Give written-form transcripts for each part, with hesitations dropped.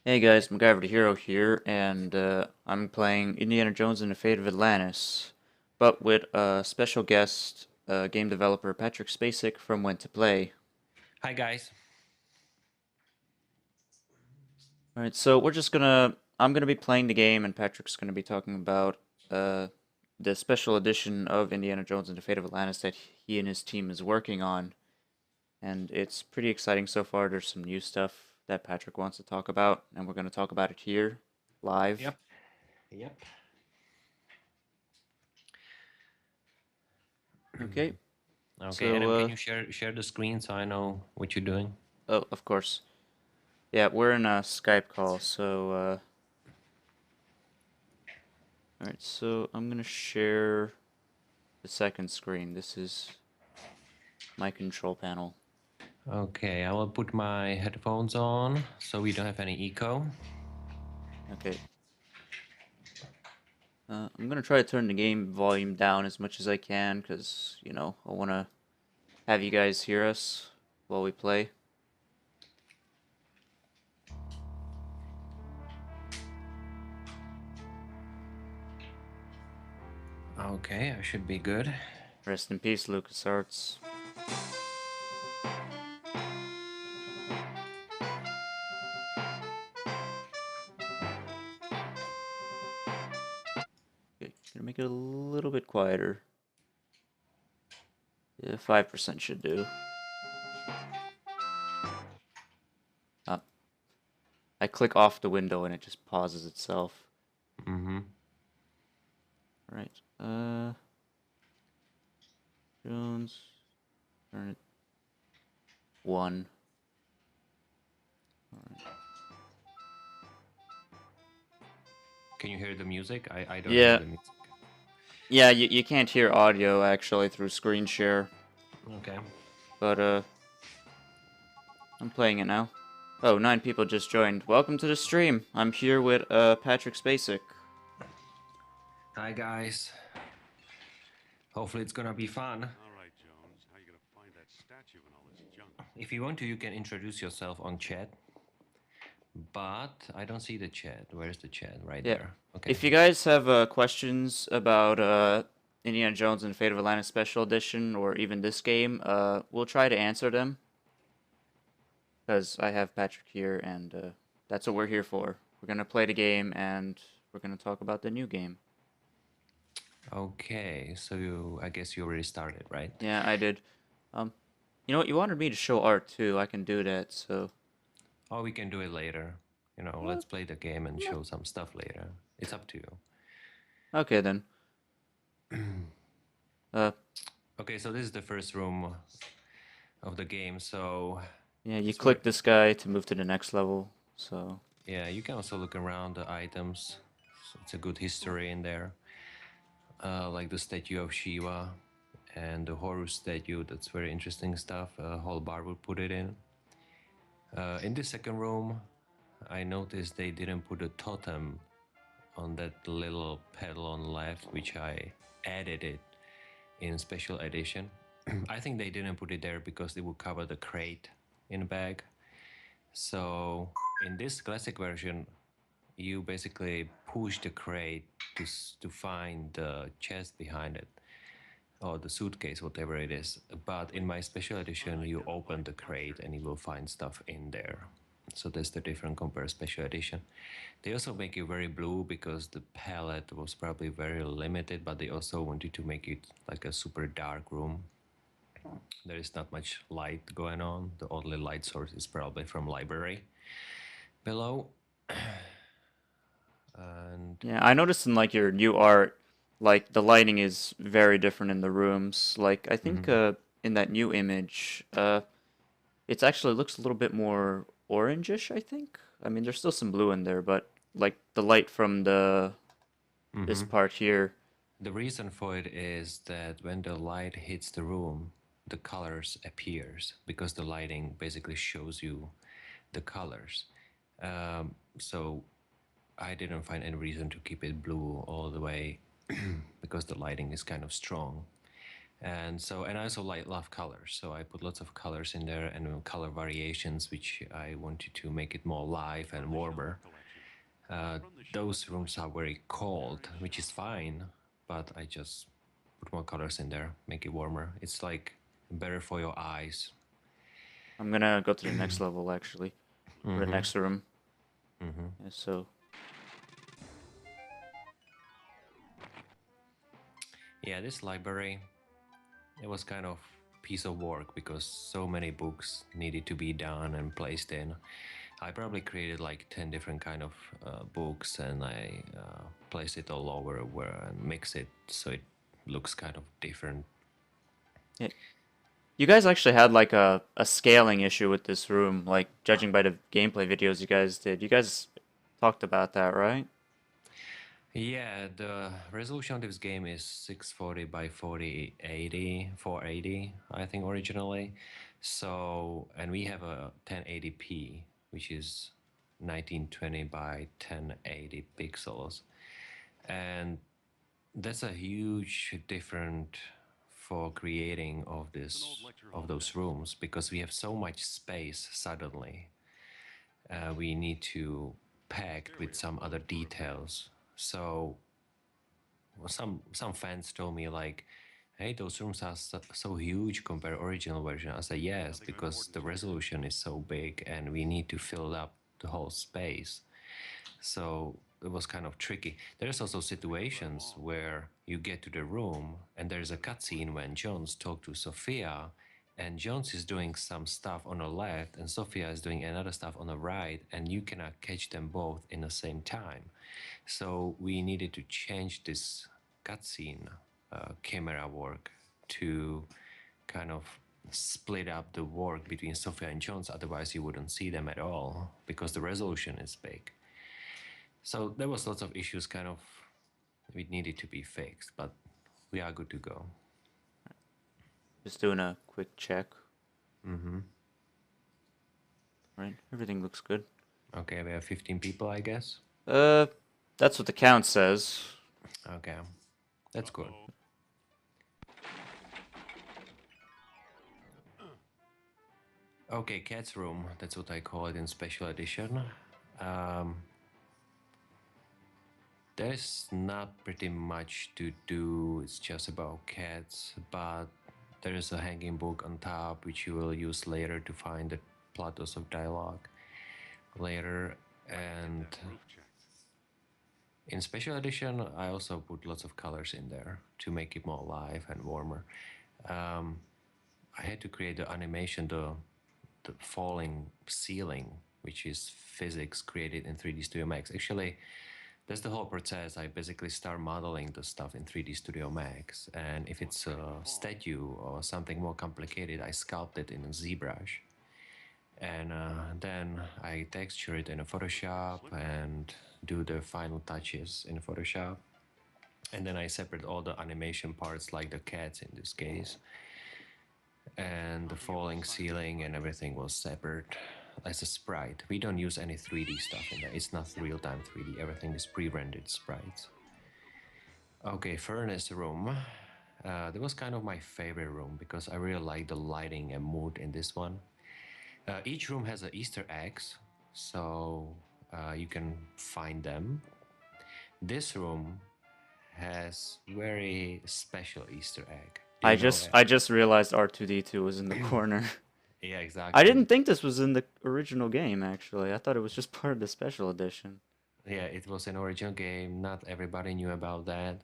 Hey guys, Macgyverthehero here, and I'm playing Indiana Jones and the Fate of Atlantis, but with a special guest, game developer Patrik Spacek from When to Play. Hi guys. Alright, so I'm gonna be playing the game, and Patrick's gonna be talking about uh, the special edition of Indiana Jones and the Fate of Atlantis that he and his team is working on, and it's pretty exciting so far. There's some new stuff that Patrick wants to talk about, and we're gonna talk about it here, live. Yep. Yep. Okay, Okay, so Adam, can you share the screen so I know what you're doing? oh, of course. Yeah, we're in a Skype call, so all right. So I'm gonna share the second screen. This is my control panel. Okay, I will put my headphones on so we don't have any echo. Okay. I'm gonna try to turn the game volume down as much as I can, cause I wanna have you guys hear us while we play. Okay, I should be good. Rest in peace, LucasArts. Okay, gonna make it a little bit quieter. Yeah, 5% should do. Uh, I click off the window and it just pauses itself. Mm-hmm. All right. Jones, turn it 1. All right. Can you hear the music? I don't hear Yeah, the music. yeah, you can't hear audio actually through screen share, Okay. but I'm playing it now. Oh, 9 people just joined. Welcome to the stream. I'm here with Patrik Spacek. Hi guys. Hopefully it's gonna be fun. All right, Jones. How you gonna find that statue and all this junk? If you want to, you can introduce yourself on chat. But I don't see the chat. Where's the chat? Right Yeah. there. Okay. If you guys have questions about Indiana Jones and Fate of Atlantis Special Edition or even this game, we'll try to answer them because I have Patrick here, and that's what we're here for. We're gonna play the game, and we're gonna talk about the new game. Okay, so I guess you already started, right? Yeah, I did. Um, you know what? You wanted me to show art too. I can do that. So. Or we can do it later. What? Let's play the game and show some stuff later. It's up to you. Okay then. Uh, Okay, so this is the first room of the game. So yeah, you it's where, click this guy to move to the next level. So. yeah, you can also look around the items. So it's a good history in there, like the statue of Shiva and the Horus statue. That's very interesting stuff. Holbar would put it in. In the second room, I noticed they didn't put a totem on that little pedal on the left, which I added it in special edition. I think they didn't put it there because it would cover the crate in the bag. So in this classic version, you basically push the crate to find the chest behind it or the suitcase, whatever it is. But in my special edition, you open the crate and you will find stuff in there. So that's the difference compared special edition. They also make it very blue because the palette was probably very limited, but they also wanted to make it like a super dark room. There is not much light going on. The only light source is probably from library below. And Yeah, I noticed in like your new art, like the lighting is very different in the rooms. Like I think mhm. in that new image, it actually looks a little bit more orangish, I think. I mean, there's still some blue in there, but like the light from the this Mhm. part here. The reason for it is that when the light hits the room, the colors appears because the lighting basically shows you the colors. So I didn't find any reason to keep it blue all the way because the lighting is kind of strong. And I also love colors, so I put lots of colors in there and color variations, which I wanted to make it more live and warmer. Those rooms are very cold, which is fine, but I just put more colors in there, make it warmer. It's like better for your eyes. I'm gonna go to the next level actually, or the Mm-hmm. next room. Mm-hmm. Yeah, so Yeah, this library, it was kind of piece of work because so many books needed to be done and placed in. I probably created like 10 different kind of books, and I placed it all over where and mix it so it looks kind of different. yeah, you guys actually had like a scaling issue with this room, like judging by the gameplay videos you guys did. You guys talked about that, right? Yeah, the resolution of this game is 640 by 4080, 480, I think originally. So, and we have a 1080p, which is 1920 by 1080 pixels. And that's a huge difference for creating of those rooms because we have so much space suddenly. We need to pack with some other details. So some fans told me like, hey, those rooms are so huge compared to original version. I said yes, because the resolution is so big and we need to fill up the whole space. So it was kind of tricky. There's also situations where you get to the room and there's a cutscene when Jones talks to Sophia, and Jones is doing some stuff on the left and Sophia is doing another stuff on the right, and you cannot catch them both in the same time. So we needed to change this cutscene camera work to kind of split up the work between Sophia and Jones. Otherwise, you wouldn't see them at all because the resolution is big. So there was lots of issues kind of it needed to be fixed, but we are good to go. Just doing a quick check. Mm-hmm. Right, everything looks good. Okay, we have 15 people, I guess. Uh, that's what the count says. Okay, that's good. Okay, Cat's Room, that's what I call it in Special Edition. Um, there's not pretty much to do, it's just about cats, but there is a hanging book on top which you will use later to find the plateaus of dialogue later. And in Special Edition, I also put lots of colors in there to make it more live and warmer. I had to create the animation, the falling ceiling, which is physics created in 3D Studio Max. Actually, that's the whole process. I basically start modeling the stuff in 3D Studio Max, and if it's a statue or something more complicated, I sculpt it in a ZBrush. And then I texture it in a Photoshop and do the final touches in Photoshop. And then I separate all the animation parts, like the cats in this case, and the falling ceiling and everything was separate as a sprite. We don't use any 3D stuff in there. It's not real-time 3D. Everything is pre-rendered sprites. Okay, furnace room. That was kind of my favorite room because I really like the lighting and mood in this one. Each room has an Easter eggs, so you can find them. This room has very special Easter egg. Do I you know? just I just realized R2D2 was in the corner. Yeah, I exactly. didn't think this was in the original game actually. I thought it was just part of the special edition. Yeah, it was an original game. Not everybody knew about that,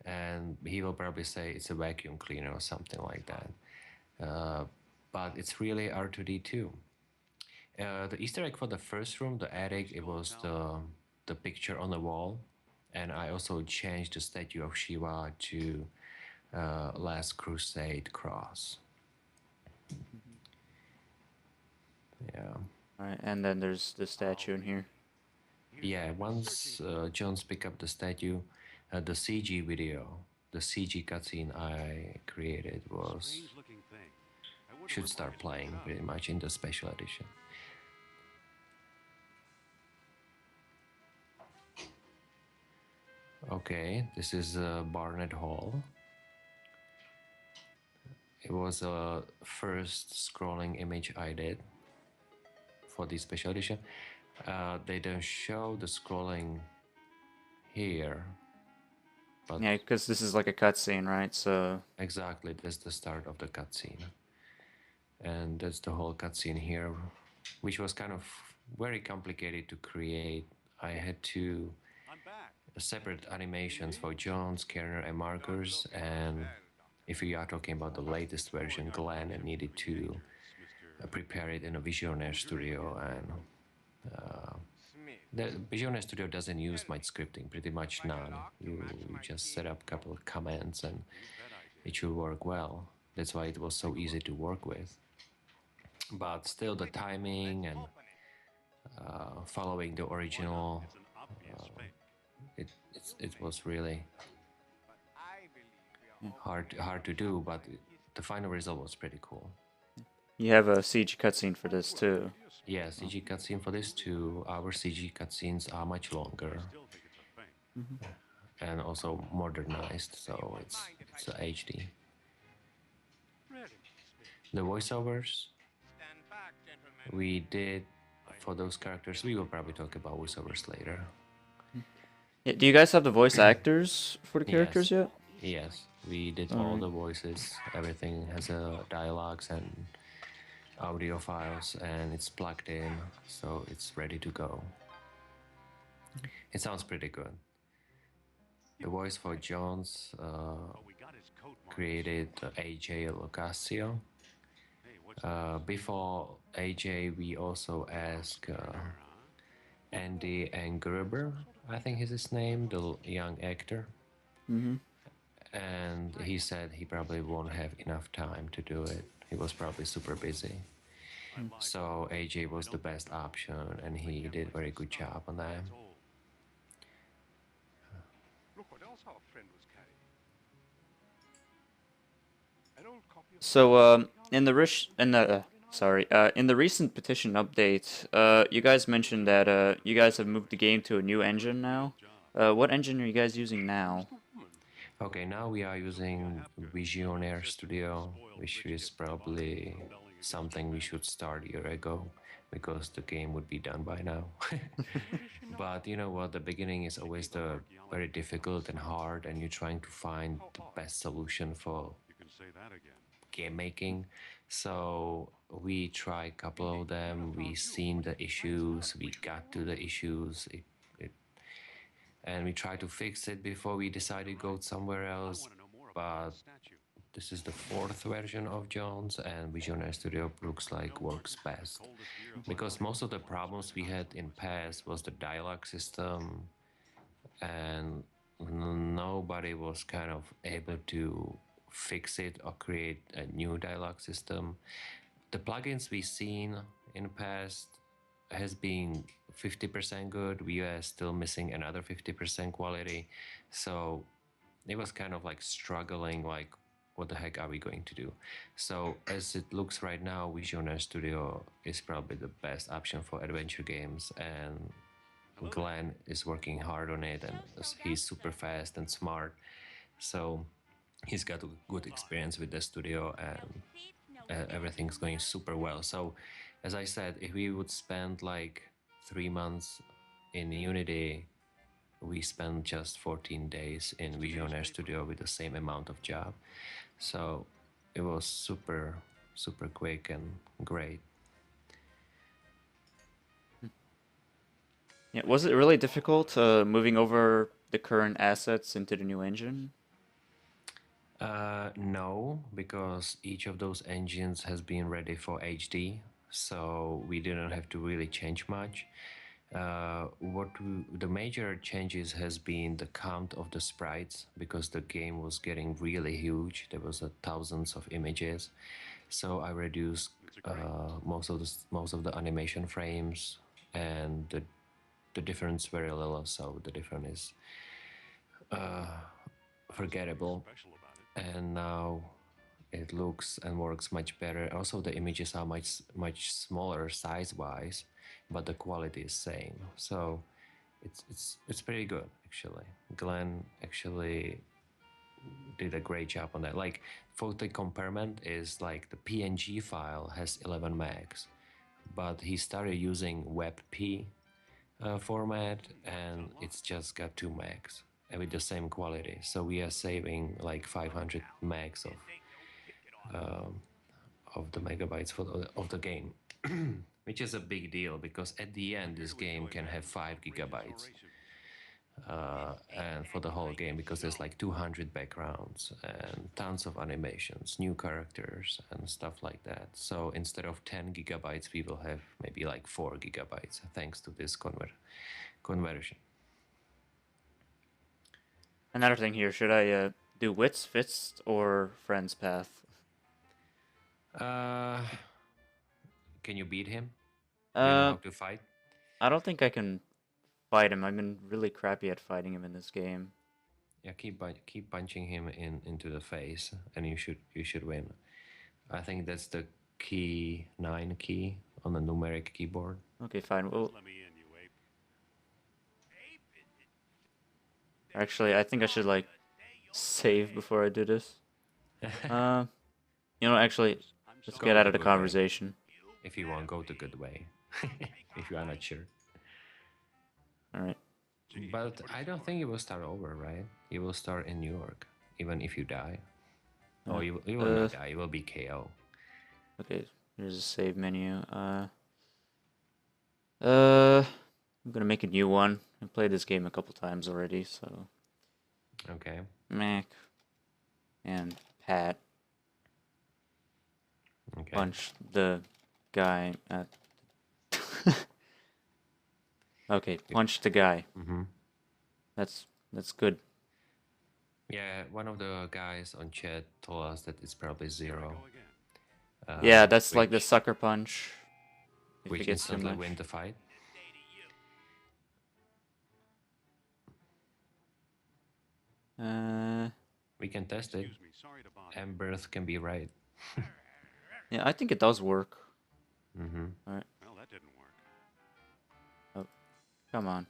and he will probably say it's a vacuum cleaner or something like that. Uh, but it's really R2D2. The Easter egg for the first room, the attic, it was the picture on the wall, and I also changed the statue of Shiva to Last Crusade cross. Mhm. Yeah. All right, and then there's the statue in here. Yeah, once Jones picked up the statue, the CG video, the CG cutscene I created was should start playing pretty much in the special edition. Okay, this is Barnett Hall. It was a first scrolling image I did for the special edition. They don't show the scrolling here, but Yeah, because this is like a cutscene, right? So exactly that's the start of the cutscene, and that's the whole cutscene here, which was kind of very complicated to create. I had to I'm back. separate animations for Jones, Kerner, and markers, and if we are talking about the latest version, Glenn needed to prepare it in a Visionaire studio, and the Visionaire studio doesn't use much scripting, pretty much none. You just set up a couple of commands and it should work well. That's why it was so easy to work with. But still, the timing and following the original, It's an obvious fake. it was really hard to do. But the final result was pretty cool. you have a CG cutscene for this too. Yeah, CG cutscene for this too. Our CG cutscenes are much longer Still think it's a fake. and also modernized, so it's HD. The voiceovers we did for those characters, we will probably talk about voiceovers later. Yeah, do you guys have the voice actors for the characters Yes. yet? Yes, we did all the voices. Everything has dialogues and audio files, and it's plugged in, so it's ready to go. It sounds pretty good. The voice for Jones We got his coat mark. created AJ Locasio. Hey, what's Before AJ, we also asked Andy Gruber, I think is his name, the young actor. And he said he probably won't have enough time to do it. He was probably super busy. So AJ was the best option, and he did a very good job on that. Look what else our friend was carrying. An old copy of So in the in the recent Petition update, you guys mentioned that you guys have moved the game to a new engine now. What engine are you guys using now? Okay, now we are using Visionaire Studio, which is probably something we should start a year ago because the game would be done by now. But you know what? The beginning is always the very difficult and hard, and you're trying to find the best solution for You can say that again. game making. So we try a couple of them. We seen the issues. We got to the issues. And we try to fix it before we decide to go somewhere else. But Statue. this is the fourth version of Jones, and Visionaire Studio looks like works best. Because most of the problems we had in past was the dialogue system, and nobody was kind of able to fix it or create a new dialogue system. The plugins we seen in the past has been 50% good. We are still missing another 50% quality. So it was kind of like struggling, like, what the heck are we going to do? So as it looks right now, Visionaire Studio is probably the best option for adventure games, and Glenn is working hard on it, and he's super fast and smart. So he's got a good experience with the studio, and everything's going super well. So as I said, if we would spend like 3 months in Unity, we spent just 14 days in Visionaire Studio with the same amount of job. So it was super quick and great. Yeah, was it really difficult moving over the current assets into the new engine? No, because each of those engines has been ready for HD, so we didn't have to really change much. The major changes has been the count of the sprites, because the game was getting really huge. There was thousands of images, so I reduced most of the animation frames, and the difference very little. So the difference is forgettable, Special about it. and now it looks and works much better. Also, the images are much smaller size-wise, but the quality is same. So it's pretty good actually. Glenn actually did a great job on that. Like photo comparison is like the PNG file has 11 megs, but he started using WebP format, and it's just got 2 megs with the same quality. So we are saving like 500 megs of the megabytes of the game, which is a big deal because at the end this game can have 5 gigabytes. And for the whole game, because there's like 200 backgrounds and tons of animations, new characters and stuff like that. So instead of 10 gigabytes, we will have maybe like 4 gigabytes thanks to this conversion. Another thing here, should I do Wits, Fist, or Friend's Path? Can you beat him? Do you know how to fight? I don't think I can fight him. I've been really crappy at fighting him in this game. Yeah, keep punching him into the face, and you should win. I think that's the key 9 key on the numeric keyboard. Okay, fine. Well, Let me in, you ape. actually, I think I should like save before I do this. You know, actually, let's Go get out the of the good way. conversation. If you want, go the good way. If you are not sure. All right. But I don't think you will start over, right? You will start in New York, even if you die. Oh, you will not die. You will be KO. Okay, here's a save menu. I'm gonna make a new one. I played this game a couple times already, so Okay. Mac and Pat Okay. punch the guy at. Okay, punch the guy. Mm-hmm. That's good. Yeah, one of the guys on chat told us that it's probably 0. Go again. Yeah, that's like the which- sucker punch. If Which it gets too instantly much. win the fight. We can test it. Excuse me, sorry to bother. And birth can be right. Yeah, I think it does work. Mm-hmm. All right, Well, that didn't work. come on.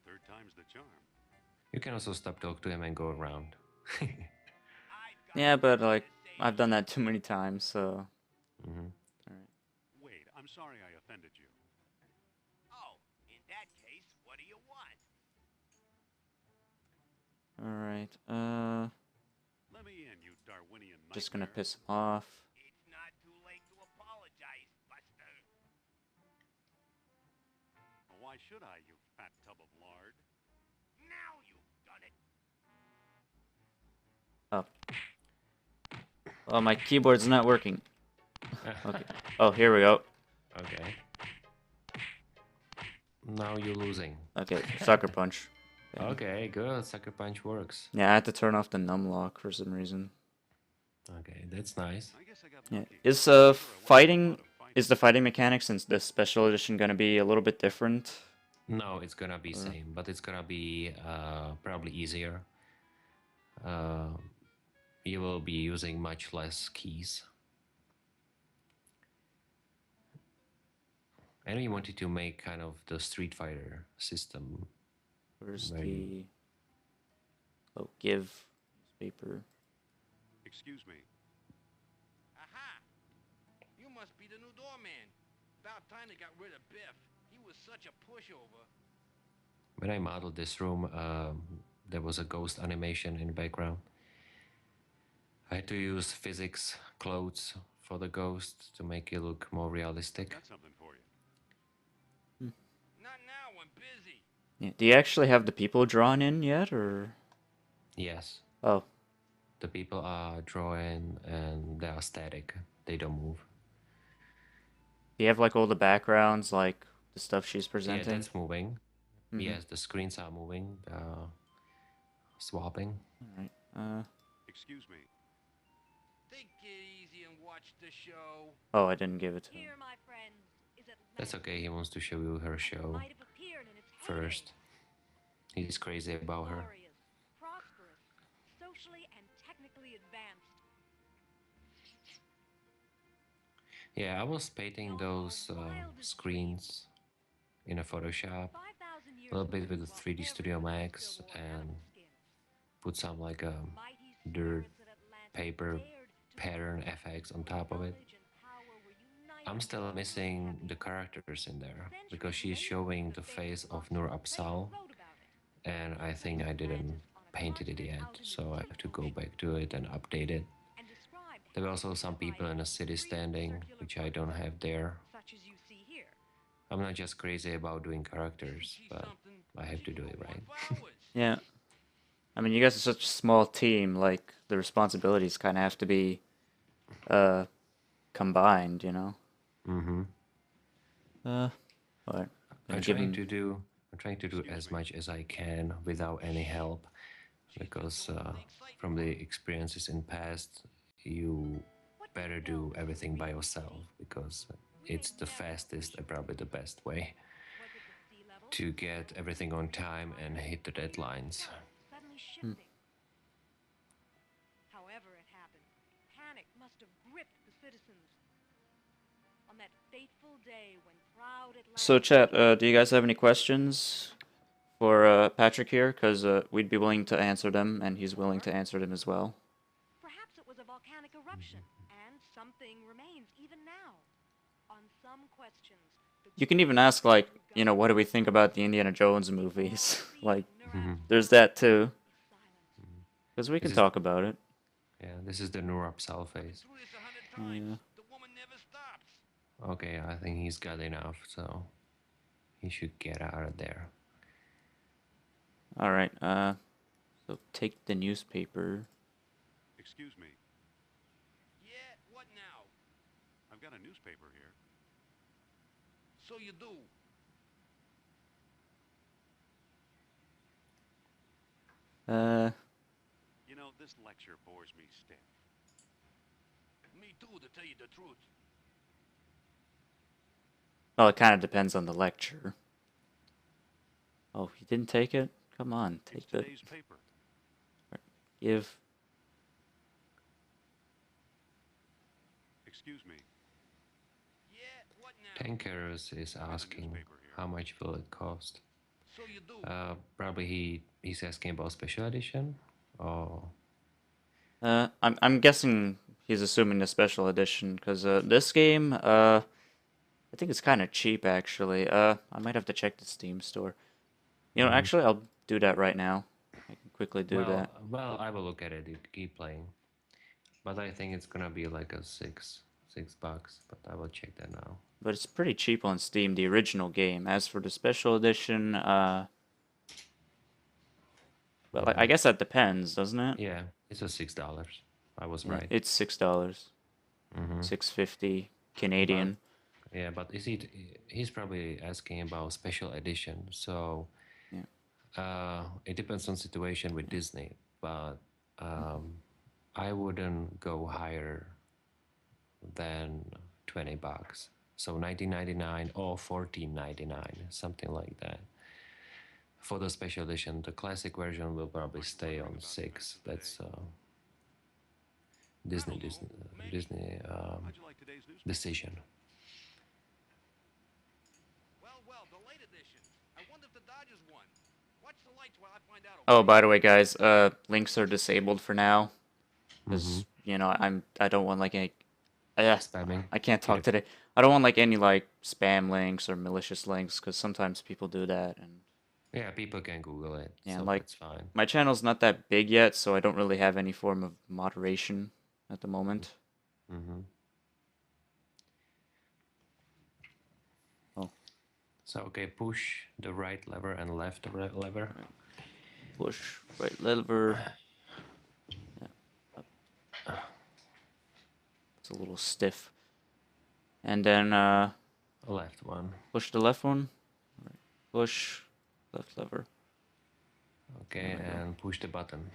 Third time's the charm. You can also stop talk to him and go around. Yeah, but like I've done that too many times, so. Mm-hmm. Wait, I'm sorry I offended you. Oh, in that case, what do you want? All right. Let me in, you Darwinian nightmare. Just gonna piss him off. It's not too late to apologize, Buster. Well, why should I, you fat tub of lard? Now you've done it. Oh. Oh, my keyboard's not working. Okay. Oh, here we go. Okay. Now you're losing. Okay, sucker punch. Okay, good. Sucker punch works. Yeah, I had to turn off the num lock for some reason. Okay, that's nice. I guess I got Yeah. lucky. Is Sure, I wasn't fighting allowed to fight. is the fighting mechanics in this special edition gonna be a little bit different? No, it's gonna be same, but it's gonna be probably easier. You will be using much less keys. And we wanted to make kind of the Street Fighter system. Where's Right. the give paper? Excuse me. Aha! You must be the new doorman. About time they got rid of Biff. He was such a pushover. When I modeled this room, there was a ghost animation in the background. I had to use physics clothes for the ghost to make it look more realistic. Got something for you. Not now, I'm busy. Yeah. Do you actually have the people drawn in yet, or? Yes, Oh, the people are drawing and they are static. They don't move. do you have like all the backgrounds, like the stuff she's Yeah, presenting? that's moving. Mhm. Yes, the screens are moving, swapping. All right. Excuse me. Take it easy and watch the show. Oh, I didn't give it to him. Here, my friends, is Atlantis. That's okay. He wants to show you her show Might have appeared in its first. He's crazy about her. Glorious, prosperous, socially and technically advanced. Yeah, I was painting those screens in a Photoshop, 5,000 years a little bit with the ago, 3D Studio everyone was Max, still wore and animal skins. put some like Mighty dirt, paper, pattern effects on top of it. I'm still missing the characters in there because she's showing the face of Nur Absal, and I think I didn't painted it yet, so I have to go back to it and update it. There are also some people in the city standing, which I don't have there. Such as you see here. I'm not just crazy about doing characters, but I have to do it right. Yeah. I mean, you guys are such a small team. Like the responsibilities kind of have to be combined. You know. Mm-hmm. But I'm give trying him. to do I'm trying to do as much as I can without any help, because from the experiences in past, you better do everything by yourself because it's the fastest and probably the best way Was it the sea level? to get everything on time and hit the deadlines. Suddenly shifting. However it happened, panic must have gripped the citizens. On that fateful day when proud Atlantis... So, chat. Do you guys have any questions for Patrick here? Because we'd be willing to answer them, and he's willing to answer them as well. Perhaps it was a volcanic eruption, and something remains even now. On some questions... You can even ask, like, you know, what do we think about the Indiana Jones movies? Like, there's that too. Because we can This is- talk about it. Yeah, this is the Nur Absal face. Through this 100 times. The woman never stops. Okay, I think he's got enough, so he should get out of there. All right. So take the newspaper. Excuse me. Yeah, what now? I've got a newspaper here. So you do. You know, this lecture bores me stiff. Me too, to tell you the truth. Well, it kind of depends on the lecture. Oh, you didn't take it? Come on, It's take the today's paper. give. Excuse me. Yeah, what now? Tankerus is asking newspaper here. how much will it cost. So you do. Probably he's asking about special edition. Oh, I'm guessing he's assuming the special edition because this game, I think it's kind of cheap actually. I might have to check the Steam store. You know, actually, I'll do that right now. I can quickly do that. Well, I will look at it. You keep playing, but I think it's gonna be like a $6. But I will check that now. But it's pretty cheap on Steam, the original game. As for the special edition, well, I guess that depends, doesn't it? Yeah, it's a $6. I was Yeah, right. it's $6. $6.50 Canadian. Yeah, but is it? He's probably asking about special edition. So, it depends on situation with Disney. But I wouldn't go higher than $20. So $19.99 or $14.99, something like that. For the special edition, the classic version will probably stay on $6. That's Disney How'd you like today's newspaper? decision. Well, the late edition. I wonder if the Dodgers won. Watch the lights while I find out. Oh, okay? by the way, guys, links are disabled for now. Because, you know, I don't want, like, any... Spamming. I can't talk today. I don't want, like, any, like, spam links or malicious links, because sometimes people do that, and... Yeah, people can Google it. Yeah, so like, it's fine. my channel's not that big yet, so I don't really have any form of moderation at the moment. Oh, So okay, push the right lever and left lever. push right lever. Yeah, up. It's a little stiff. And then Left one. push the left one. Right. Push left lever. Okay, and push the button.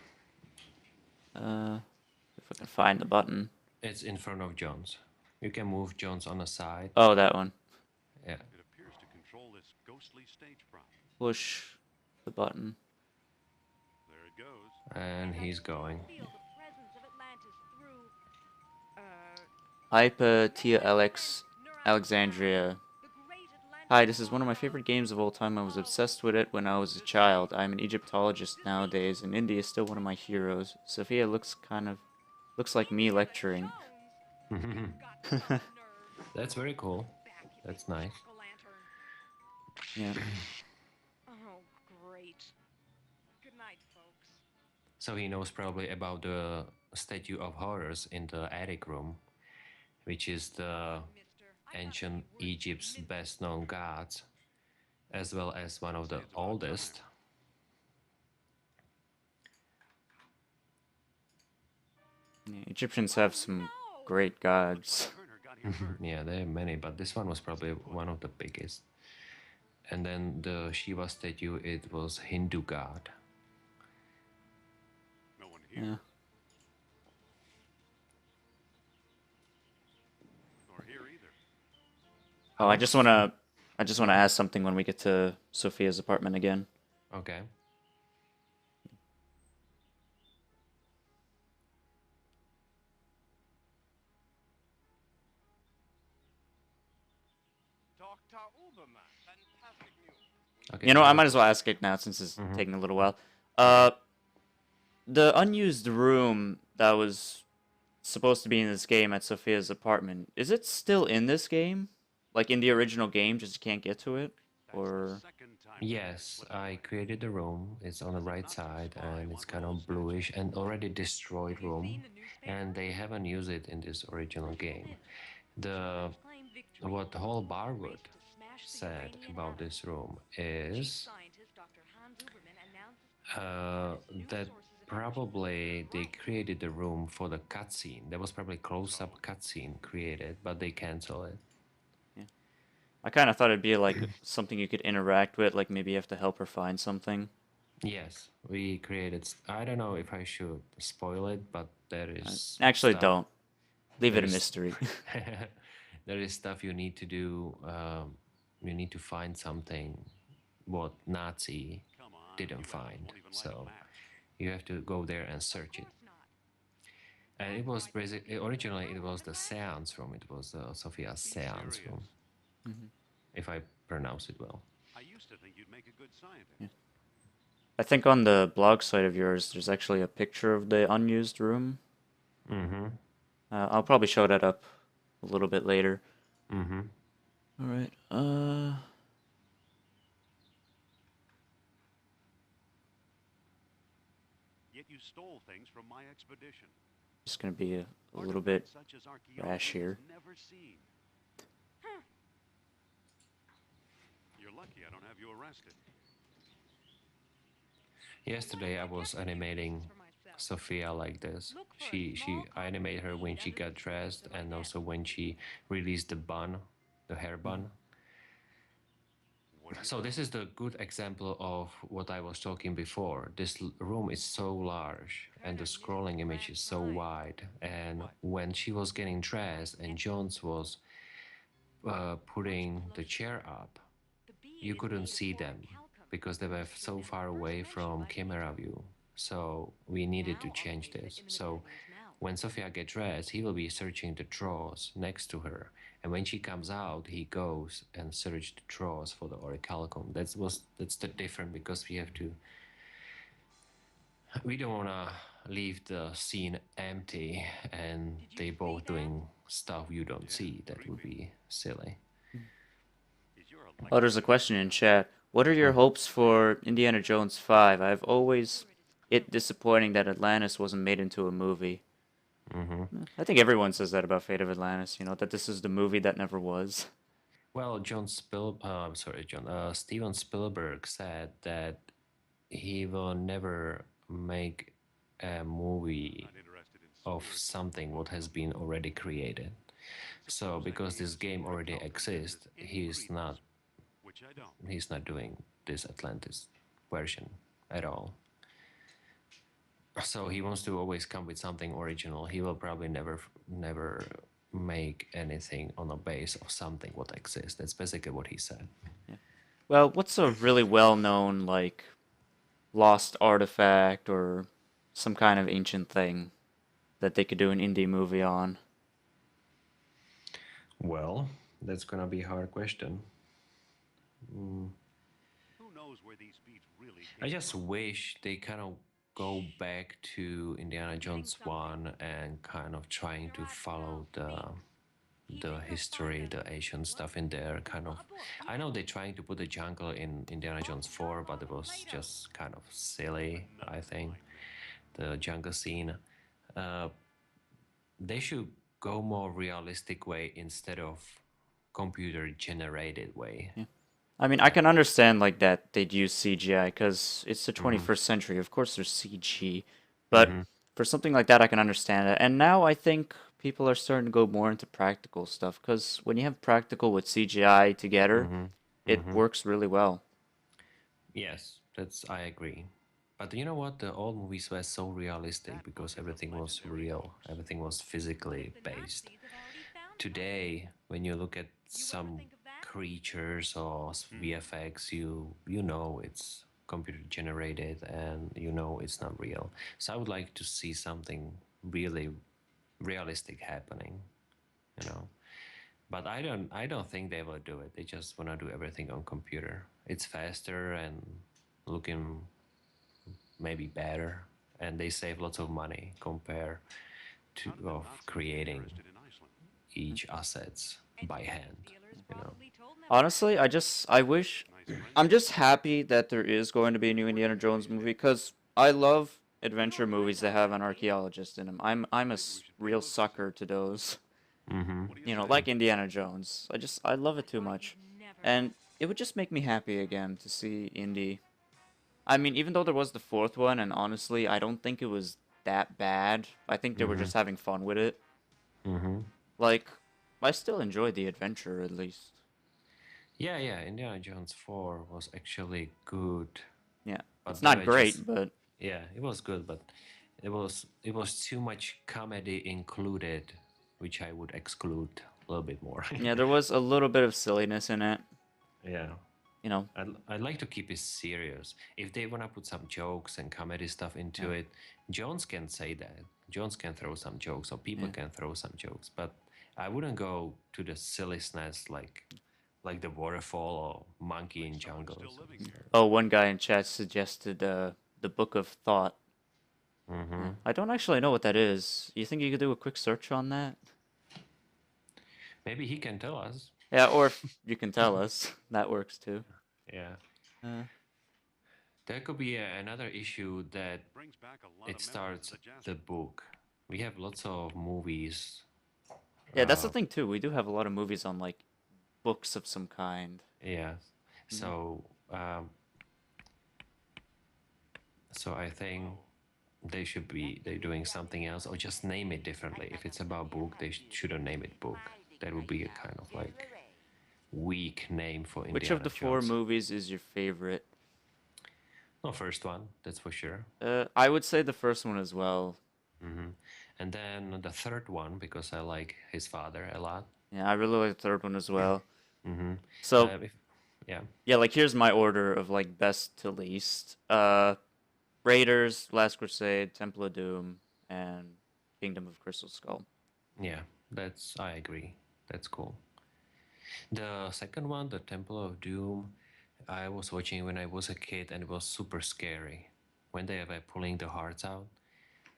If I can find the button. It's in front of Jones. You can move Jones on the side. Oh, that one. Yeah. It appears to control this ghostly stage prop. Push the button. There it goes. And he's going. Feel the presence of Atlantis through... Hypatia Alex Alexandria. The great Hi, this is one of my favorite games of all time. I was obsessed with it when I was a child. I'm an Egyptologist nowadays, and Indy is still one of my heroes. Sophia looks like me lecturing. That's very cool. That's nice. Yeah. Oh, great. Good night, folks. So he knows probably about the statue of horrors in the attic room, which is the ancient Egypt's best known gods, as well as one of the oldest. Yeah, Egyptians have some great gods. Turner got him hurt. Yeah, there are many, but this one was probably one of the biggest. And then the Shiva statue, it was Hindu god. No one here. Yeah. Nor here either. Oh, I just wanna ask something when we get to Sophia's apartment again. Okay. Dr. Uberman. Fantastic news. Okay. You know, I so might as well ask it now since it's Mhm. taking a little while. The unused room that was supposed to be in this game at Sophia's apartment, is it still in this game? Like in the original game, just can't get to it? That's Or the second time. Yes, I created the room. It's on the right side and it's kind of bluish and already destroyed room. And they haven't used it in this original game. The what Hall Barwood said about this room is that probably they created the room for the cutscene. There was probably close-up cutscene created, but they cancel it. I kind of thought it'd be like something you could interact with, like maybe you have to help her find something. Yes, we created. I don't know if I should spoil it, but there is Actually, stuff- don't. Leave it a there's- mystery. there is stuff you need to do. You need to find something what Nazi Come on. didn't you guys find. won't even like So math. you have to go there and search it. And it was basically originally it was the seance room. It was Sophia's seance serious. room, Mm-hmm. if I pronounce it well. I used to think you'd make a good scientist. I think on the blog site of yours, there's actually a picture of the unused room. Mm-hmm. I'll probably show that up a little bit later. Mm-hmm. All right. Yet you stole things from my expedition. Just gonna be a little bit Artifacts such as rash archaeology here. has never seen. You're lucky I don't have you arrested. Yesterday I was animating Sophia like this. She I animated her when she got dressed and also when she released the bun, the hair bun. What do you So this is the good example of what I was talking before. This room is so large and the scrolling image is so wide. And when she was getting dressed and Jones was putting the chair up, you couldn't see them because they were so far away from camera view. So we needed to change this. So when Sophia gets dressed, he will be searching the drawers next to her. And when she comes out, he goes and search the drawers for the orichalcum. That's the different because we don't wanna leave the scene empty and they both doing stuff you don't see. That would be silly. is your Oh, there's a question in chat. What are your hopes for Indiana Jones 5? I've always it disappointing that Atlantis wasn't made into a movie. Mm-hmm. I think everyone says that about Fate of Atlantis, you know, that this is the movie that never was. Well, Steven Spielberg said that he will never make a movie not interested in of something what has been already created. So because this game already exists, he's not which I don't. doing this Atlantis version at all. So he wants to always come with something original. He will probably never make anything on a base of something what exists. That's basically what he said. Well, what's a really well-known like lost artifact or some kind of ancient thing that they could do an indie movie on? Well, that's gonna be a hard question. Who knows where these beats really I came just from? wish they kind of go back to Indiana Jones 1 and kind of trying to follow the history, the Asian stuff in there. Kind of, I know they're trying to put the jungle in Indiana Jones 4, but it was just kind of silly. I think the jungle scene. Uh, they should go more realistic way instead of computer generated way. Yeah. I mean, I can understand like that they'd use CGI because it's the 21st century. Of course, there's CG, but for something like that, I can understand it. And now I think people are starting to go more into practical stuff because when you have practical with CGI together, it works really well. Yes, that's I agree. But you know what? The old movies were so realistic because everything was real. Everything was physically The based. Nazis have already found Today, when you look at some think of that? creatures or VFX, you know it's computer generated and you know it's not real. So I would like to see something really realistic happening, you know. But I don't think they will do it. They just wanna do everything on computer. It's faster and looking maybe better, and they save lots of money compared to of creating Interested in Iceland. each assets by hand. Dealers You know. probably told them Honestly, I wish, I'm just happy that there is going to be a new Indiana Jones movie because I love adventure movies that have an archaeologist in them. I'm a real sucker to those. What do you You know, say? like Indiana Jones. I love it too much. never And it would just make me happy again to see Indy. I mean, even though there was the fourth one, and honestly, I don't think it was that bad. I think they were just having fun with it. Like, I still enjoyed the adventure at least. Yeah, yeah. Indiana Jones 4 was actually good, Yeah, it's but they not were just great, but yeah, it was good, but it was too much comedy included, which I would exclude a little bit more. yeah, there was a little bit of silliness in it. Yeah. You know, I'd like to keep it serious. If they want to put some jokes and comedy stuff into Yeah. it, Jones can say that. Jones can throw some jokes, or people Yeah. can throw some jokes. But I wouldn't go to the silliness like the waterfall or monkey in jungle. Or Still something. living here. oh, one guy in chat suggested the Book of Thought. Yeah. I don't actually know what that is. You think you could do a quick search on that? Maybe he can tell us. Yeah, or if you can tell us, that works too. Yeah. Uh, There could be another issue that Brings back a lot it of starts memories of the book. We have lots of movies. yeah, that's the thing too. We do have a lot of movies on like books of some kind. Yeah. So so I think they're doing something else or just name it differently. If it's about book, they shouldn't name it book. That would be a kind of like weak name for Indiana Which of the four Jones. movies is your favorite? No, first one, that's for sure. I would say the first one as well. And then the third one, because I like his father a lot. Yeah, I really like the third one as well. So If, yeah, yeah, like here's my order of like best to least. Raiders, Last Crusade, Temple of Doom, and Kingdom of Crystal Skull. yeah, I agree. That's cool. The second one, the Temple of Doom, I was watching when I was a kid and it was super scary. When they were pulling the hearts out,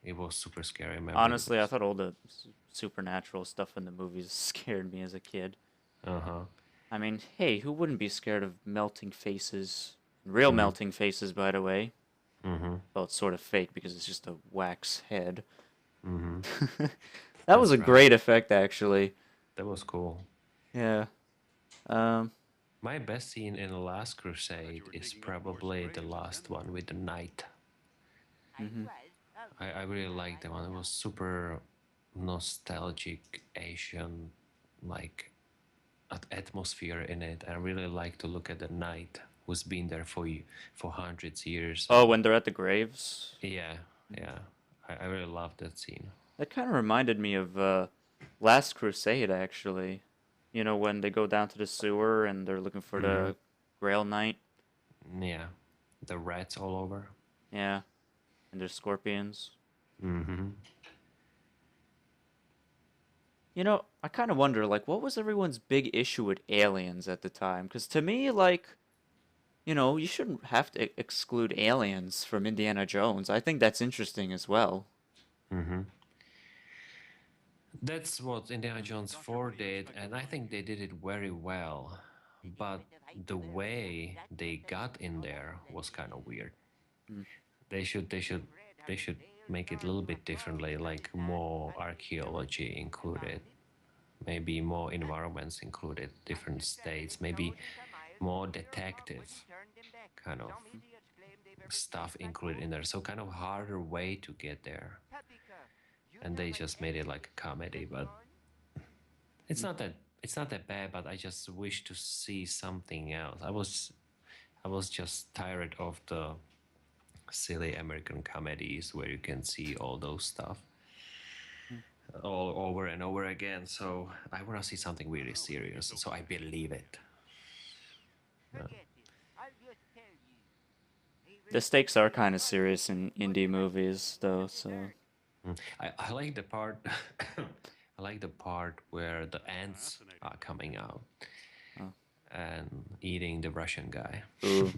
it was super scary. I remember it Honestly, I was. thought all the supernatural stuff in the movies scared me as a kid. Uh-huh. I mean, hey, who wouldn't be scared of melting faces? Real melting faces, by the way. Well, it's sort of fake because it's just a wax head. That was a That's right. great effect, actually. That was cool. Yeah. Um, My best scene in The Last Crusade is probably the last one with the knight. I really liked that one. It was super nostalgic Asian, like atmosphere in it. I really like to look at the knight who's been there for hundreds years. oh, when they're at the graves. Yeah, yeah. I really love that scene. That kind of reminded me of Last Crusade, actually. You know, when they go down to the sewer and they're looking for the Grail Knight. Yeah, the rats all over. Yeah. And there's scorpions. You know, I kind of wonder, like, what was everyone's big issue with aliens at the time? Because to me, like, you know, you shouldn't have to exclude aliens from Indiana Jones. I think that's interesting as well. Hmm. That's what Indiana Jones 4 did, and I think they did it very well. But the way they got in there was kind of weird. Mm. They should make it a little bit differently, like more archaeology included, maybe more environments included, different states, maybe more detective kind of stuff included in there. So kind of harder way to get there. And they just made it like a comedy, but it's not that it's not that bad, but I just wish to see something else. I was just tired of the silly American comedies where you can see all those stuff all over and over again. So I want to see something really serious. So I believe it. The stakes are kind of serious in indie movies, though, so. I like the part. I like the part where the ants are coming out Oh. and eating the Russian guy. Ooh.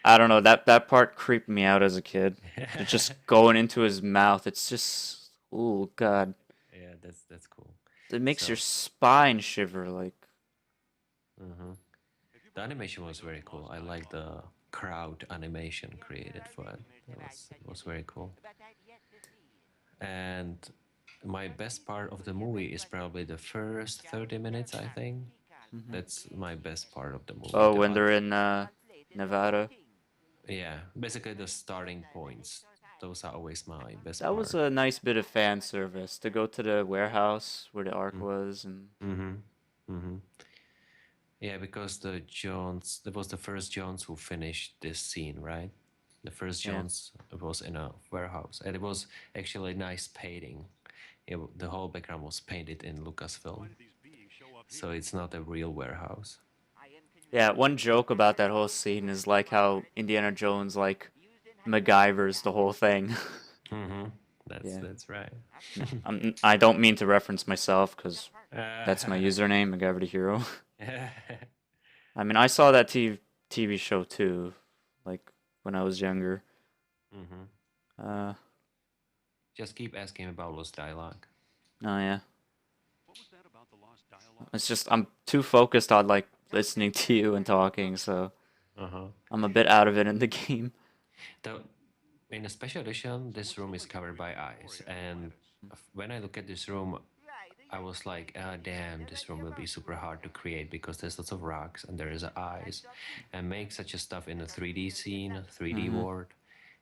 I don't know, that part creeped me out as a kid. It's just going into his mouth. It's just, ooh, God. Yeah, that's cool. It makes So, your spine shiver, like. mhm. The animation was very cool. I like the crowd animation created for it. It was very cool. And my best part of the movie is probably the first 30 minutes, I think. Mhm. That's my best part of the movie. Oh, when they're in Nevada. Yeah, basically the starting points. Those are always my best That was part. a nice bit of fan service to go to the warehouse where the Ark was, and Mm-hmm. Mm-hmm. Yeah, because that was the first Jones who finished this scene, right? The first yeah. Jones was in a warehouse, and it was actually nice painting. The whole background was painted in Lucasfilm, so it's not a real warehouse. Yeah, one joke about that whole scene is like how Indiana Jones like MacGyver's the whole thing. Mm-hmm. That's Yeah. that's right. I don't mean to reference myself because that's my mm-hmm. username, Macgyverthehero. I mean, I saw that TV show too, like when I was younger. Uh, Just keep asking about Lost Dialogue. oh yeah. What was that about the lost dialogue? It's just I'm too focused on like listening to you and talking, so Uh-huh. I'm a bit out of it in the game. The, in a special edition, this room is covered by ice, and when I look at this room, I was like, ah, damn, this room will be super hard to create because there's lots of rocks and there is ice, and make such a stuff in a 3D scene, 3D Hmm. world,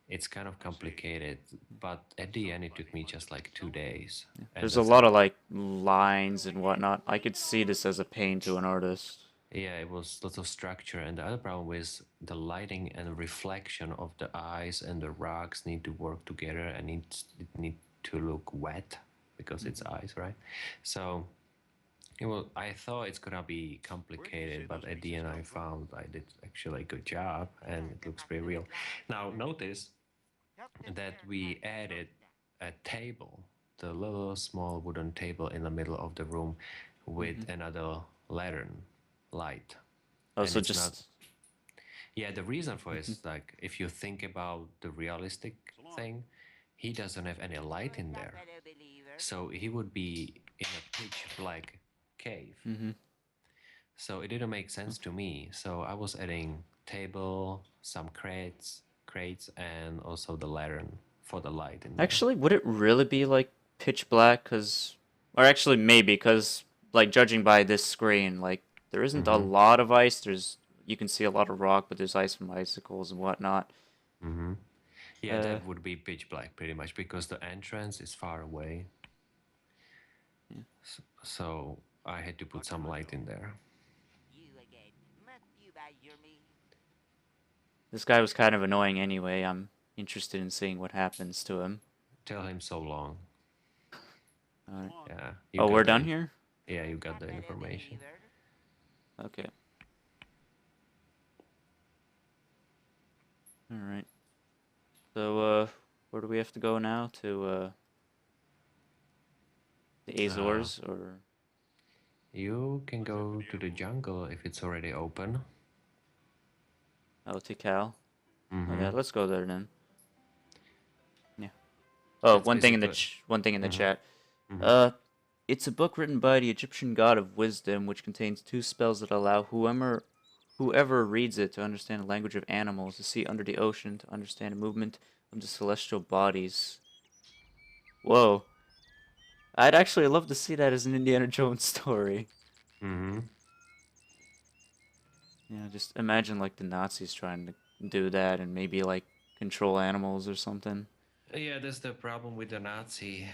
it's kind of complicated. But at the end, it took me just like 2 days, and There's a that's lot of like lines and whatnot. I could see this as a pain to an artist. yeah, it was lots of structure. And the other problem was the lighting and reflection of the eyes and the rocks need to work together, and it need to look wet because it's ice, right? So I thought it's gonna be complicated, but at the end I found I did actually a good job, and it looks pretty real. Now notice that we added a table, the little small wooden table in the middle of the room with Hmm. another lantern light. Oh, And so it's not, just. yeah, the reason for it Mhm. is like if you think about the realistic thing, he doesn't have any light in there. So he would be in a pitch black cave. Mhm. So it didn't make sense to me. So I was adding table, some crates, and also the lantern for the light in there. Actually, would it really be like pitch black? Cause, or actually maybe, cause like judging by this screen, like there isn't a Mm-hmm. lot of ice. You can see a lot of rock, but there's ice from icicles and whatnot. Mm-hmm. Yeah, Uh, that would be pitch black pretty much because the entrance is far away. yeah. So I had to put some light in there. This guy was kind of annoying anyway. I'm interested in seeing what happens to him. Tell him so long. All right. Yeah. Oh, we're done here? Yeah, you got the information. Okay. All right. So, where do we have to go now? To the Azores, or You can go to the jungle if it's already open. Oh, Tikal. Mm-hmm. Okay, let's go there then. Yeah. Oh, That's one thing in the basically. one thing in the Mm-hmm. chat. Mm-hmm. Uh, it's a book written by the Egyptian god of wisdom, which contains 2 spells that allow whoever reads it to understand the language of animals, to see under the ocean, to understand the movement of the celestial bodies. Whoa. I'd actually love to see that as an Indiana Jones story. Mm-hmm. Yeah, just imagine like the Nazis trying to do that and maybe like control animals or something. Yeah, that's the problem with the Nazi.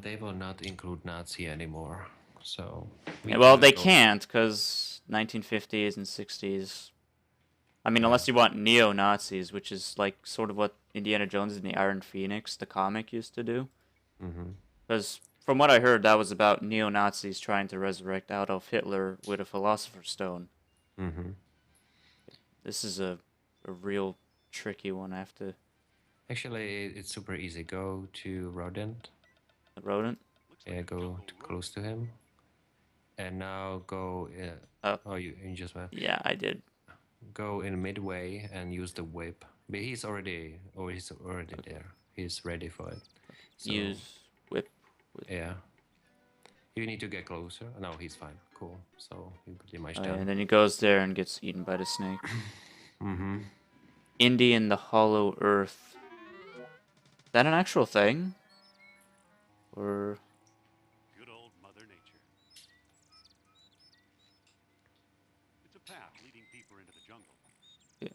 They will not include Nazi anymore. So we Yeah, well, could they go. can't because 1950s and 60s. I mean, Yeah. unless you want neo-Nazis, which is like sort of what Indiana Jones and the Iron Phoenix, the comic, used to do. Mm-hmm. Because from what I heard, that was about neo-Nazis trying to resurrect Adolf Hitler with a Philosopher's Stone. Mm-hmm. This is a real tricky one. I have to... Actually, it's super easy. Go to Rodent. The rodent? Yeah, go close to him. And now go. Oh, Oh, you just went. yeah, I did. Go in midway and use the whip. But he's already there. He's ready for it. So Use whip. With... yeah, you need to get closer. No, he's fine. Cool. So you're pretty much Oh, yeah, done. and then he goes there and gets eaten by the snake. Mm-hmm. Indy in the Hollow Earth. Is that an actual thing? Or... Good old Mother Nature. It's a path leading deeper into the jungle. Yeah.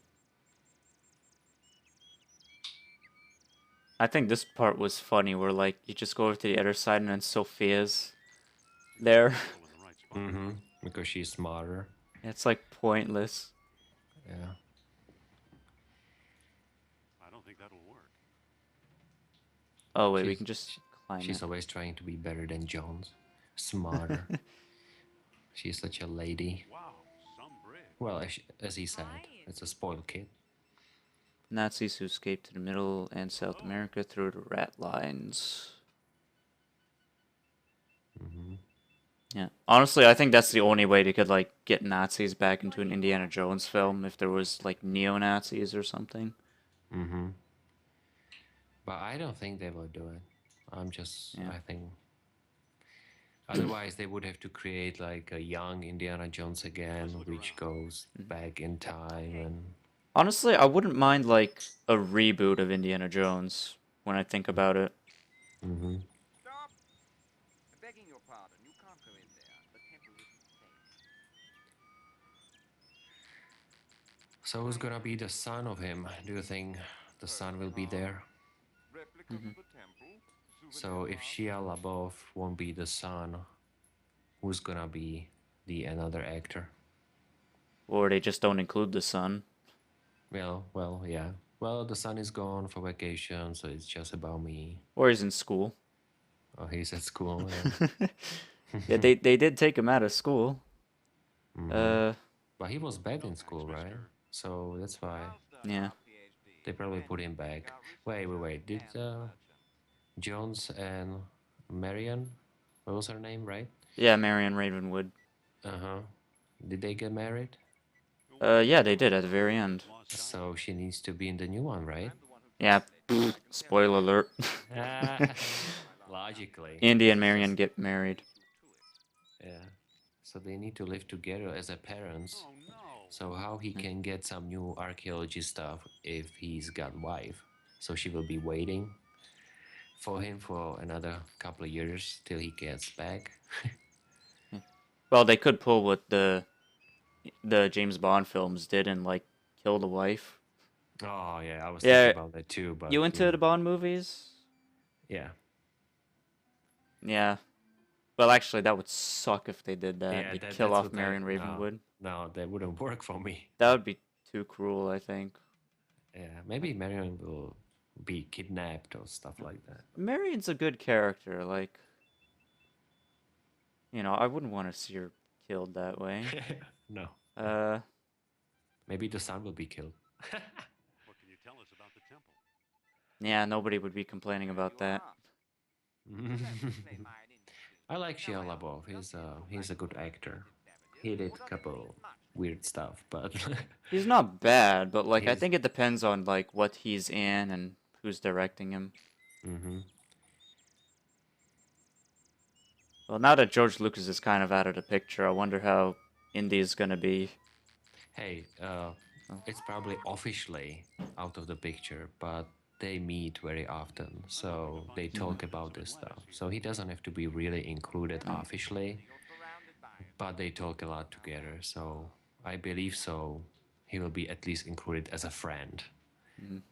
I think this part was funny where like you just go over to the other side and then Sophia's there. Go in the right spot. Mm-hmm. Because she's smarter. It's like pointless. Yeah. I don't think that'll work. Oh wait, we She's- can just climb She's it. always trying to be better than Jones. Smarter. She's such a lady. Wow, some bridge. Well, as he said, it's a spoiled kid. Nazis who escaped to the Middle and South America through the rat lines. Mm-hmm. Yeah. Honestly, I think that's the only way they could like get Nazis back into an Indiana Jones film if there was like neo-Nazis or something. Mm-hmm. But I don't think they will do it. Yeah. I think. Otherwise, they would have to create like a young Indiana Jones again, which goes back in time and. Honestly, I wouldn't mind like a reboot of Indiana Jones when I think about it. Mm-hmm. Stop! Begging your pardon, you can't go in there. The temple isn't safe. So who's gonna be the son of him? Do you think the son will be there? Replica Mhm. of the temple. So if Shia LaBeouf won't be the son, who's gonna be the another actor? Or they just don't include the son. Well, yeah. Well, the son is gone for vacation, so it's just about me. Or he's in school. Oh, he's at school. Yeah. Yeah, they did take him out of school. Mhm. But he was bad in school, right? So that's why Yeah. they probably put him back. Wait. Did Jones and Marion, what was her name, right? Yeah, Marion Ravenwood. Uh-huh. Did they get married? Yeah, they did at the very end. So she needs to be in the new one, right? Yeah. Spoiler alert. Logically. Indy and Marion get married. Yeah. So they need to live together as a parents. Oh no. So how he can get some new archaeology stuff if he's got wife? So she will be waiting for him for another couple of years till he gets back. Well, they could pull what the James Bond films did and like kill the wife. Oh yeah, I was Yeah, thinking about that too. But You into the Bond movies? Yeah. Yeah. Well, actually, that would suck if they did that. Yeah, They that- kill that's off what Marion no, Ravenwood. No, that wouldn't work for me. That would be too cruel, I think. Yeah, maybe Marion will be kidnapped or stuff like that. Marion's a good character. Like, I wouldn't want to see her killed that way. No. Maybe Maybe the son will be killed. What can you tell us about the temple? Yeah, nobody would be complaining about that. I like Shia LaBeouf. He's a good actor. He did a couple weird stuff, but He's not bad, but like I he's. think it depends on like what he's in and who's directing him. Hmm. Well, now that George Lucas is kind of out of the picture, I wonder how Indy's gonna be. Hey, Oh. it's probably officially out of the picture, but they meet very often, so they talk about this stuff. So he doesn't have to be really included officially, but they talk a lot together. So I believe so. He will be at least included as a friend,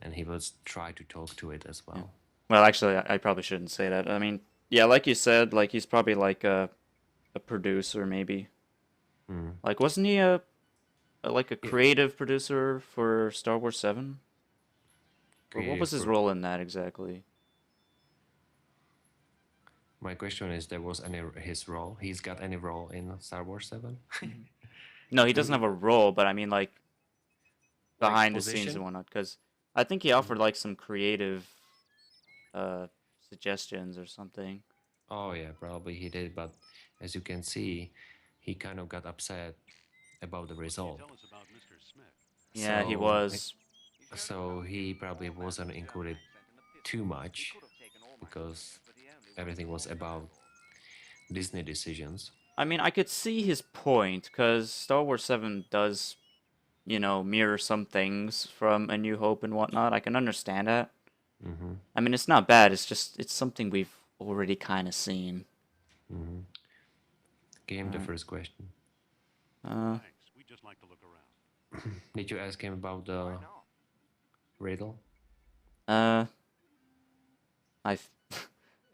and he will try to talk to it as well. Well, actually, I probably shouldn't say that. I mean, yeah, like you said, like he's probably like a producer maybe. Like wasn't he like a creative producer for Star Wars 7? Or what was his Creative. role in that exactly? My question is, there was any his role? He's got any role in Star Wars 7? No, he doesn't have a role, but I mean like Like behind the scenes position? and whatnot. Because I think he offered like some creative uh suggestions or something. Oh yeah, probably he did, but as you can see, he kind of got upset about the result. Tell us about Mr. Smith. Yeah, he So, was. so he probably wasn't included too much because everything was about Disney decisions. I mean, I could see his point because Star Wars 7 does, mirror some things from A New Hope and whatnot. I can understand that. I mean, it's not bad. It's something we've already kind of seen. Give him the first question. Uh, Thanks. We just like to look around. Did you ask him about the riddle? uh, I,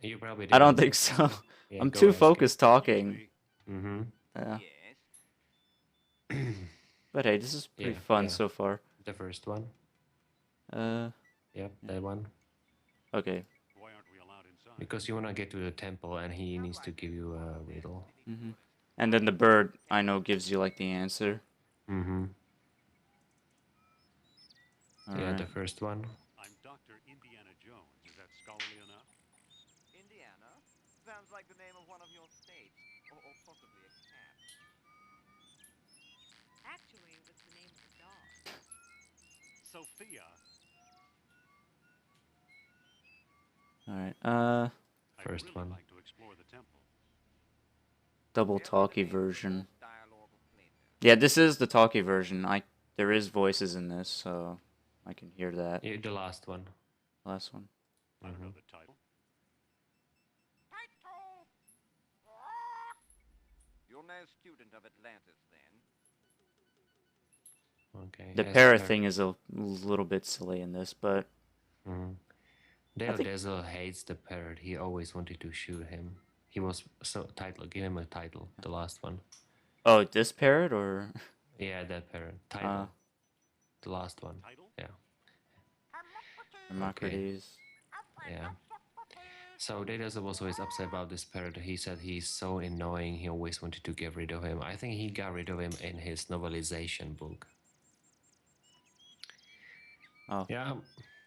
You probably I don't didn't. think so. Yeah, I'm go too ask him. focused talking. Mm-hmm. Yeah. Yes. But hey, this is pretty Yeah, fun yeah. so far. The first one. Uh, Yep, that one. okay. Why aren't we allowed inside? Because you want to get to the temple and he needs to give you a riddle. And then the bird, I know, gives you like the answer. Mm-hmm. All Yeah, right. the first one. I'm Dr. Indiana Jones. Is that scholarly enough? Indiana? Sounds like the name of one of your states. Or possibly a cat. Actually, it was the name of the dog. Sophia. All right. I'd First really one. like to explore the temple. Double talkie version. Dialogue of Plato. Yeah, this is the talkie version. There is voices in this, so I can hear that. Yeah, the last one. Last one. I don't know the title. Title! You're no student of Atlantis, then. Okay. The as parrot per- thing is a little bit silly in this, but Dale think- Dazzle hates the parrot. He always wanted to shoot him. He was so title. Give him a title. The last one. oh, this parrot or Yeah, that parrot. Title. The last one. Title? Yeah. Hermocrates? Yeah. So Dazzle was always upset about this parrot. He said he's so annoying. He always wanted to get rid of him. I think he got rid of him in his novelization book. Oh, Yeah.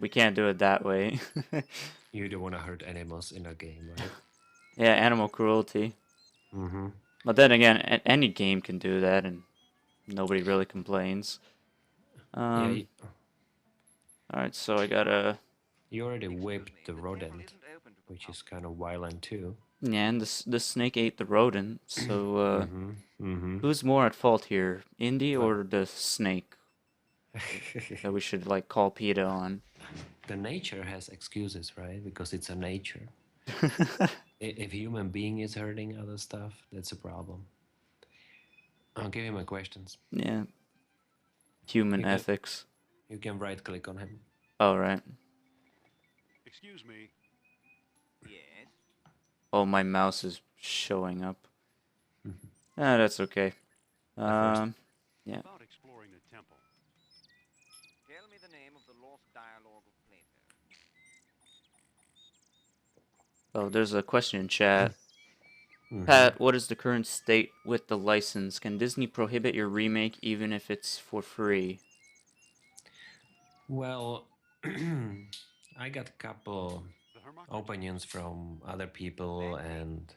we can't do it that way. You don't want to hurt animals in a game, right? Yeah, animal cruelty. Mm-hmm. But then again, any game can do that, and nobody really complains. Yeah. All right, so I gotta. You already whipped the rodent, which is kind of violent too. Yeah, and the snake ate the rodent. So Mm-hmm. who's more at fault here, Indy or the snake? That we should like call PETA on. The nature has excuses, right? Because it's a nature. If human being is hurting other stuff, that's a problem. I'll give him my questions. Yeah. Human You can- ethics. You can right click on him. All right. Excuse me. Yes. Oh, my mouse is showing up. Ah, that's okay. Yeah. About exploring the temple. Tell me the name of the lost dialogue of Plato. Oh, there's a question in chat. Pat, what is the current state with the license? Can Disney prohibit your remake even if it's for free? Well, I got a couple The Hermocrates. opinions from other people, and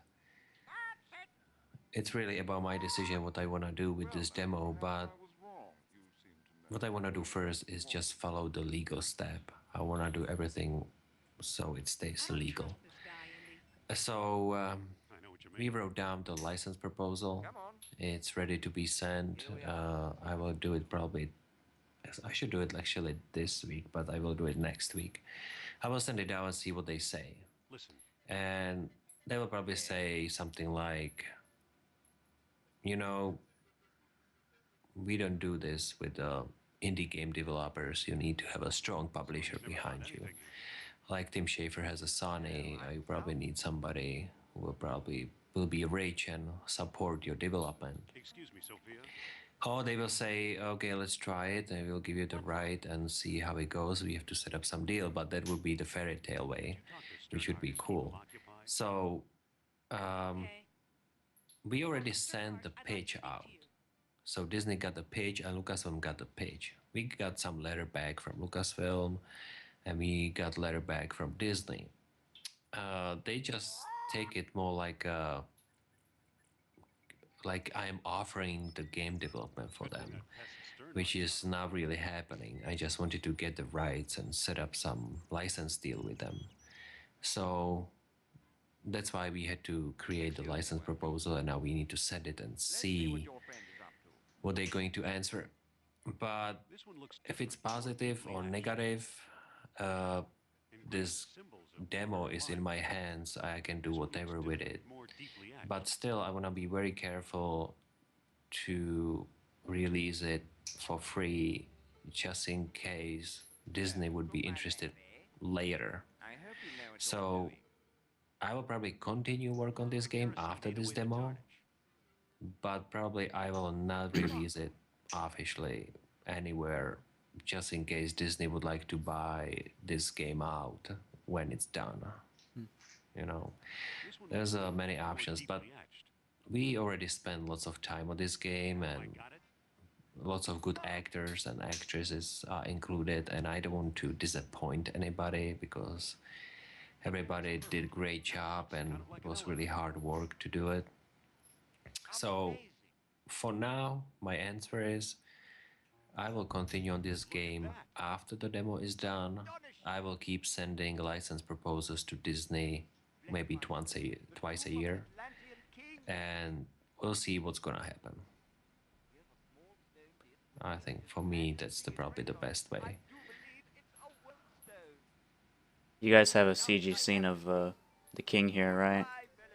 it's really about my decision what I want to do with this demo, but what I want to do first is just follow the legal step. I want to do everything so it stays I don't legal. trust this guy, Indy. So I know what you we mean. wrote down the license proposal. Come on. It's ready to be sent. Here we are. I will do it probably. I should do it actually this week, but I will do it next week. I will send it down and see what they say. Listen, And they will probably say something like, you know, we don't do this with indie game developers. You need to have a strong publisher never found behind you. anything here. Like Tim Schafer has a Sony, you probably need somebody who will be rich and support your development. Excuse me, Sophia. Or they will say, okay, let's try it, and we'll give you the right and see how it goes. We have to set up some deal, but that would be the fairy tale way, Talk to which would be Sternhardt. Keep cool. him occupied. So Okay. we already Mr. sent the Sternhardt, I'd like to pitch speak to out. you. So Disney got the pitch and Lucasfilm got the pitch. We got some letter back from Lucasfilm, and we got letter back from Disney. They just take it more like I'm offering the game development for Good thing them, that pest Sternhardt which is not really happening. I just wanted to get the rights and set up some license deal with them. So that's why we had to create the license proposal, and now we need to send it and Let's see what see your friend is up to. what they're going to answer. But This one looks if it's different. positive or negative, Engraved this symbols of demo different is in lines. my hands. I can do This one looks whatever with different, it. more deeply etched. But still, I want to be very careful to release it for free just in case Disney would be interested later. I hope you know what So you're doing. I will probably continue work on this game after this demo, but probably I will not release it officially anywhere just in case Disney would like to buy this game out when it's done. You know, This one there's looks many more options, but deeply etched. we already spent lots of time on this game, I and got it. lots of good actors and actresses are included, and I don't want to disappoint anybody because everybody did a great job and it was really hard work to do it. So for now, my answer is I will continue on this game after the demo is done. I will keep sending license proposals to Disney maybe twice a year, Atlantean king. and we'll see what's gonna happen. I think for me that's probably the best way. I do believe it's a wellstone. You guys have a CG scene of the king here, right?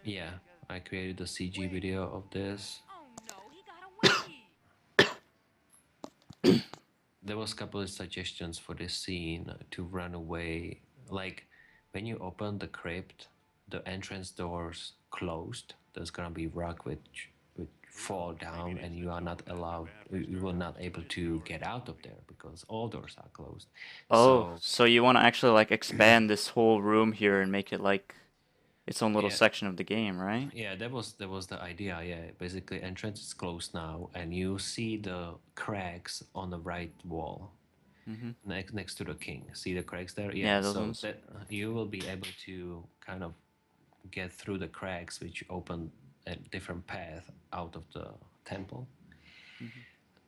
Yeah, I created a CG video of this. Oh no, he got away. There was a couple of suggestions for this scene to run away. Like when you open the crypt, the entrance doors closed. There's gonna be rock which fall down, and you are not allowed. You will not able to get out of there because all doors are closed. Oh, So so you want to actually like expand this whole room here and make it like its own little Yeah. section of the game, right? yeah, that was the idea. Yeah, basically entrance is closed now, and you see the cracks on the right wall. Next to the king. See the cracks there? Yeah, those so ones. that you will be able to kind of get through the cracks which open a different path out of the temple.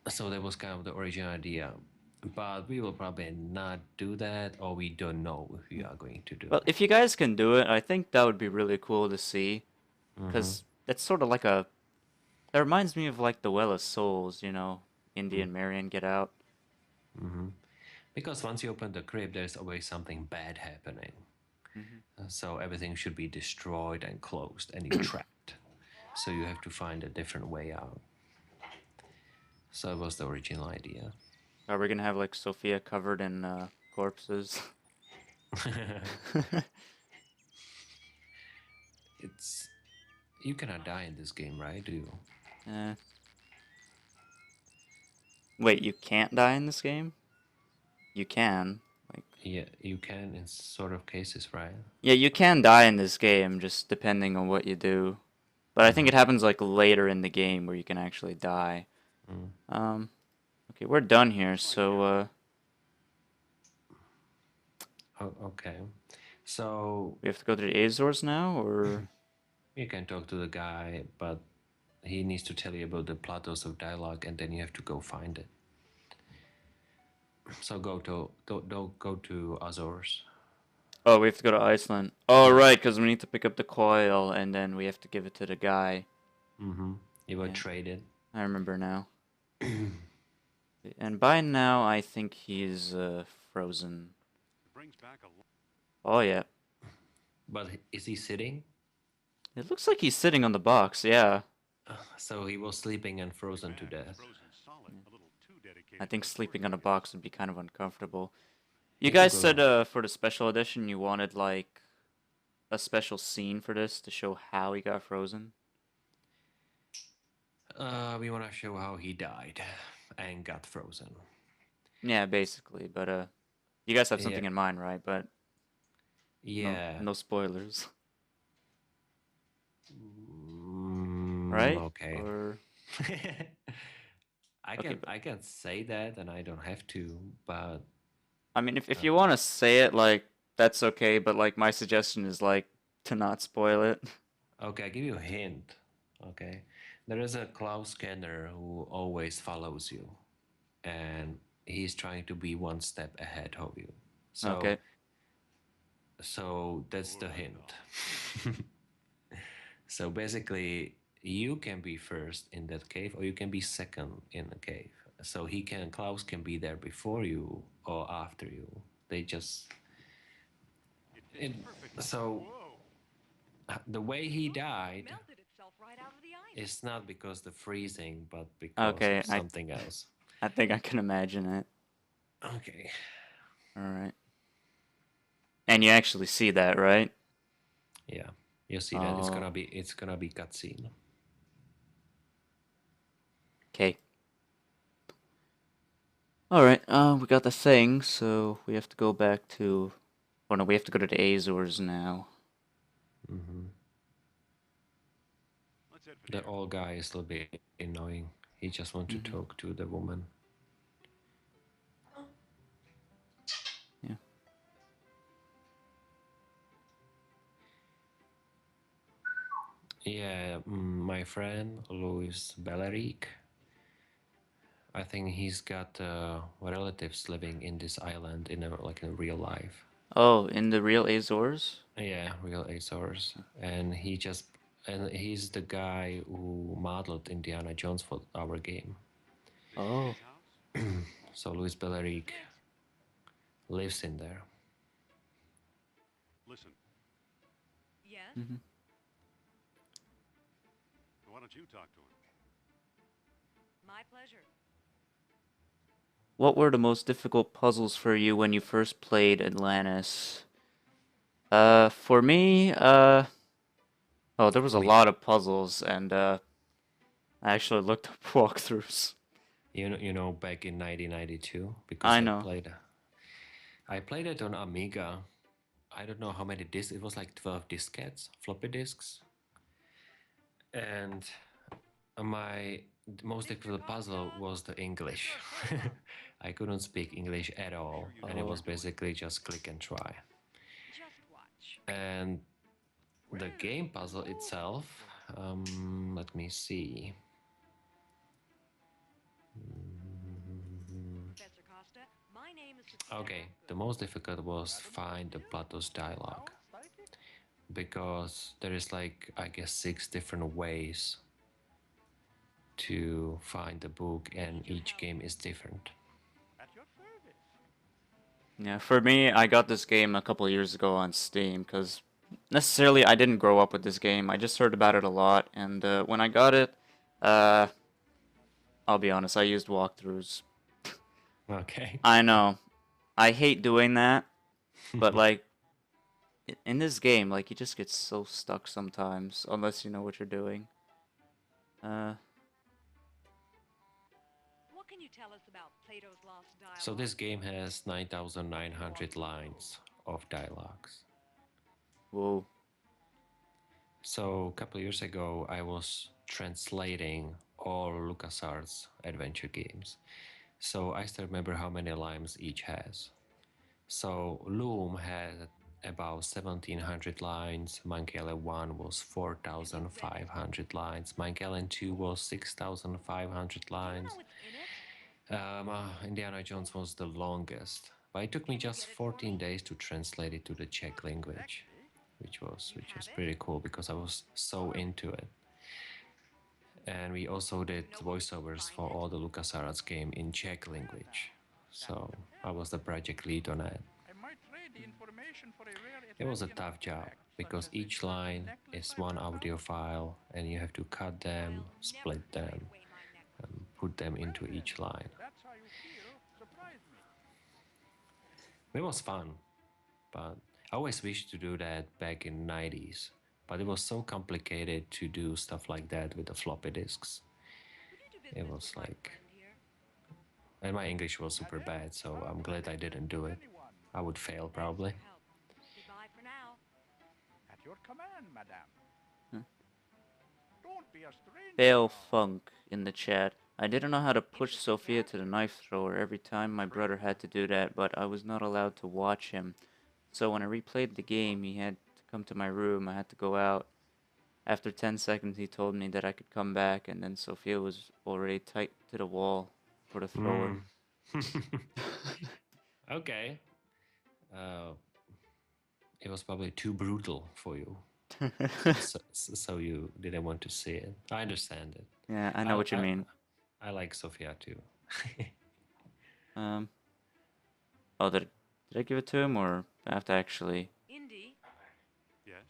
So that was kind of the original idea. But we will probably not do that, or we don't know if we are going to do Well, it. if you guys can do it, I think that would be really cool to see, because that's sort of like a. That reminds me of like the Well of Souls, you know, Indy and Marion get out. Because once you open the crypt, there's always something bad happening. So everything should be destroyed and closed and you're trapped. So you have to find a different way out. So it was the original idea. Are we gonna have like Sophia covered in corpses? It's you cannot die in this game, right? Do you? Eh. Wait, you can't die in this game? You can. Like, Yeah, you can in sort of cases, right? yeah, you can die in this game, just depending on what you do. But I think it happens like later in the game where you can actually die. Okay, we're done here, so Oh, okay. So we have to go to the Azores now, or you can talk to the guy, but he needs to tell you about the plateaus of dialogue, and then you have to go find it. So go to Azores. Oh, we have to go to Iceland. Oh, right, because we need to pick up the coil and then we have to give it to the guy. Mm-hmm. You will Yeah. trade it. I remember now. And by now, I think he's frozen. It brings back a Oh, yeah. But is he sitting? It looks like he's sitting on the box, yeah. So he was sleeping and frozen to man death. frozen solid, a little too dedicated. I think to the sleeping story, on a I guess. box would be kind of uncomfortable. You He could guys go- said for the special edition you wanted, like, a special scene for this to show how he got frozen. We want to show how he died and got frozen. Yeah, basically, but you guys have Yeah. something in mind, right? But Yeah. no spoilers, Mm, right? Okay. Or I Okay, can but- I can say that, and I don't have to. But I mean, if you want to say it, like, that's okay, but like my suggestion is like to not spoil it. okay, I'll give you a hint. Okay, there is a cloud scanner who always follows you, and he's trying to be one step ahead of you. So Okay. so that's the hint. So basically, you can be first in that cave, or you can be second in the cave. So Klaus can be there before you or after you. They just. So the way he died Melted itself right out of the ice. is not because the freezing, but because Okay, of something else. I think I can imagine it. Okay. All right. And you actually see that, right? Yeah, you see that it's Oh. gonna be cutscene. Okay. All right. We got the thing, so we have to go back to. Oh no, we have to go to the Azores now. Hmm. Let's head for The the old guy is a little bit annoying. He just wants to talk to the woman. Yeah. Yeah, my friend Louis Belleric. I think he's got relatives living in this island in real life. Oh, in the real Azores? Yeah, real Azores, and he's the guy who modeled Indiana Jones for our game. Oh. house. So Louis Belleric lives in there. Listen, Yes? Mhm. why don't you talk to him? My pleasure. What were the most difficult puzzles for you when you first played Atlantis? For me, oh, there was a lot of puzzles, and I actually looked up walkthroughs. You know, back in 1992, because I know. I played it on Amiga. I don't know how many discs. It was like 12 diskettes, floppy disks. And my most difficult puzzle was the English. I couldn't speak English at all, and it was basically just click and try. Just watch. And the game puzzle itself, let me see. Professor Costa, my name is Sophia Okay, Lockwood. the most difficult was find the Plato's dialogue, because there is like, I guess, 6 different ways to find the book, and each game is different. At your service. Yeah, for me, I got this game a couple years ago on Steam, because necessarily I didn't grow up with this game. I just heard about it a lot, and when I got it, I'll be honest, I used walkthroughs. Okay. I know. I hate doing that, but like in this game, like you just get so stuck sometimes unless you know what you're doing. What can you tell us about Plato's Lost Dialogue? So this game has 9,900 lines of dialogues. Whoa. So a couple of years ago, I was translating all LucasArts adventure games. So I still remember how many lines each has. So Loom had about 1700 lines. Monkey Island 1 was 4500 lines. Monkey Island 2 was 6500 lines. You know what's in it? Indiana Jones was the longest, but it took me just 14 days to translate it to the Czech language, which was pretty cool because I was so into it. And we also did voiceovers for all the LucasArts game in Czech language. So I was the project lead on it. I might trade the information for a rare It was a Atlantean tough job artifact, such because as a each jeweled line necklace is I one brought audio out. file and you have to cut them, split them, and put them into each line. That's how you feel. Surprise me. It was fun, but I always wished to do that back in 90s. But it was so complicated to do stuff like that with the floppy disks. Could you do It business was with my like, friend here? and my English was super bad, so I'm glad I didn't do it. I would fail probably. Thanks for help. Goodbye for now. At your command, madame. Hmm. Don't be a stranger. Fail now. Funk in the chat. I didn't know how to push Sophia to the knife thrower every time. My brother had to do that, but I was not allowed to watch him. So when I replayed the game, he had to come to my room. I had to go out. After 10 seconds, he told me that I could come back, and then Sophia was already tight to the wall for the thrower. Okay. It was probably too brutal for you. So you didn't want to see it. I understand it. Yeah, I know what you mean. I like Sophia too. Oh, did I give it to him, or I have to actually? Indy, Yes?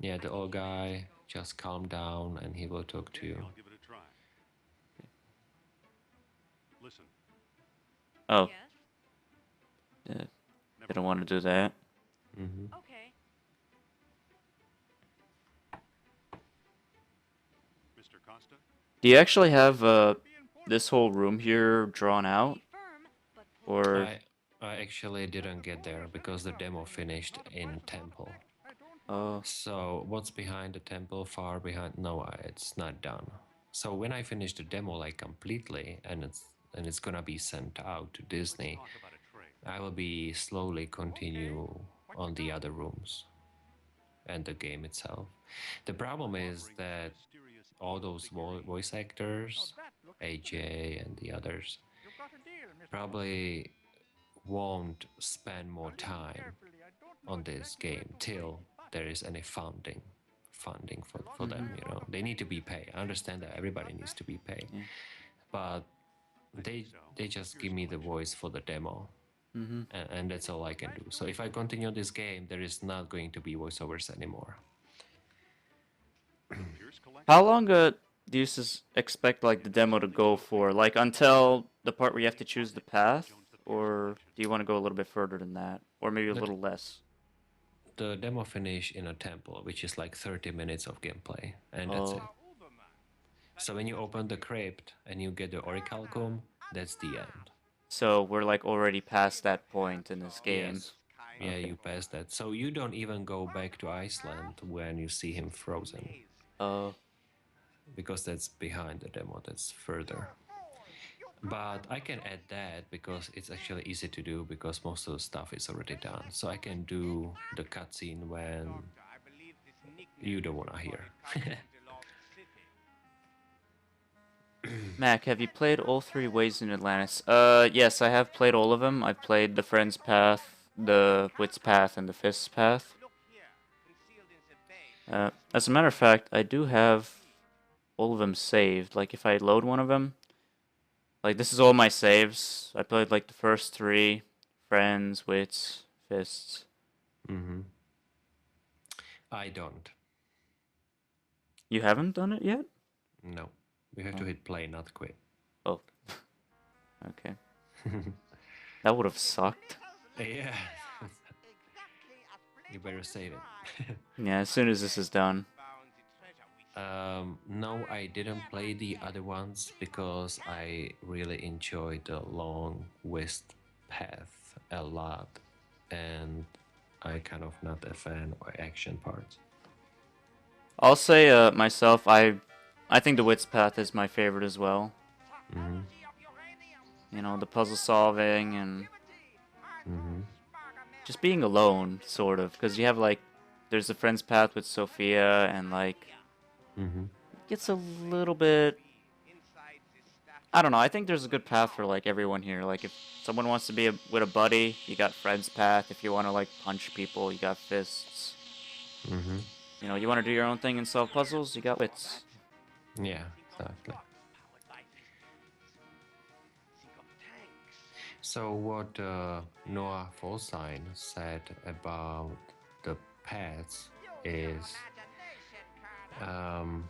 Yeah, the old guy, just calm down and he will talk to Okay, you. I'll give it a try. Listen, Oh, yes? never didn't want to do that. Hmm. Okay. Mr. Costa? Do you actually have this whole room here drawn out, Be firm, but or? I actually didn't get there because the demo finished in temple. Oh, So what's behind the temple, far behind? No, it's not done. So when I finish the demo like completely and it's gonna be sent out to Disney, Talk about a trade. I will be slowly continue on the other rooms and the game itself. The problem is that all those voice actors, AJ and the others, You've got a deal, Mr. probably won't spend more time on this game till there is any funding for them, you know. They need to be paid. I understand that everybody needs to be paid. Yeah. But they just give me the voice for the demo. Mm-hmm. And that's all I can do. So if I continue this game, there is not going to be voiceovers anymore. Here's collection. How long do you expect like the demo to go for? Like until the part where you have to choose the path, or do you want to go a little bit further than that, or maybe a little less? The demo finish in a temple, which is like 30 minutes of gameplay, and that's it. So when you open the crypt and you get the orichalcum, that's the end. So we're like already past that point in this game. Yes. Yeah, Okay. you passed that. So you don't even go back to Iceland when you see him frozen, Oh. because that's behind the demo, that's further. But I can add that because it's actually easy to do because most of the stuff is already done. So I can do the cutscene when you don't want to hear. Mac, have you played all 3 ways in Atlantis? Yes, I have played all of them. I've played the Friend's Path, the Wit's Path, and the Fist's Path. As a matter of fact, I do have all of them saved. Like, if I load one of them, like, this is all my saves. I played, like, the first 3, Friends, Wits, Fists. Mm-hmm. I don't. You haven't done it yet? No. We have to hit play, not quit. Oh. Okay. That would have sucked. Yeah. You better save it. Yeah, as soon as this is done. No, I didn't play the other ones because I really enjoyed the long West path a lot, and I kind of not a fan of action parts. I'll say myself, I think the Wit's Path is my favorite as well. Mm-hmm. You know, the puzzle solving and Mm-hmm. just being alone, sort of, because you have like there's a friend's path with Sophia, and like Mm-hmm. it gets a little bit. I don't know. I think there's a good path for like everyone here. Like if someone wants to be with a buddy, you got friend's path. If you want to like punch people, you got fists. Mm-hmm. You know, you want to do your own thing and solve puzzles, you got wits. Yeah, exactly. So what Noah Forsyne said about the pets is, um,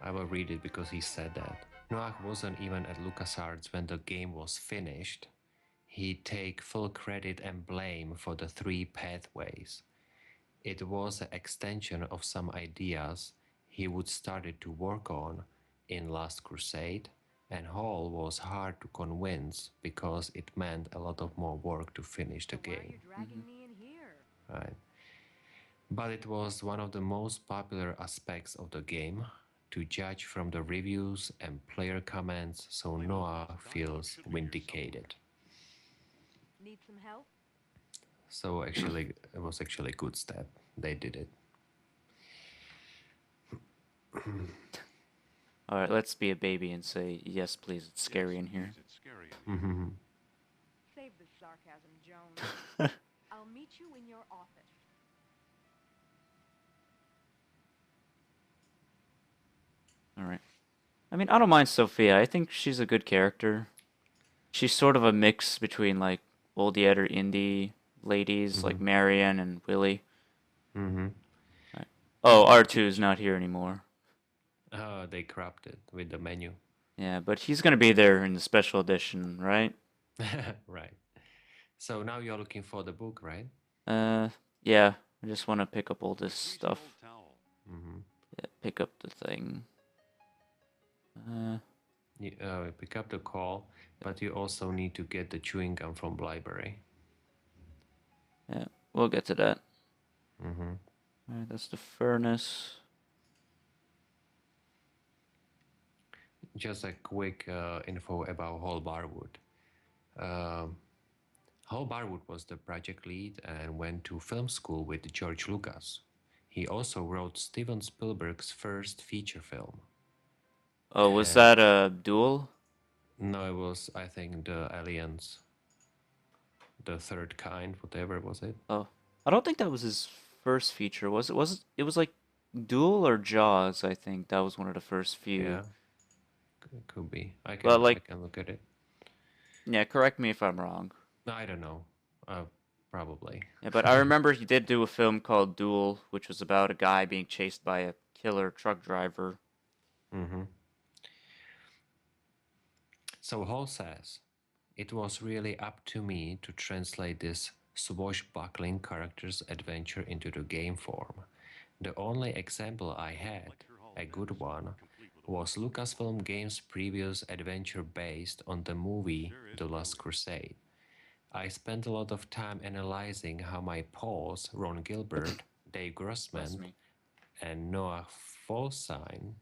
I will read it because he said that. Noah wasn't even at LucasArts when the game was finished. He'd take full credit and blame for the 3 pathways. It was an extension of some ideas he would started to work on in Last Crusade, and Hall was hard to convince because it meant a lot of more work to finish the So why are game. you dragging me in here? Right. But it was one of the most popular aspects of the game, to judge from the reviews and player comments, so Noah feels vindicated. Need some help? So actually, it was actually a good step. They did it. All right, let's be a baby and say yes, please. It's scary in here. It's scary in here. Mm-hmm. Save the sarcasm, Jones. I'll meet you in your office. All right. I mean, I don't mind Sophia. I think she's a good character. She's sort of a mix between like old Yetter indie ladies like Marion and Willie. Mm-hmm. Right. Oh, R2's not here anymore. Oh, they cropped it with the menu. Yeah, but he's gonna be there in the special edition, right? Right. So now you're looking for the book, right? Yeah. I just want to pick up all this Greasy stuff. old towel. Mm-hmm. Yeah, pick up the thing. You pick up the call, but you also need to get the chewing gum from library. Yeah, we'll get to that. Mm-hmm. All right, that's the furnace. Just a quick info about Hall Barwood. Hall Barwood was the project lead and went to film school with George Lucas. He also wrote Steven Spielberg's first feature film. Oh, was And- that a duel? No, it was, I think, the Aliens, the third kind, whatever was it? Oh, I don't think that was his first feature. Was it? It was like Duel or Jaws? I think that was one of the first few. Yeah, could be. I Well, I like- can look at it. Yeah, correct me if I'm wrong. No, I don't know. Probably. Yeah, but I remember he did do a film called Duel, which was about a guy being chased by a killer truck driver. Mm-hmm. So Hall says, it was really up to me to translate this swashbuckling character's adventure into the game form. The only example I had, a good one, was Lucasfilm Games' previous adventure based on the movie The Last Crusade. I spent a lot of time analyzing how my pals, Ron Gilbert, Dave Bless Grossman, me. and Noah Forsyne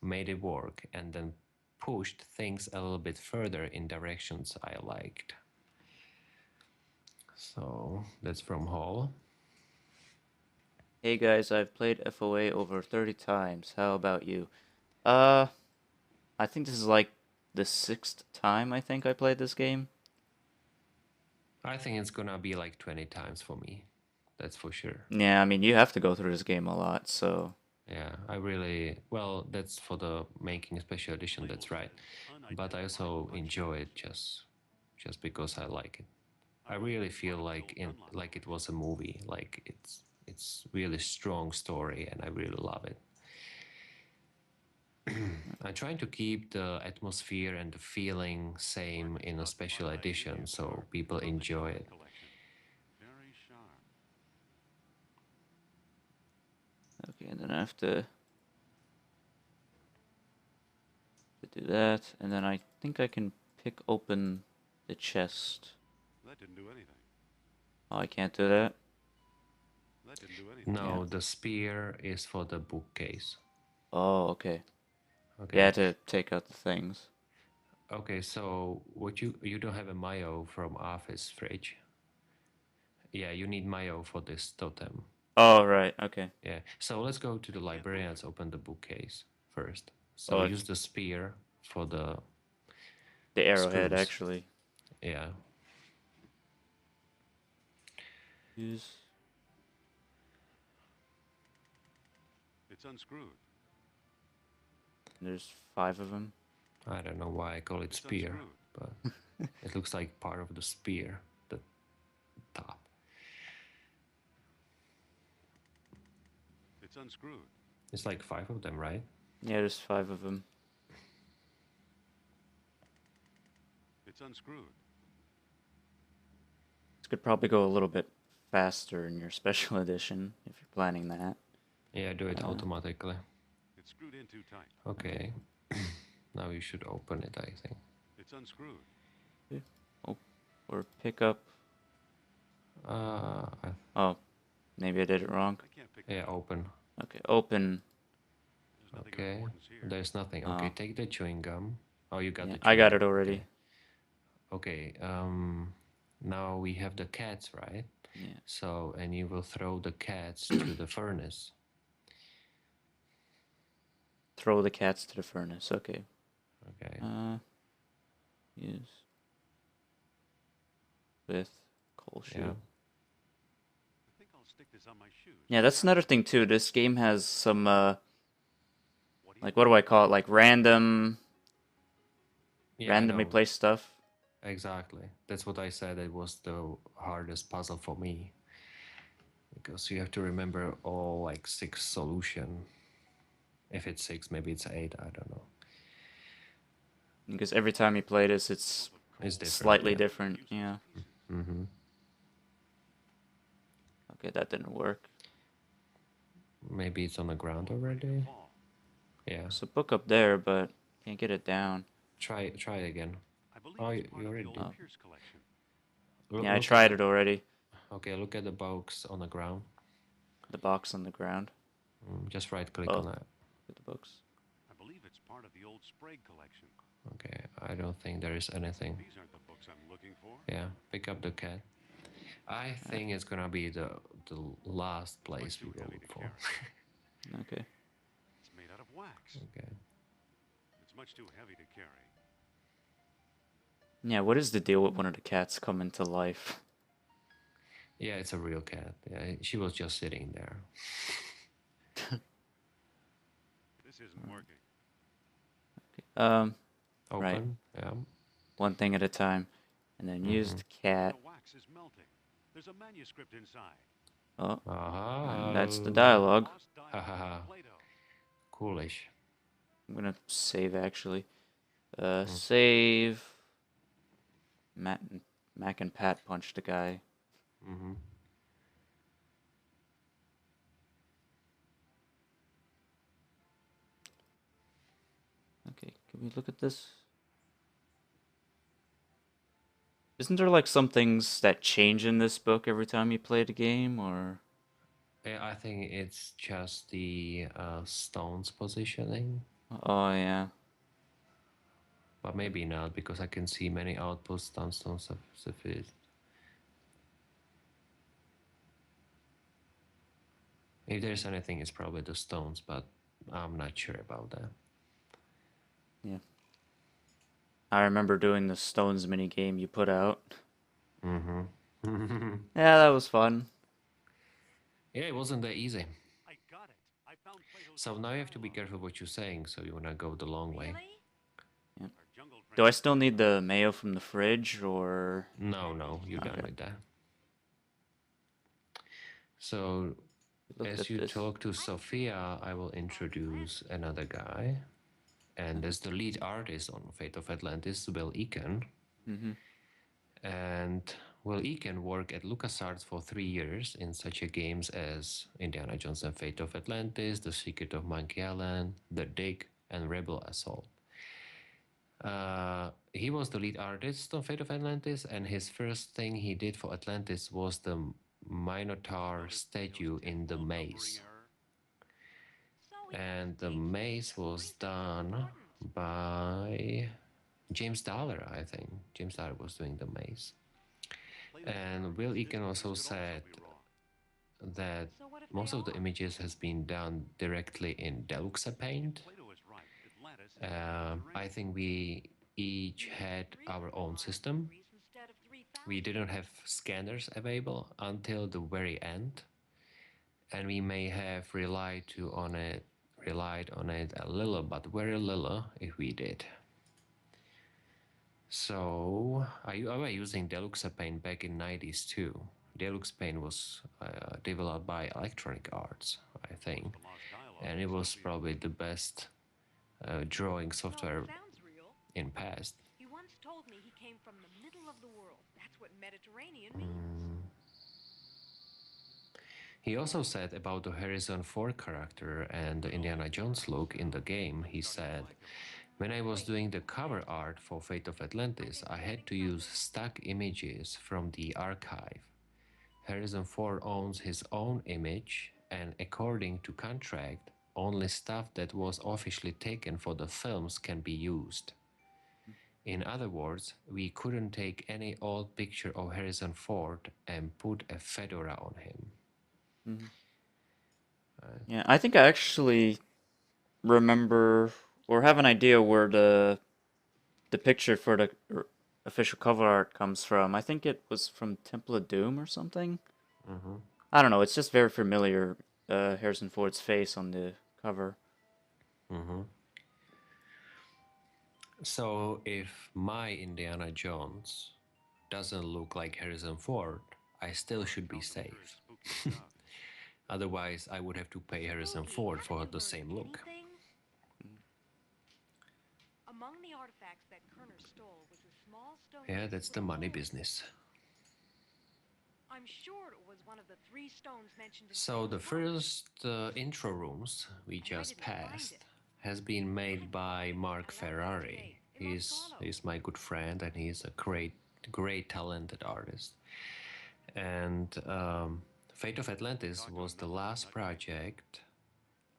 made it work, and then pushed things a little bit further in directions I liked. So that's from Hall. Hey guys, I've played FOA over 30 times. How about you? I think this is like the 6th time I think I played this game. I think it's gonna be like 20 times for me. That's for sure. Yeah, I mean, you have to go through this game a lot, so... Yeah, I really, well, that's for the making a special edition, that's right. But I also enjoy it just because I like it. I really feel like it was a movie, like it's really strong story and I really love it. I'm trying to keep the atmosphere and the feeling same in a special edition so people enjoy it. Collection. Very sharp. Okay, and then I have to do that, and then I think I can pick open the chest. That didn't do anything. Oh, I can't do that? That didn't do anything. No, Yeah. the spear is for the bookcase. Oh, okay. Okay. Yeah, to take out the things. Okay, so what you don't have a mayo from office fridge? Yeah, you need mayo for this totem. Oh, right. Okay. Yeah. So let's go to the library and let's open the bookcase first. So Oh, use the spear for the the arrowhead, screws. actually. Yeah. Use. It's unscrewed. There's 5 of them. I don't know why I call it It's spear, unscrewed. but it looks like part of the spear, the top. It's unscrewed. It's like 5 of them, right? Yeah, there's 5 of them. It's unscrewed. This could probably go a little bit faster in your special edition if you're planning that. Yeah, do it automatically. It's screwed in too tight. Okay. Now you should open it, I think. It's unscrewed. Oh, or pick up. Uh, Oh, maybe I did it wrong. I can't pick yeah, it up. open. Okay, open. There's nothing of Okay. importance here. There's nothing. Okay, Oh. take the chewing gum. Oh, you got Yeah, the chewing I got gum. it already. Okay. Now we have the cats, right? Yeah. So, and you will throw the cats to the furnace. Throw the cats to the furnace. Okay. Okay. Use with coal chute. Yeah. I think I'll stick this on my shoes. Yeah, that's another thing too. This game has some What do you like, what do I call it? Like randomly Yeah, I know. placed stuff. Exactly. That's what I said. It was the hardest puzzle for me. Because you have to remember all like 6 solution. If it's 6, maybe it's 8. I don't know. Because every time you play this, it's It's different. slightly yeah. different. Yeah. Mm-hmm. Okay, that didn't work. Maybe it's on the ground already. fall? Yeah. There's a book up there, but can't get it down. Try it again. I believe Oh, it's you part of already the old did. Pierce collection. Yeah, I Look tried at it already. Okay, look at the box on the ground. The box on the ground. Just right click Oh. on that. With the books. I believe it's part of the old Sprague collection. Okay, I don't think there is anything. These aren't the books I'm looking for. Yeah, pick up the cat. I think it's gonna be the last place we too will heavy look to for. carry. Okay. It's made out of wax. Okay. It's much too heavy to carry. Yeah, what is the deal with one of the cats coming to life? Yeah, it's a real cat. Yeah, she was just sitting there. This isn't working. Open. Right. Yeah. One thing at a time. And then use the cat. The wax is melting. There's a manuscript inside. Oh, Aha. and that's the dialogue. Lost diamond Ha ha ha. from Plato. Coolish. I'm gonna save actually. Save. Mac and Pat punched the guy. Mm-hmm. Okay, can we look at this? Isn't there like some things that change in this book every time you play the game, or? Yeah, I think it's just the stones positioning, Oh yeah. but maybe not because I can see many outposts down stones of it. If there's anything, it's probably the stones, but I'm not sure about that. Yeah. I remember doing the Stones mini game you put out. Mm-hmm. Yeah, that was fun. Yeah, it wasn't that easy. I got it. I found Plato's So now you have to be careful what you're saying, so you wanna go the long way. Really? Our jungle Do I friend- still need the mayo from the fridge, or? No, you're done Okay. with that. So Look as at you this. talk to Sophia, I will introduce another guy. And there's the lead artist on Fate of Atlantis, Will Eakin. Mm-hmm. And Will Eakin worked at LucasArts for 3 years in such a games as Indiana Jones and Fate of Atlantis, The Secret of Monkey Island, The Dig, and Rebel Assault. He was the lead artist on Fate of Atlantis, and his first thing he did for Atlantis was the Minotaur statue in the maze. So we And the changed maze was everything done important. by James Dollar, I think. James Dollar was doing the maze. Plato's And characters Will did Eakin things also could said be wrong. that So what if most they of the are? images has been done directly in Deluxe Paint. Plato is right. Atlantis is a I think we each had our own system. Instead of 3,000. We didn't have scanners available until the very end, and we may have relied on it a little, but very little if we did. So I were using Deluxe Paint back in 90s too. Deluxe Paint was developed by Electronic Arts, I think, The lost dialogue and will it was still be probably the best drawing software No, sounds real. in past. He once told me he came from the middle of the world. That's what Mediterranean means. He also said about the Harrison Ford character and the Indiana Jones look in the game, he said, when I was doing the cover art for Fate of Atlantis, I had to use stock images from the archive. Harrison Ford owns his own image, and according to contract, only stuff that was officially taken for the films can be used. In other words, we couldn't take any old picture of Harrison Ford and put a fedora on him. Yeah, I think I actually remember or have an idea where the picture for the official cover art comes from. I think it was from Temple of Doom or something. I don't know. It's just very familiar. Harrison Ford's face on the cover. So if my Indiana Jones doesn't look like Harrison Ford, I still should be safe. spooky stuff. Otherwise, I would have to pay Harrison Spooky, Ford haven't for you the heard same look. anything? Among the artifacts that Kerner stole was a small stone. Yeah, piece that's with the a money hole in it. business. I'm sure it was one of the 3 stones mentioned in So the Flame's book. first intro rooms we And I just didn't find passed it. has been I made couldn't by find it. Mark I left Ferrari. today in Moscone. He's my good friend and he's a great talented artist. And Fate of Atlantis was the last project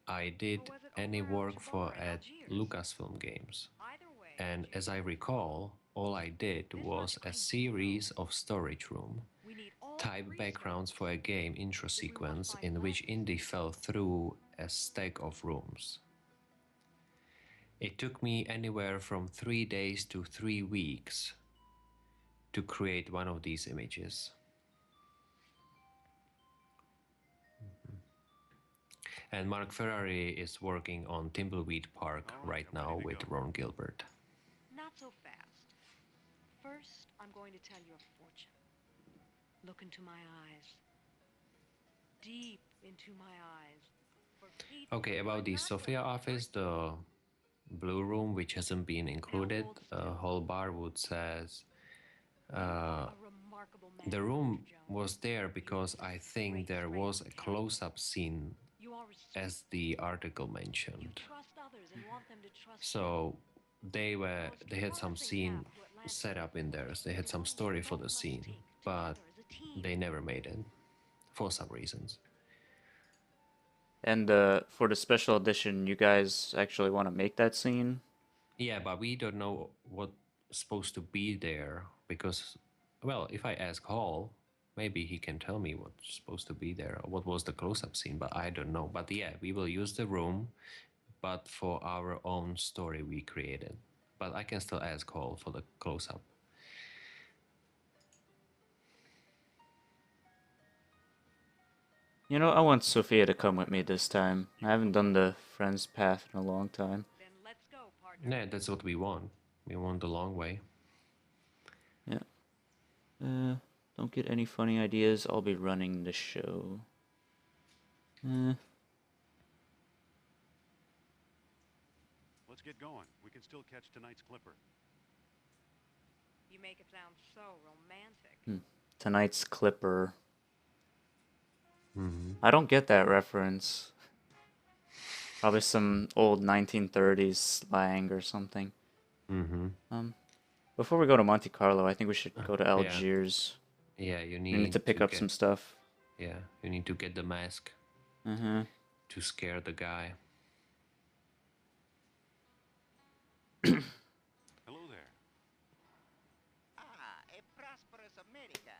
I did Or was it any over work Jabbar for in at Algiers? Lucasfilm Games. Either way, And as I Jim, recall, all I did This was much a I do series of storage room we need all type 3 backgrounds stones. for a game intro If we want to sequence find in which Atlantis. Indy fell through a stack of rooms. It took me anywhere from 3 days to 3 weeks to create one of these images. And Mark Ferrari is working on Thimbleweed Park All right, right I'm ready now to with go. Ron Gilbert. Not so fast. First, I'm going to tell you a fortune. Look into my eyes. Deep into my eyes. For Pete Okay, will about the not Sophia only office, hurt the blue room which hasn't been included, hold still. Hall Barwood says you are a remarkable man, the room Dr. Jones. was there because I think there was a close-up scene You are a sweet. as the article You mentioned. trust others and want them to trust you. So they had some promising scene path to Atlantis. set up in there. They had some story for the scene, Take but together as a team. they never made it for some reasons. And for the special edition, you guys actually want to make that scene? Yeah, but we don't know what's supposed to be there because, well, if I ask Hall, maybe he can tell me what's supposed to be there or what was the close-up scene, but I don't know. But yeah, we will use the room, but for our own story we created. But I can still ask Hall for the close-up. You know, I want Sophia to come with me this time. I haven't done the Friends Path in a long time. Then let's go, partner. Yeah, that's what we want. We want the long way. Yeah. Don't get any funny ideas. I'll be running the show. Let's get going. We can still catch tonight's clipper. You make it sound so romantic. Tonight's Clipper. I don't get that reference. Probably some old 1930s slang or something. Before we go to Monte Carlo, I think we should go to Algiers. Yeah, you We need to pick up some stuff. Yeah, you need to get the mask to scare the guy. Hello there. America.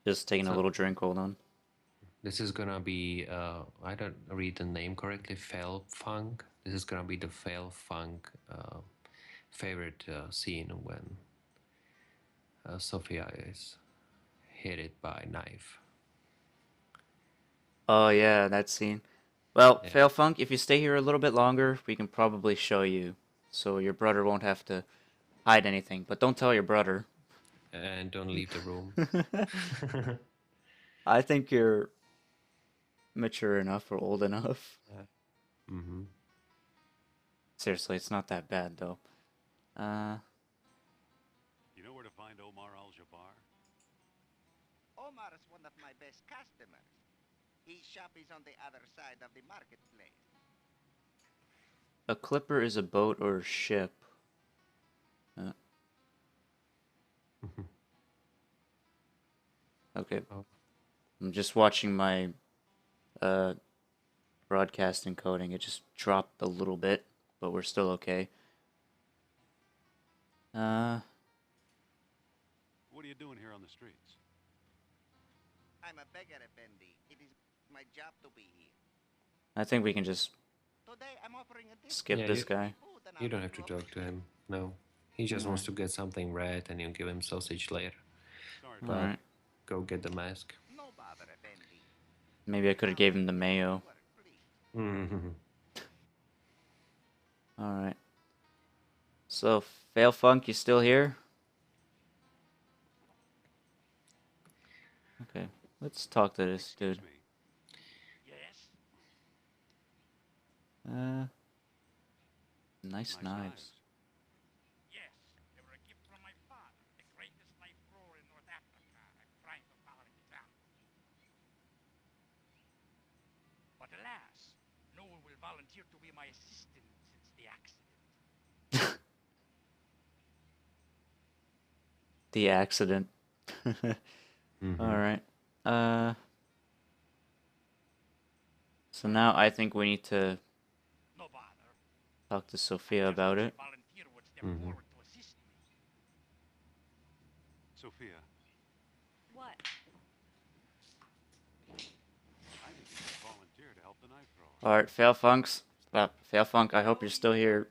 Just taking a So- little drink. Hold on. This is gonna be, I don't read the name correctly, Fail Funk. This is gonna be the Fail Funk favorite scene when Sophia is hit by knife. Oh yeah, that scene. Well, Yeah. Fail Funk, if you stay here a little bit longer, we can probably show you, so your brother won't have to hide anything. But don't tell your brother. And don't leave the room. I think you're mature enough or old enough. Mm-hmm. Seriously, it's not that bad though. You know where to find Omar Al-Jabbar? Omar is one of my best customers. His shop is on the other side of the marketplace. A clipper is a boat or ship. Okay. Oh. I'm just watching my broadcast encoding. It just dropped a little bit, but we're still okay. What are you doing here on the streets? I'm a beggar, Effendi. It is my job to be here. I think we can just Today I'm offering a skip Yeah, this you- guy. food and You I'll don't be have to close talk to him. No. He just wants to get something red and you give him sausage later. Sorry, But Alright. go get the mask. No bother, Effendi. Maybe I could have gave him the mayo. Work, please. Mm-hmm. Alright. So, Fail Funk, you still here? Okay. Let's talk to this dude. me. Yes? Nice knives. Yes. They were a gift from my father, the greatest knife thrower in North Africa, a crime of following example. But alas, no one will volunteer to be my assistant since the accident. The accident. Mm-hmm. Alright. So now I think we need to No bother. talk to Sophia about it. Volunteer would step Mhm. forward to assist me. Sophia, What? I think you should volunteer to help the knife thrower. Alright, Fail Funks. Fail Funk, I hope you're still here.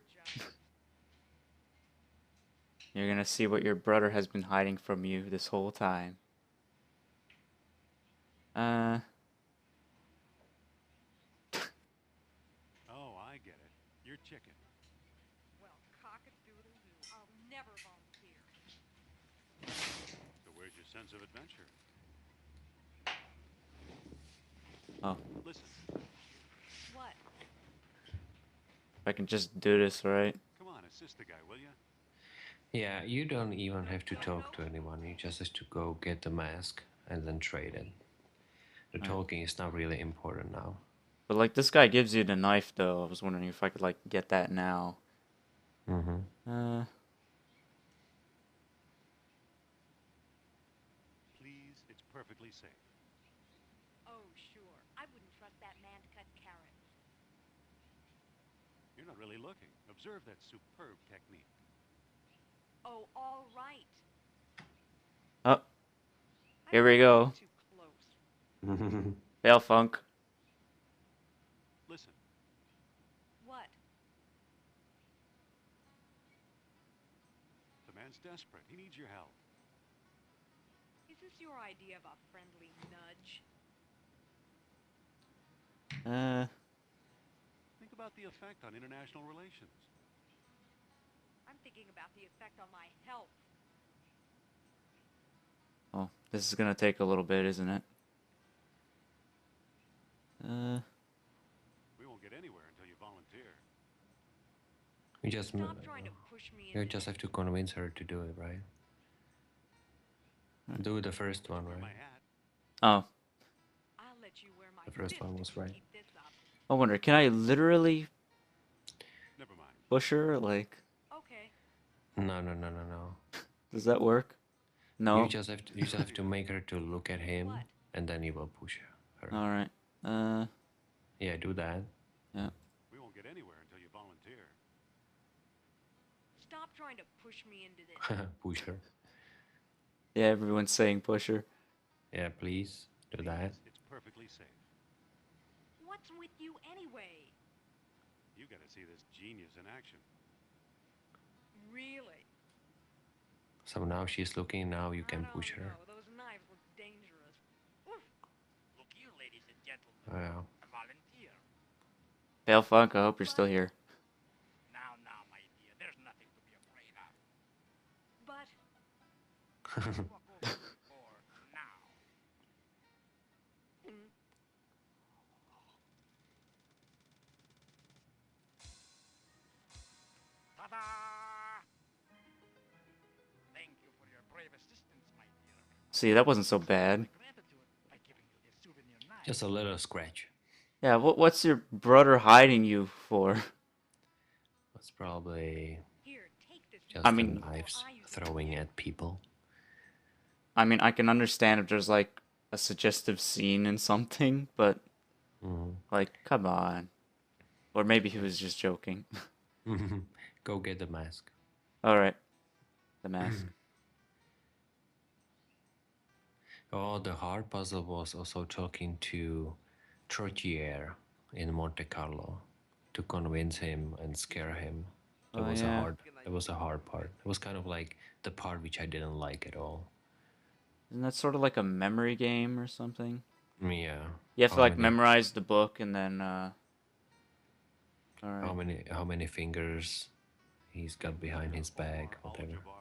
You're gonna see what your brother has been hiding from you this whole time. Oh, I get it. You're chicken. Well, cock-a-doodle-doo. I'll never volunteer. So where's your sense of adventure? Oh, Listen, What? if I can just do this, right? come on, assist the guy, will you? Yeah, you don't even have to talk to anyone. You just have to go get the mask and then trade it. The talking is not really important now. But like this guy gives you the knife though. I was wondering if I could like get that now. Mm-hmm. Please, it's perfectly safe. Oh, sure. I wouldn't trust that man to cut carrots. You're not really looking. Observe that superb technique. Oh, all right. Oh, I here we don't go. think Too close. Fail Funk. Listen, What? the man's desperate. He needs your help. Is this your idea of a friendly nudge? Think about the effect on international relations. I'm thinking about the effect on my health. Oh, this is gonna take a little bit, isn't it? We won't get anywhere until you volunteer. You just Stop trying to push me you into just have to convince her to do it, right? Do the first one, Wear my right? hat. Oh, I'll let you wear my The first fist one if was you right. keep this up. I wonder, can I literally Never mind. push her? Like, Okay. No. does that work? No. You just have to make her to look at him, What? and then you will push her. All right. Yeah, do that. Yeah. We won't get anywhere until you volunteer. stop trying to push me into this. Pusher. Yeah, everyone's saying pusher. Yeah, please do that. It's perfectly safe. What's with you anyway? You gotta see this genius in action. Really? So now she's looking. Now you can push her. No, those knives look dangerous. Oof. Look here, ladies and gentlemen. Yeah. A volunteer. Pale Funk, I hope you're still here. Now, my dear, there's nothing to be afraid of. But Walk over or now. Ta-da! Thank you for your brave assistance, my dear. See, that wasn't so bad. My gratitude by giving you this souvenir knife. Just a little scratch. Yeah, what's your brother hiding you for? That's probably here, take this. just I the mean- knives throwing at people. I mean, I can understand if there's like a suggestive scene in something, but like, come on. Or maybe he was just joking. Go get the mask. All right, the mask. Oh, the hard puzzle was also talking to Trottier in Monte Carlo to convince him and scare him. That Oh, was yeah. that was a hard part. It was kind of like the part which I didn't like at all. Isn't that sort of like a memory game or something? Yeah. You have to How like many- memorize the book and then. All right. How many fingers he's got behind his bag, whatever. Ultra bar.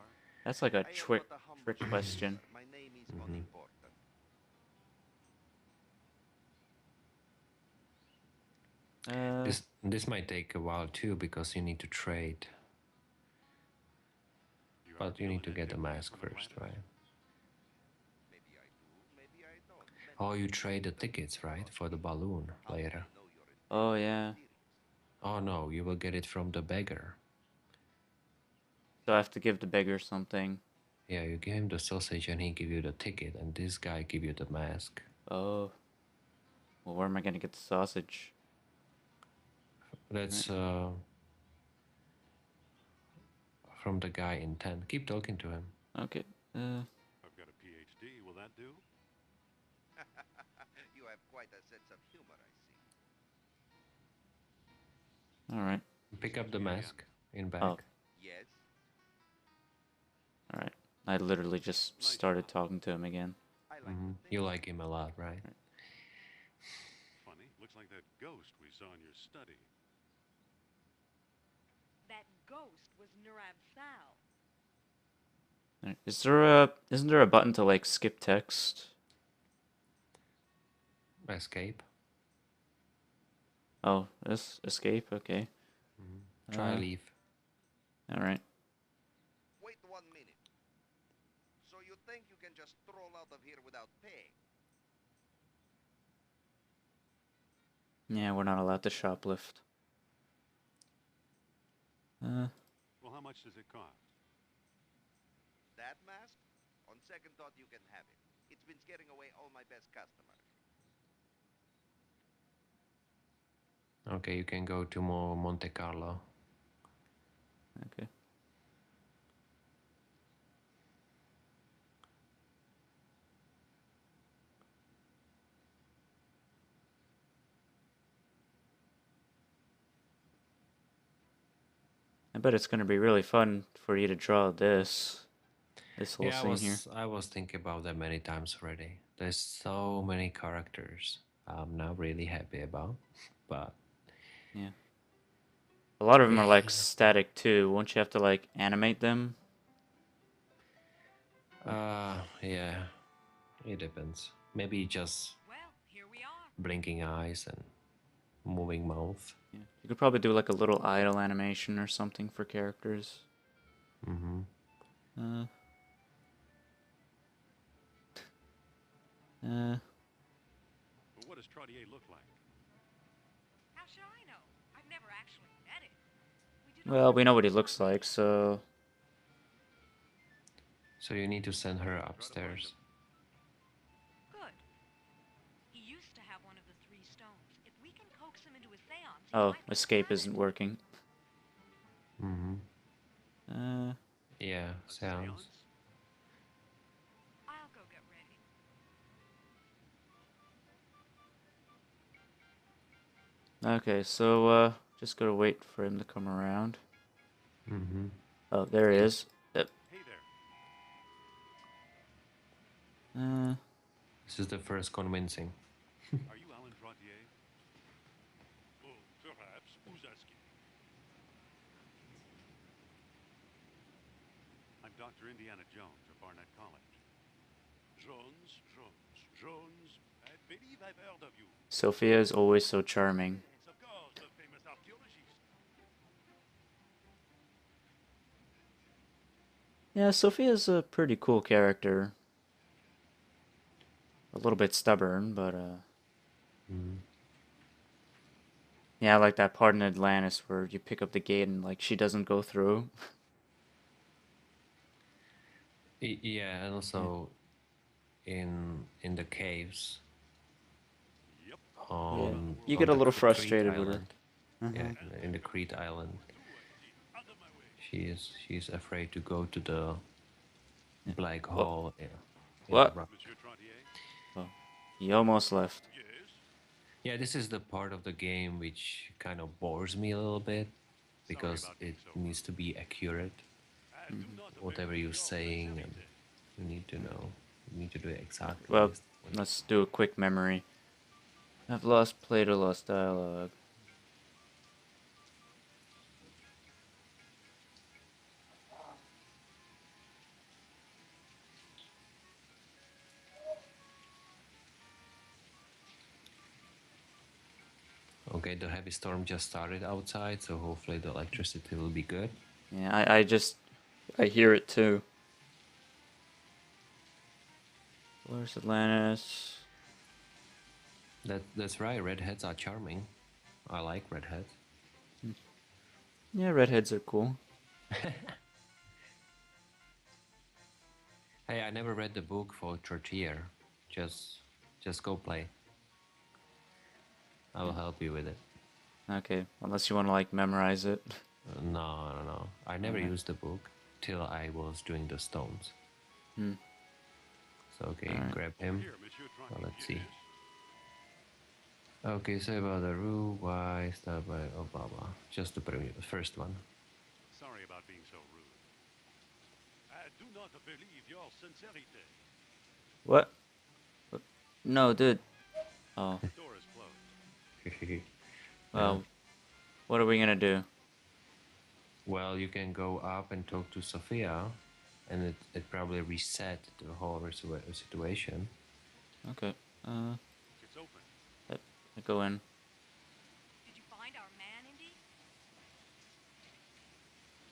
That's like a I am trick not a humble trick person. question. My name is unimportant. This might take a while too because you need to trade. You're But you need to dealing get the in mask from first, Atlantis. right? Maybe I do, maybe I don't. Oh, you trade the tickets, right? For the balloon later. Know you're in Oh yeah. Oh no, you will get it from the beggar. So I have to give the beggar something. Yeah, you give him the sausage and he give you the ticket, and this guy give you the mask. Oh. Well, where am I gonna get the sausage? That's from the guy in 10. Keep talking to him. Okay. I've got a PhD. Will that do? You have quite a sense of humor, I see. All right. Pick up the mask in back. Oh. Yes? All right. I literally just started talking to him again. I like to think You like him a lot, right? Funny. Looks like that ghost we saw in your study. That ghost was Nurab Sal. All right. Isn't there a button to like skip text? Escape. Oh, this escape. Okay. Try leave. All right. Wait 1 minute. So you think you can just stroll out of here without paying? Yeah, we're not allowed to shoplift. Well, how much does it cost? That mask? On second thought, you can have it. It's been scaring away all my best customers. Okay, you can go to more Monte Carlo. Okay. I bet it's gonna be really fun for you to draw this whole Yeah, scene here. I was thinking about that many times already. There's so many characters I'm not really happy about, but Yeah. A lot of them are like static too. Won't you have to like animate them? yeah, it depends. Maybe just Well, here we are. blinking eyes and moving mouth. Yeah. You could probably do like a little idle animation or something for characters. Mm-hmm. But what does Trottier look like? How should I know? I've never actually met him. We did Well, we know what he looks like, so So you need to send her upstairs. Good. He used to have one of the 3 stones. If we can coax him into a seance, he oh, might let us escape have it. isn't working. Mm-hmm. A Sounds. seance? I'll go get ready. Okay, so just gotta wait for him to come around. Mm-hmm. Oh, there he is. Yep. Hey there. This is the first convincing. Are you Alan Trottier? Oh, perhaps. Who's asking? I'm Dr. Indiana Jones of Barnett College. Jones. I believe I've heard of you. Sophia is always so charming. Yes, of course, the famous archaeologist. Yeah, Sophia's a pretty cool character. A little bit stubborn, but yeah, I like that part in Atlantis where you pick up the gate and like she doesn't go through. Yeah, and also in the caves Yep. on You on get a the little Crete frustrated with her. Island. Yeah, in the Crete Island, Out of my way. she's afraid to go to the black Whoa. hole. Yeah, in What? the rock. Monsieur Trottier? Oh, he almost left. Yes? Yeah, this is the part of the game which kind of bores me a little bit because about being it so needs to be accurate. I do not Whatever appeal to you're your saying, and sincerity. you need to know. You need to do it exactly. Well, as- let's do a quick memory. I've lost Plato, lost dialogue. Okay, the heavy storm just started outside, so hopefully the electricity will be good. Yeah, I hear it too. Where's Atlantis? That's right. Redheads are charming. I like redheads. Yeah, redheads are cool. Hey, I never read the book for Trottier. Just go play. I will help you with it. Okay, unless you want to like memorize it. No. I never Alright. used the book till I was doing the stones. Hmm. So okay, Alright. grab him. Here, Monsieur Trottier. Well, let's see. Yes? Okay, so about the rule, why, stuff, oh, blah, blah. Just the first one. Sorry about being so rude. I do not believe your sincerity. What? No, dude. Oh, The door is closed. well, what are we gonna do? Well, you can go up and talk to Sophia, and it probably reset the whole situation. Okay. It's open. I go in. Did you find our man, Indy?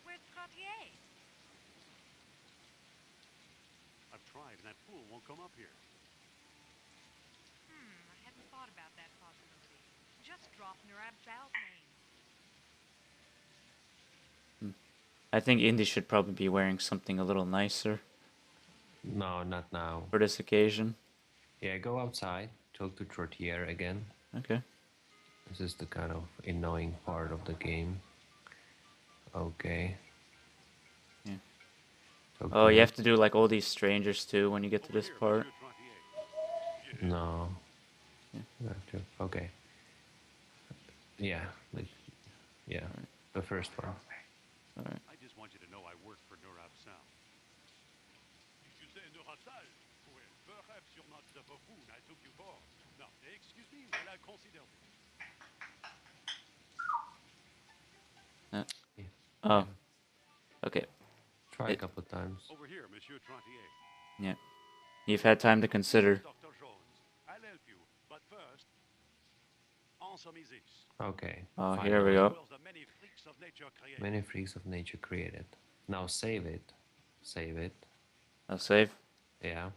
Where's Trottier? I've tried, and that fool won't come up here. I hadn't thought about that possibility. Just drop Nurabzal's name. I think Indy should probably be wearing something a little nicer No, not now. for this occasion. Yeah, go outside, talk to Trottier again. Okay. This is the kind of annoying part of the game. Okay. Yeah. Talk Oh, to you him. have to do like all these strangers too when you get to Over this here, part. Monsieur Trottier. No. Yeah. You have to- Okay. Yeah. Yeah. The first one. Alright. I just want you to know I work for Nurab Sound. You say Nurabsal? Well, perhaps you're not the buffoon I took you for. Now, excuse me while I consider this. Yeah. Oh. Okay. Try a It- couple times. Over here, Monsieur Trottier. Yeah. You've had time to consider. Dr. Jones, I'll help you. But first, answer me this. Okay. Oh, here we finally. go. Will the many freaks of nature create? Many freaks of nature created. Now save it. Save it. I'll save. Yeah.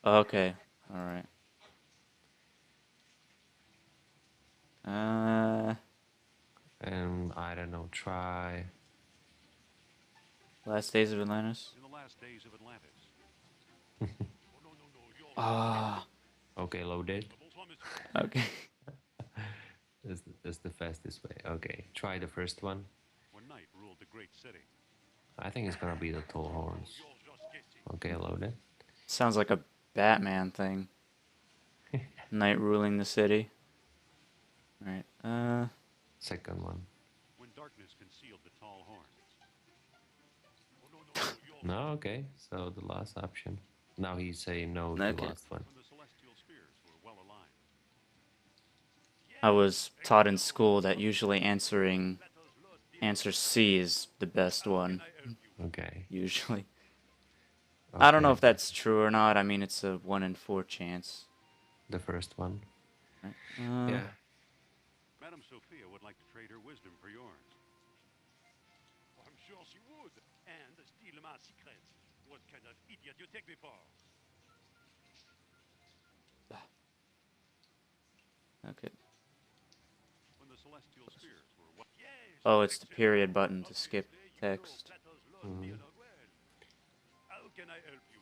Okay. Alright. And I don't know, try. Last Days of Atlantis. In the last days of Atlantis. Oh, no, you're... Ah. Okay, load it. Bonsoir, monsieur. Okay. That's the fastest way. Okay, try the first one. When night ruled the great city. I think it's gonna be the tall horns. You're just guessing. Okay, loaded. Sounds like a Batman thing. Knight ruling the city. Alright, Second one. When darkness concealed the tall horns. Oh, no, you're No, okay. So the last option. Now he's saying no to the Okay. last one. when the celestial spheres were well aligned. I was taught in school that usually answer C is the best one. I help you. Okay. Usually. I don't know Okay, if that's true or not. I mean, it's a 1 in 4 chance. the first one. Right. Yeah. Madame Sophia would like to trade her wisdom for yours. I'm sure she would. And steal my secrets. What kind of idiot you take me for? Okay. When the celestial spheres were what? Yes. Oh, it's the period button to skip text. How can I help you?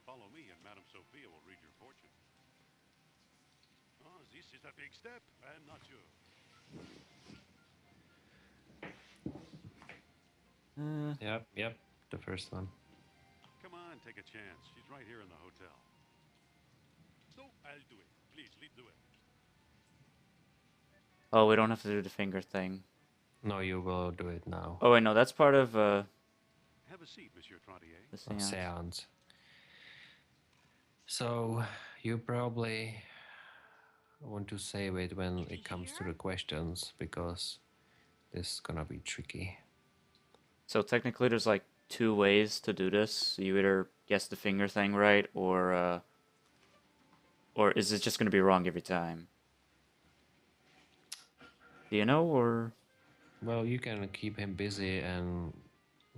Follow me and Madame Sophia will read your fortune. Oh, this is a big step. I'm not sure. Yep. The first one. Come on, take a chance. She's right here in the hotel. So, I'll do it. Please, do it. Oh, we don't have to do the finger thing. No, you will do it now. Oh wait, no, that's part of Have a seat, Monsieur Trottier. the A seance. seance. So you probably want to save it when it comes to the questions because this is gonna be tricky. So technically, there's like 2 ways to do this. You either guess the finger thing right, or is it just gonna be wrong every time? Do you know, or Well, you can keep him busy and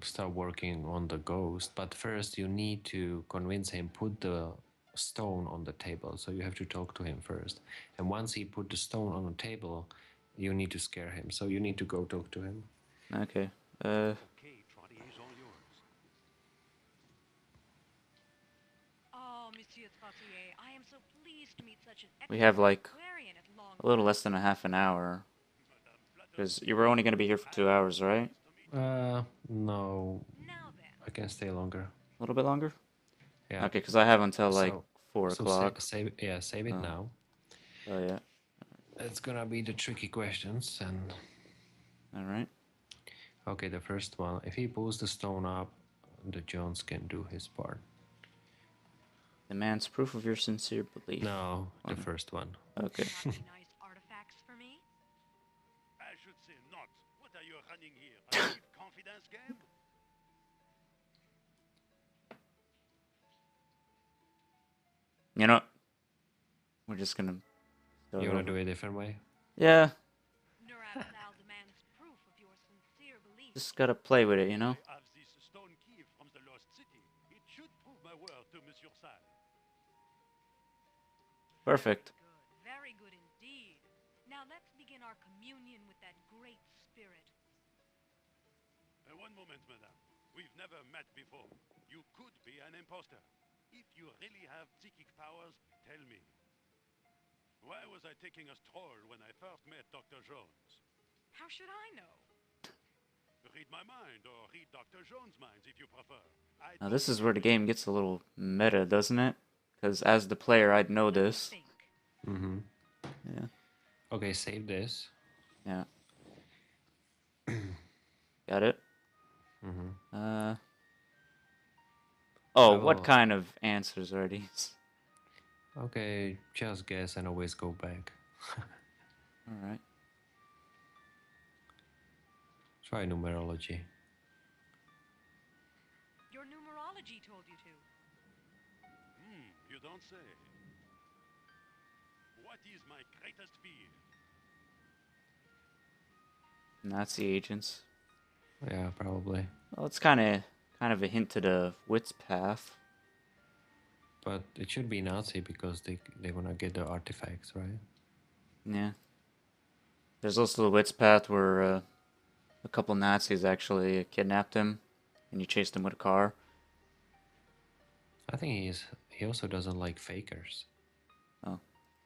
start working on the ghost, but first you need to convince him put the stone on the table. So you have to talk to him first. And once he put the stone on the table, you need to scare him. So you need to go talk to him. okay? Okay, Trottier's all yours. Oh, Monsieur Trottier, I am so pleased to meet such an We have like Aquarian at long a little less than a half an hour, because you were only gonna be here for 2 hours, right? No, Now then, I can stay longer. A little bit longer. Yeah. Okay, because I have until like So- 4 So o'clock. save it Oh. now. Oh yeah. It's gonna be the tricky questions. And All right. okay, the first one. If he pulls the stone up, the Jones can do his part. Demands proof of your sincere belief. No, the Okay. first one. Okay. have any nice artifacts for me? I should say not. What are you running here? A cheap confidence game? You know, we're just gonna. start You wanna over. do it a different way? Yeah, Nurab Sal demands proof of your sincere belief. just gotta play with it, you know. I have this stone key from the lost city. It should prove my word to Monsieur Sal. Perfect. Good, very good indeed. Now let's begin our communion with that great spirit. One moment, madame. We've never met before. You could be an imposter. If you really have psychic powers, tell me. Why was I taking a stroll when I first met Dr. Jones? How should I know? Read my mind, or read Dr. Jones' minds if you prefer. Now this is where the game gets a little meta, doesn't it? Because as the player, I'd know Let me this. think. Mm-hmm. Yeah. Okay, save this. Yeah. Got it. Mm-hmm. Oh, I what will- kind of answers are these? Okay, just guess and always go back. All right. Try numerology. Your numerology told you to. You don't say. What is my greatest fear? Nazi agents. Yeah, probably. Well, it's kind of a hint to the wit's path. But it should be Nazi because they wanna get the artifacts, right? Yeah. There's also the wit's path where a couple Nazis actually kidnapped him, and you chased him with a car. I think he also doesn't like fakers. Oh.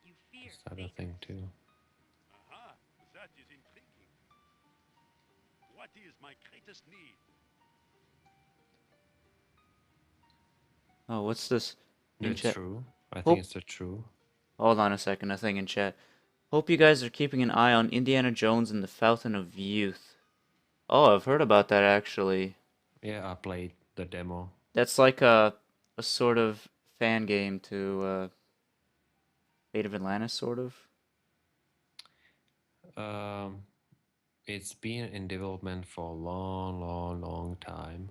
You fear Is that a fakers. thing too? What is my greatest need? Oh, what's this in It's chat? true. I think Hope. it's true. Hold on a second. A thing in chat. Hope you guys are keeping an eye on Indiana Jones and the Fountain of Youth. Oh, I've heard about that actually. Yeah, I played the demo. That's like a sort of fan game to Fate of Atlantis, sort of. Um, it's been in development for a long, long, long time,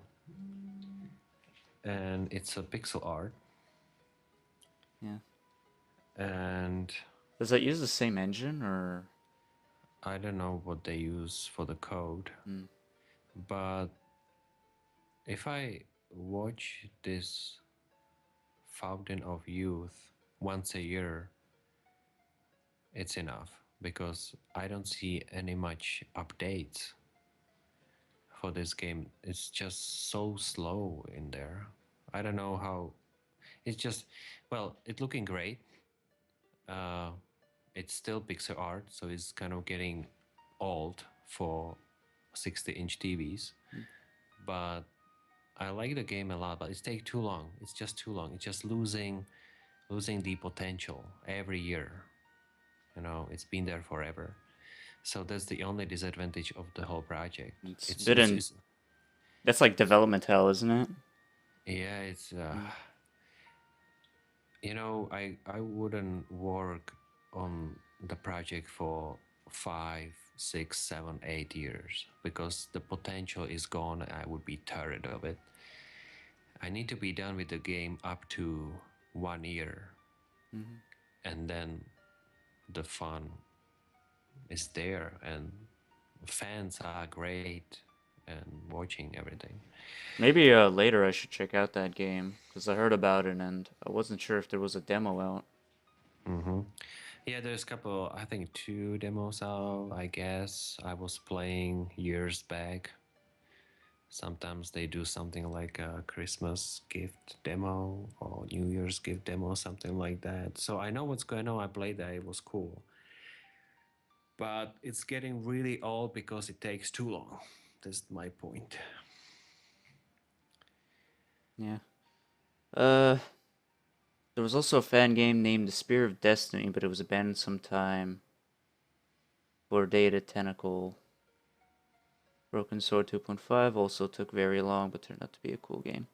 and it's a pixel art. Yeah. And Does that use the same engine or? I don't know what they use for the code, Hmm. but if I watch this Fountain of Youth once a year, it's enough because I don't see any much updates for this game. It's just so slow in there. I don't know how. It's just, well, it's looking great. Uh, it's still pixel art, so it's kind of getting old for 60-inch TVs. But I like the game a lot, but it's take too long. It's just too long. It's just losing the potential every year. You know, it's been there forever. So that's the only disadvantage of the whole project. It's It's bit it's, in. it's That's like development hell, isn't it? yeah, it's you know, I wouldn't work on the project for 5, 6, 7, 8 years because the potential is gone. I would be tired of it. I need to be done with the game up to 1 year, and then the fun is there, and fans are great, and watching everything. Maybe later I should check out that game because I heard about it and I wasn't sure if there was a demo out. Yeah, there's a couple, I think 2 demos out, I guess. I was playing years back. Sometimes they do something like a Christmas gift demo or New Year's gift demo, something like that. So I know what's going on. I played that, it was cool. But it's getting really old because it takes too long. That's my point. Yeah. Uh, there was also a fan game named The Spear of Destiny, but it was abandoned sometime. For Data Tentacle. Broken Sword 2.5 also took very long, but turned out to be a cool game.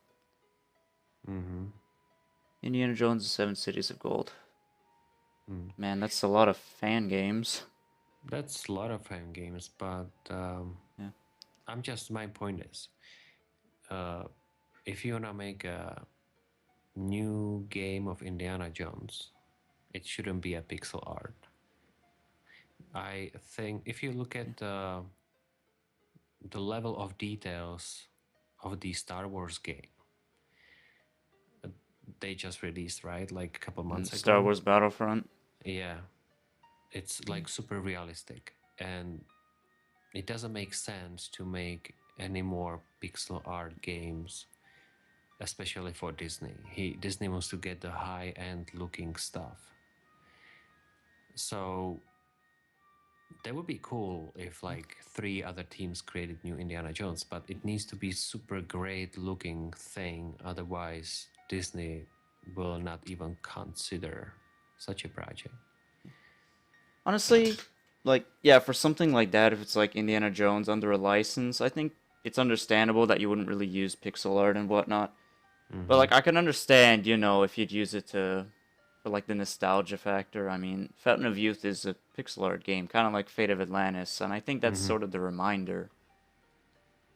Indiana Jones and Seven Cities of Gold. Man, that's a lot of fan games. That's a lot of fan games, but Yeah. my point is, if you wanna make a new game of Indiana Jones, it shouldn't be a pixel art. I think if you look at the level of details of the Star Wars game, they just released, right? Like a couple months Star ago. Wars Battlefront. Yeah, it's like super realistic, and it doesn't make sense to make any more pixel art games, especially for Disney. Disney wants to get the high-end looking stuff. So that would be cool if like 3 other teams created new Indiana Jones, but it needs to be super great looking thing. Otherwise, Disney will not even consider such a project. Honestly, like, yeah, for something like that, if it's like Indiana Jones under a license, I think it's understandable that you wouldn't really use pixel art and whatnot. But like, I can understand, if you'd use it for like the nostalgia factor. I mean, Fountain of Youth is a pixel art game, kind of like Fate of Atlantis, and I think that's sort of the reminder.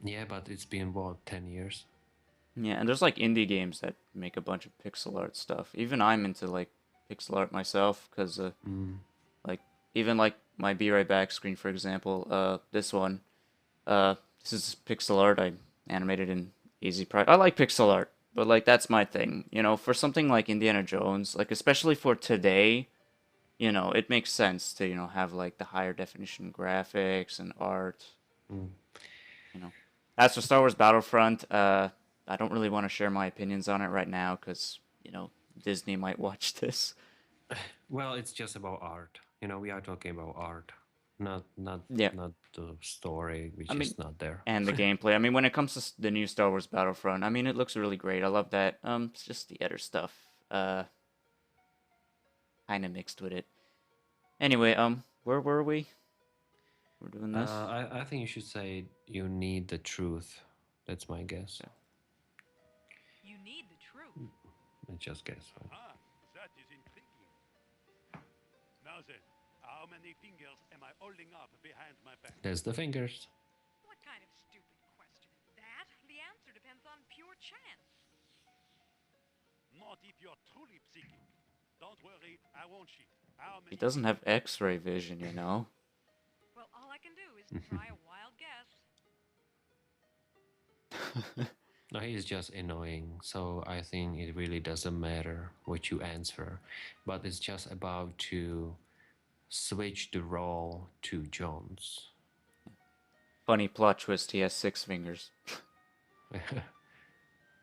Yeah, but it's been what, 10 years? Yeah, and there's like indie games that make a bunch of pixel art stuff. Even I'm into like pixel art myself, because like even like my Be Right Back screen, for example, this one, this is pixel art. I animated in Easy Pri. I like pixel art, but like that's my thing. For something like Indiana Jones, like especially for today, it makes sense to have like the higher definition graphics and art. You know, as for Star Wars Battlefront, I don't really want to share my opinions on it right now because Disney might watch this. Well, it's just about art. We are talking about art. Not Yeah. not the story, which I mean, is not there. and the gameplay. I mean, when it comes to the new Star Wars Battlefront, I mean, it looks really great. I love that. It's just the other stuff, kind of mixed with it. Anyway, where were we? We're doing this. I think you should say you need the truth. That's my guess. Okay. You need the truth. I just guess. Right? Ah, that is intriguing. Now then, how many fingers am I holding up behind my back? There's the fingers. What kind of stupid question is that? The answer depends on pure chance. Not if you're truly psychic. Don't worry, I won't cheat. How He many doesn't have X-ray vision, you know. Well, all I can do is try a wild guess. No, he is just annoying. So I think it really doesn't matter what you answer, but it's just about to switch the role to Jones. Funny plot twist. He has 6 fingers.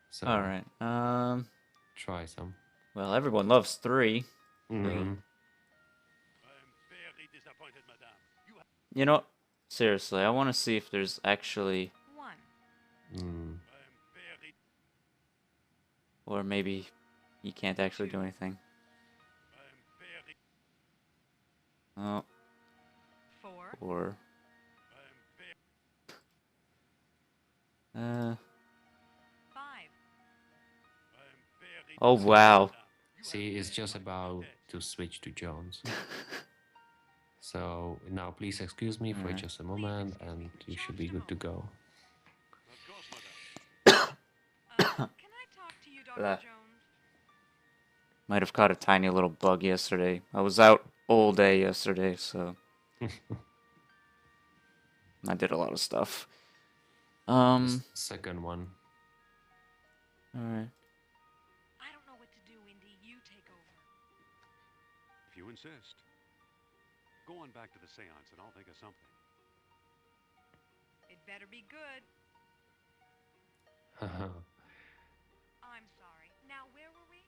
So All right. try some. Well, everyone loves 3. Mhm. I'm very disappointed, madame. You have You know, seriously, I want to see if there's actually, 1. Mm. I'm very or maybe you can't actually do anything. I'm very Oh, 4. or I'm very 5. I'm very Oh, disappointed, wow. madame. You See, have it's just very about much to switch to Jones. So now please excuse me for Alright. just a moment, and you should be good to go. Of course, madame. Can I talk to you, Dr. Blah. Jones? Might have caught a tiny little bug yesterday. I was out all day yesterday, so I did a lot of stuff. The second one. Alright. I don't know what to do, Indy. You take over. If you insist. Go on back to the seance and I'll think of something. It better be good. I'm sorry. Now, where were we?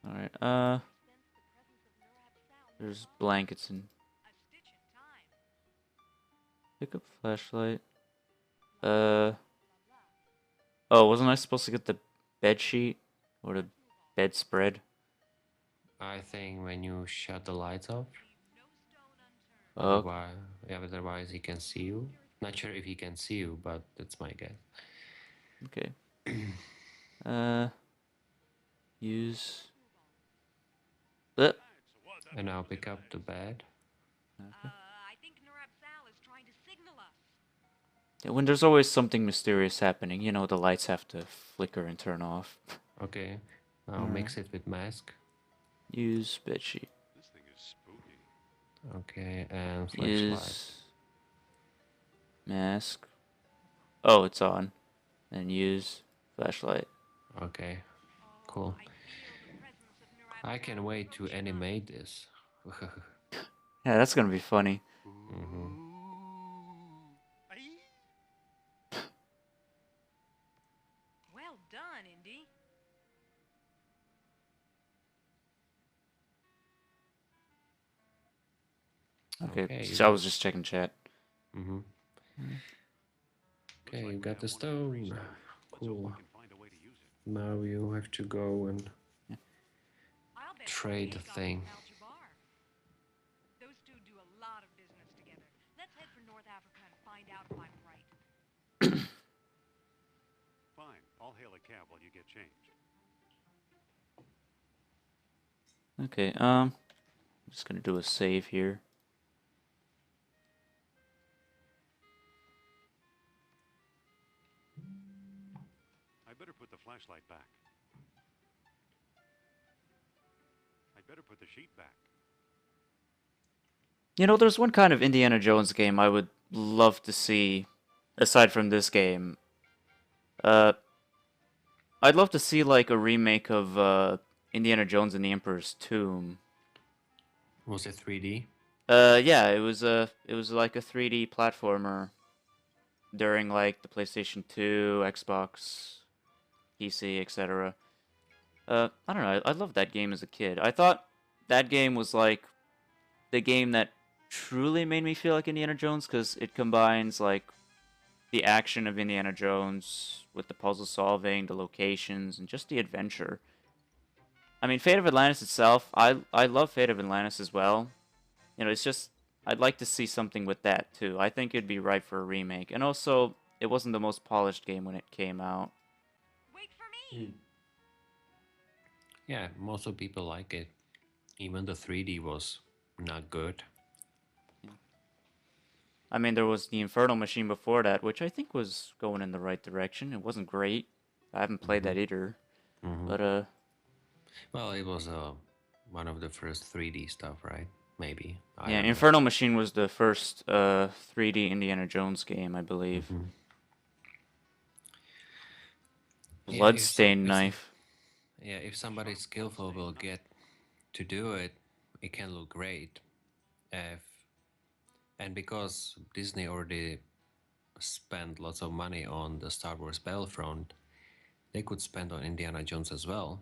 Alright, I sense the presence of Nurab there's Sal. blankets and A stitch in time. pick up flashlight. Blah, blah. Oh, wasn't I supposed to get the bed sheet? Or the bedspread? I think when you shut the lights off, Leave no stone unturned. Oh, otherwise he can see you. Not sure if he can see you, but that's my guess. okay. Use... That's what And now pick up the bed. I think Nurab Sal is trying to signal us. Yeah, when there's always something mysterious happening, you know, the lights have to flicker and turn off. Okay. Now mix it with mask. Use bedsheet. This thing is spooky. Okay, and flashlight. Use mask. Oh, it's on. And use flashlight. Okay, cool. I feel the presence of Nurab I Sal can wait to approaching us. animate this. Yeah, that's gonna be funny. Mhm. Aye. Well done, Indy. Okay, Okay, so I was just checking chat. Mm-hmm. Looks Okay, like you we got have the one stone. resource. Let's hope we Cool. can find a way to use it. Now you have to go and I'll bet trade the Fate got thing. from Al-Jabbar. Those two do a lot of business together. Let's head for North Africa and find out if I'm right. Fine. I'll hail a cab while you get changed. Okay, I'm just gonna do a save here. I better put the flashlight back. I better put the sheet back. You know, there's one kind of Indiana Jones game I would love to see, aside from this game. I'd love to see like a remake of Indiana Jones and the Emperor's Tomb. Was it 3D? Yeah, it was like a 3D platformer during like the PlayStation 2, Xbox, PC, etc. I don't know. I loved that game as a kid. I thought that game was like the game that truly made me feel like Indiana Jones because it combines like the action of Indiana Jones with the puzzle solving, the locations, and just the adventure. I mean, Fate of Atlantis itself, I love Fate of Atlantis as well. You know, it's just I'd like to see something with that too. I think it'd be right for a remake. And also, it wasn't the most polished game when it came out. Wait for me! Yeah, most of people like it. Even the 3D was not good. I mean, there was the Infernal Machine before that, which I think was going in the right direction. It wasn't great. I haven't played that either. But Well, it was one of the first 3D stuff, right? Maybe. I yeah, don't know. Infernal Machine was the first 3D Indiana Jones game, I believe. Yeah, Bloodstained Knife. Yeah, if somebody skillful will get to do it, it can look great. If and because Disney already spent lots of money on the Star Wars Battlefront, they could spend on Indiana Jones as well.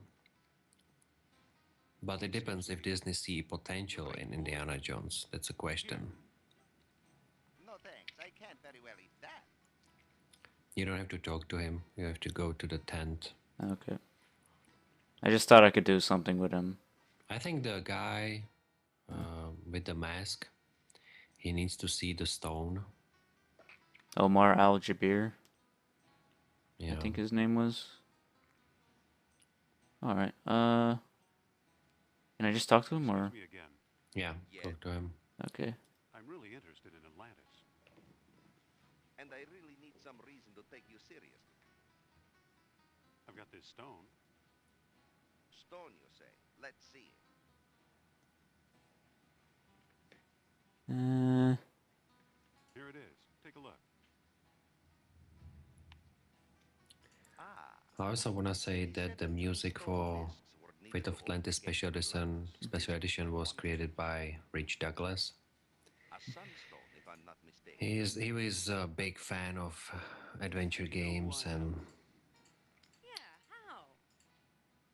But it depends if Disney see potential in Indiana Jones. That's a question. No thanks, I can't very well eat that. You don't have to talk to him. You have to go to the tent. Okay. I just thought I could do something with him. I think the guy with the mask, he needs to see the stone. Omar Al Jabir, Yeah. I think his name was. Alright, can I just talk to him or? Me again. Yeah, talk to him. Okay. I'm really interested in Atlantis. And I really need some reason to take you seriously. I've got this stone. Stone, you say? Let's see it. Here it is. Take a look. Ah, I also want to say that the music for Fate of Atlantis Special Edition was created by Rich Douglas. a sunstone, if I'm not mistaken. He was a big fan of adventure games and Yeah, how?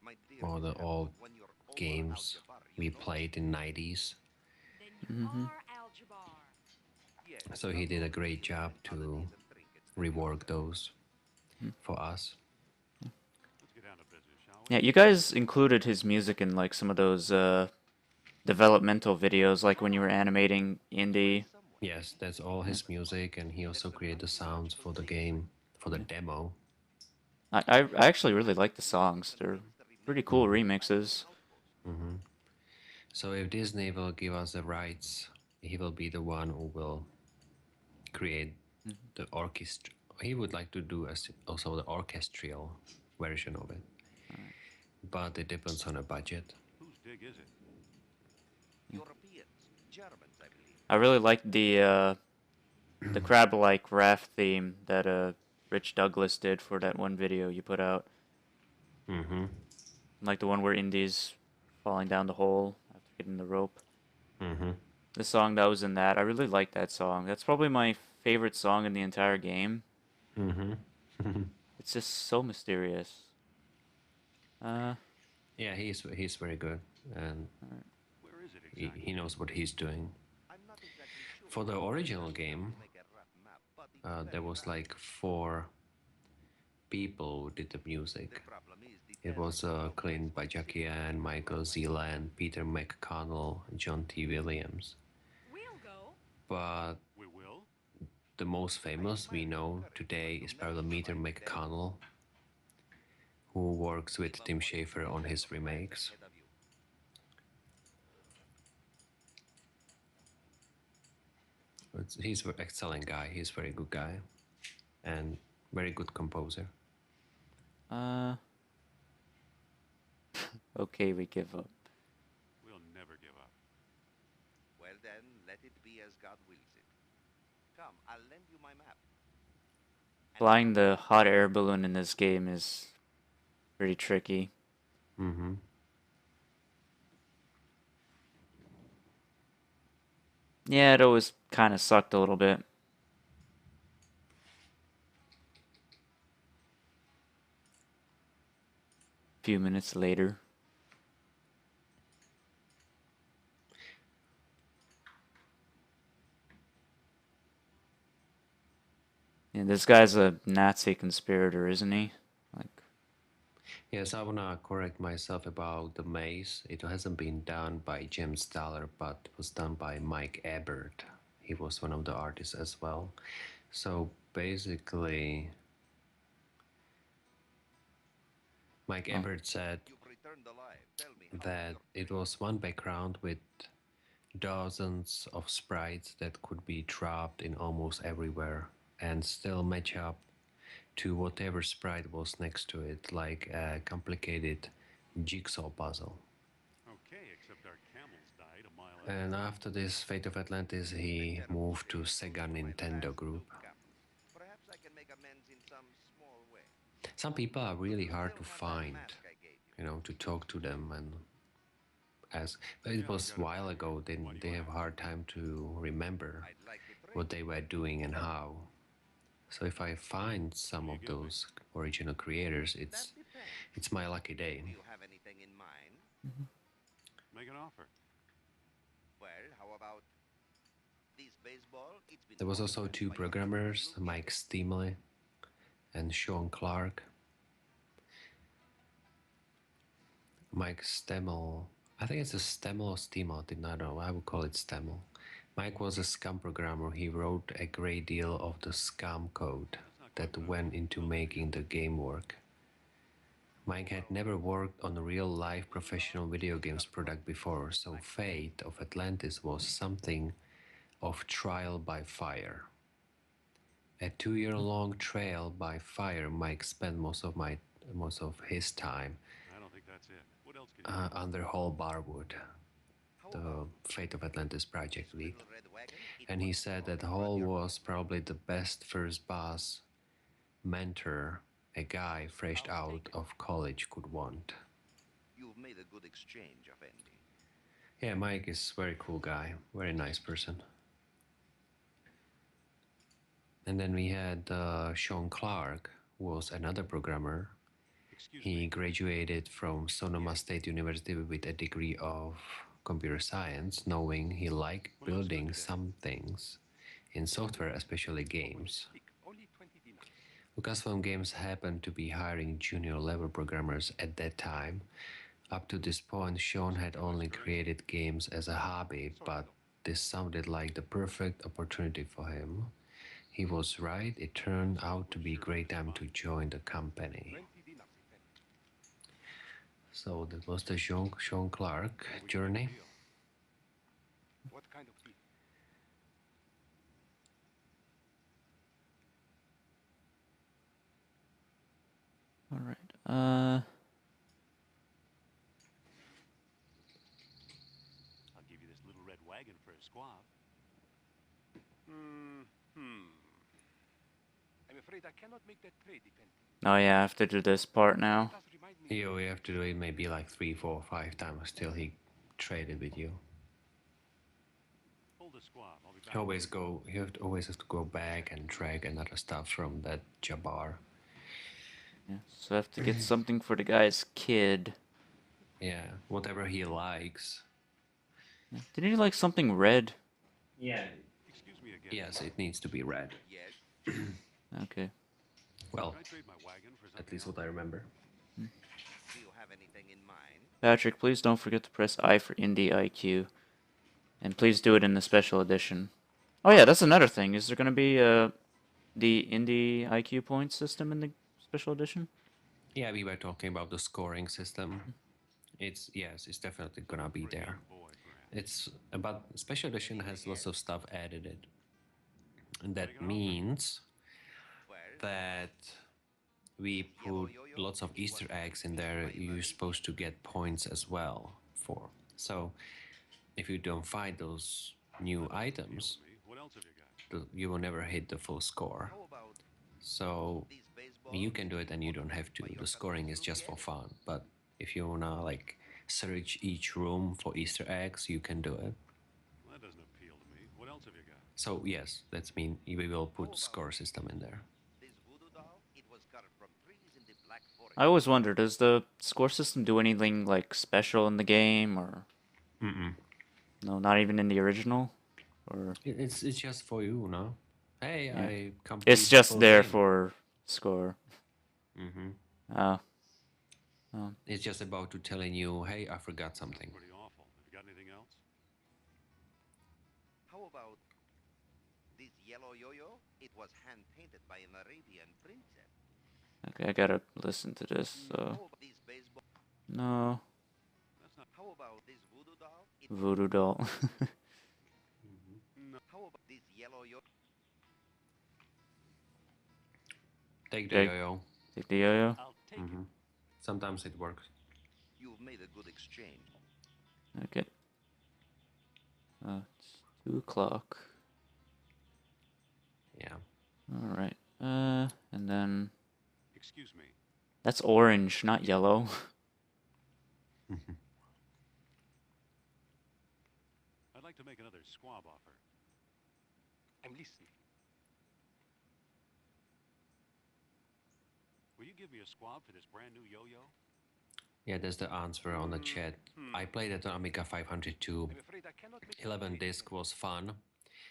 My dear all the Mr. old when you're Omar games Al-Jabbar, you we know played in 90s. Then you are Al-Jabbar. Yes, So he did a along great with job to oddities and trinkets that you rework those for us. Let's get down to business, shall we? Yeah, you guys included his music in like some of those developmental videos, like when you were animating Indy. Yes, that's all his music, and he also created the sounds for the game, for the demo. I actually really like the songs. They're pretty cool remixes. So if Disney will give us the rights, he will be the one who will create the orchestra. He would like to do also the orchestral version of it, but it depends on a budget. Whose dig is it? Europeans, Germans, I believe. I really like the crab-like raft theme that Rich Douglas did for that one video you put out. Mm-hmm. Like the one where Indy's falling down the hole after getting the rope. Mm-hmm. The song that was in that, I really like that song. That's probably my favorite song in the entire game. Mm-hmm. It's just so mysterious. Yeah, he's very good, and Where is it he exactly? knows what he's doing. I'm not exactly sure. For the original game, Make a rough map, but it's there very was rough. like 4 people who did the music. The problem is the It was cleaned by Jackie Ann, Michael Zeland, Peter McConnell, and John T. Williams. We'll go. But We will? the most famous we know today is probably Peter McConnell, who works with Tim Schafer on his remakes. ahead of you. He's an excellent guy. He's a very good guy, and very good composer. Okay, we give up. We'll never give up. Well then, let it be as God wills it. Come, I'll lend you my map. Flying the hot air balloon in this game is pretty tricky. Mm-hmm. Yeah, it always kind of sucked a little bit. A few minutes later. Yeah, this guy's a Nazi conspirator, isn't he? Like, Yes, I wanna correct myself about the maze. It hasn't been done by James Dollar, but was done by Mike Ebert. He was one of the artists as well. So basically, Mike Ebert said You've returned alive. Tell me, how that was it was one background with dozens of sprites that could be dropped in almost everywhere and still match up to whatever sprite was next to it, like a complicated jigsaw puzzle. Okay, except our camels died a mile And after this Fate of Atlantis, he moved to Sega Nintendo Group. Perhaps I can make amends in some small way. Some people are really You hard to still have that find, mask I gave you. to talk to them and ask. But it was a while ago, they have a hard time to remember I'd like to trade. what they were doing and how. So if I find some of those original creators, That it's depends. my lucky day. Do you have anything in mind? Make an offer. Well, how about this baseball? It's been There was also photographed two by programmers, Blue Mike Stimley and Sean Clark. Mike Stemmel, I think it's a Stemmel or Stemmel, I don't know, I would call it Stemmel. Mike was a scum programmer. He wrote a great deal of the scum code that went into making the game work. Mike had never worked on a real live professional video games product before, so Fate of Atlantis was something of trial by fire. A 2-year-long trial by fire. Mike spent most of his time I don't think that's it. What else can you under Hall Barwood, How the about Fate of Atlantis project this lead. little red wagon? It And he was said that always Hall worth your was probably the best first boss mentor a guy fresh out of college could want. You've made a good exchange, Effendi. Yeah, Mike is a very cool guy, very nice person. And then we had Sean Clark, who was another programmer. Excuse He me. graduated from Sonoma State University with a degree of computer science, knowing he liked building some things in software, especially games. Lucasfilm Games happened to be hiring junior level programmers at that time. Up to this point, Sean had only created games as a hobby, but this sounded like the perfect opportunity for him. He was right, it turned out to be a great time to join the company. So that was the Sean Clark journey. What kind of deal? all right. I'll give you this little red wagon for a squab. I'm afraid I cannot make that trade, Effendi. Oh yeah, I have to do this part now. Does remind me. You have to do it maybe like 3, 4, 5 times till he traded with you. Hold the squab. I'll be back. Always have to go back and drag another stuff from that Jabbar. Yeah, so I have to get something for the guy's kid. Yeah, whatever he likes. Yeah. Didn't he like something red? Yeah. Excuse me again. Yes, it needs to be red. Yes. Okay. Well, Can I trade my wagon for something at least else? what I remember. Do you have anything in mind? Patrick, please don't forget to press I for Indie IQ. And please do it in the special edition. Oh yeah, that's another thing. Is there going to be the Indie IQ point system in the special edition? Yeah, we were talking about the scoring system. It's definitely gonna be there. Boy, Grant. It's but special edition has lots of stuff added in. And that means Well, that we put lots of Easter eggs in there you're supposed to get points as well for. So if you don't find those new items, What else have you got? you will never hit the full score. how about So this baseball? you can do it and you don't have to. The scoring is just for fun. But if you wanna like search each room for Easter eggs, you can do it. Well, that doesn't appeal to me. What else have you got? So yes, that's mean we will put score system in there. This voodoo doll, it was carved from trees in the Black Forest. I always wonder, does the score system do anything like special in the game, or no, not even in the original, or It's just for you, no? Hey, Yeah. I completed It's just full there game. for score. Mm-hmm. Oh. It's just about to telling you, hey, I forgot something. Pretty awful. Have you got anything else? How about this yellow yo-yo? It was hand-painted by an Arabian princess. Okay, I gotta listen to this, so... How about this baseball? No. That's not. How about this voodoo doll? It Voodoo doll. No. How about this yellow yo? Take the Take- yo-yo. Take the yo-yo? I'll take Mm-hmm. it. Sometimes it works. You've made a good exchange. Okay. It's 2 o'clock. Yeah. Alright. And then... Excuse me. That's orange, not yellow. I'd like to make another squab offer. I'm listening. Will you give me a squab for this brand new yo-yo? Yeah, that's the answer on the chat. I played it on Amiga 502. I'm afraid I cannot make 11 disc was fun,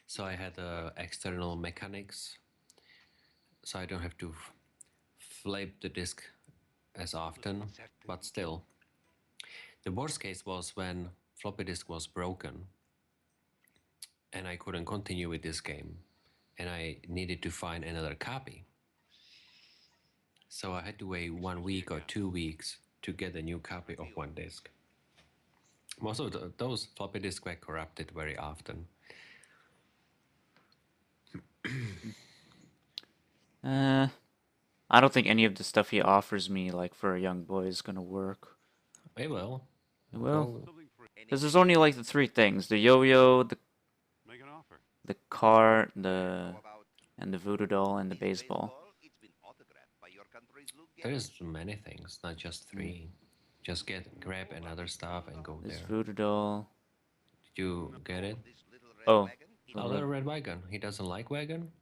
so I had external mechanics, so I don't have to flip the disc as often, but still. The worst case was when floppy disk was broken and I couldn't continue with this game and I needed to find another copy. So I had to wait 1 week or 2 weeks to get a new copy of one disc. Most of those floppy disks were corrupted very often. I don't think any of the stuff he offers me, like, for a young boy is gonna work. It will. It will? Go- something for Because there's only, like, the 3 things. The yo-yo, make an offer. the car, How about and the voodoo doll, and the this baseball. It's been autographed by your country's Luke There's many things, not just 3. Just grab another stuff and go This there. voodoo doll. Did you get it? This little red Oh. wagon? It A Little little red wagon. He doesn't like wagon?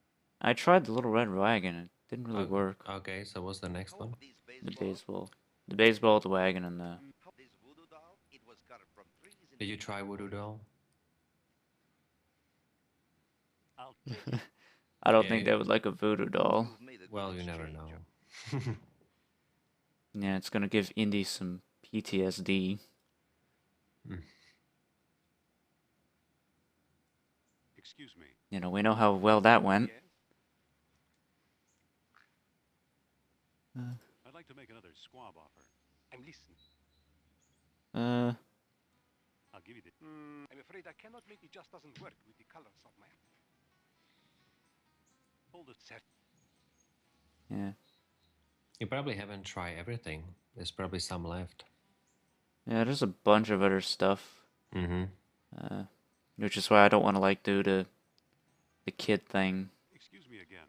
I tried the little red wagon. It didn't really work. Okay, so what's the next How one? about this The baseball? baseball. The baseball, the wagon, and the... How this voodoo doll? It was carved from trees in Did you try Voodoo Doll? I'll take it. I don't Yeah, think they would like a voodoo doll. You've made a good Well, you never exchange. know. Yeah, it's gonna give Indy some PTSD. Excuse me. You know, we know how well that went. Yes? I'd like to make another squab offer. I'm listening. I'll give you the... I'm afraid I cannot make it. Just doesn't work with the colors of my... Hold it set. Yeah. You probably haven't tried everything. There's probably some left. Yeah, there's a bunch of other stuff. Mm-hmm. Which is why I don't want to, like, do the kid thing. Excuse me again.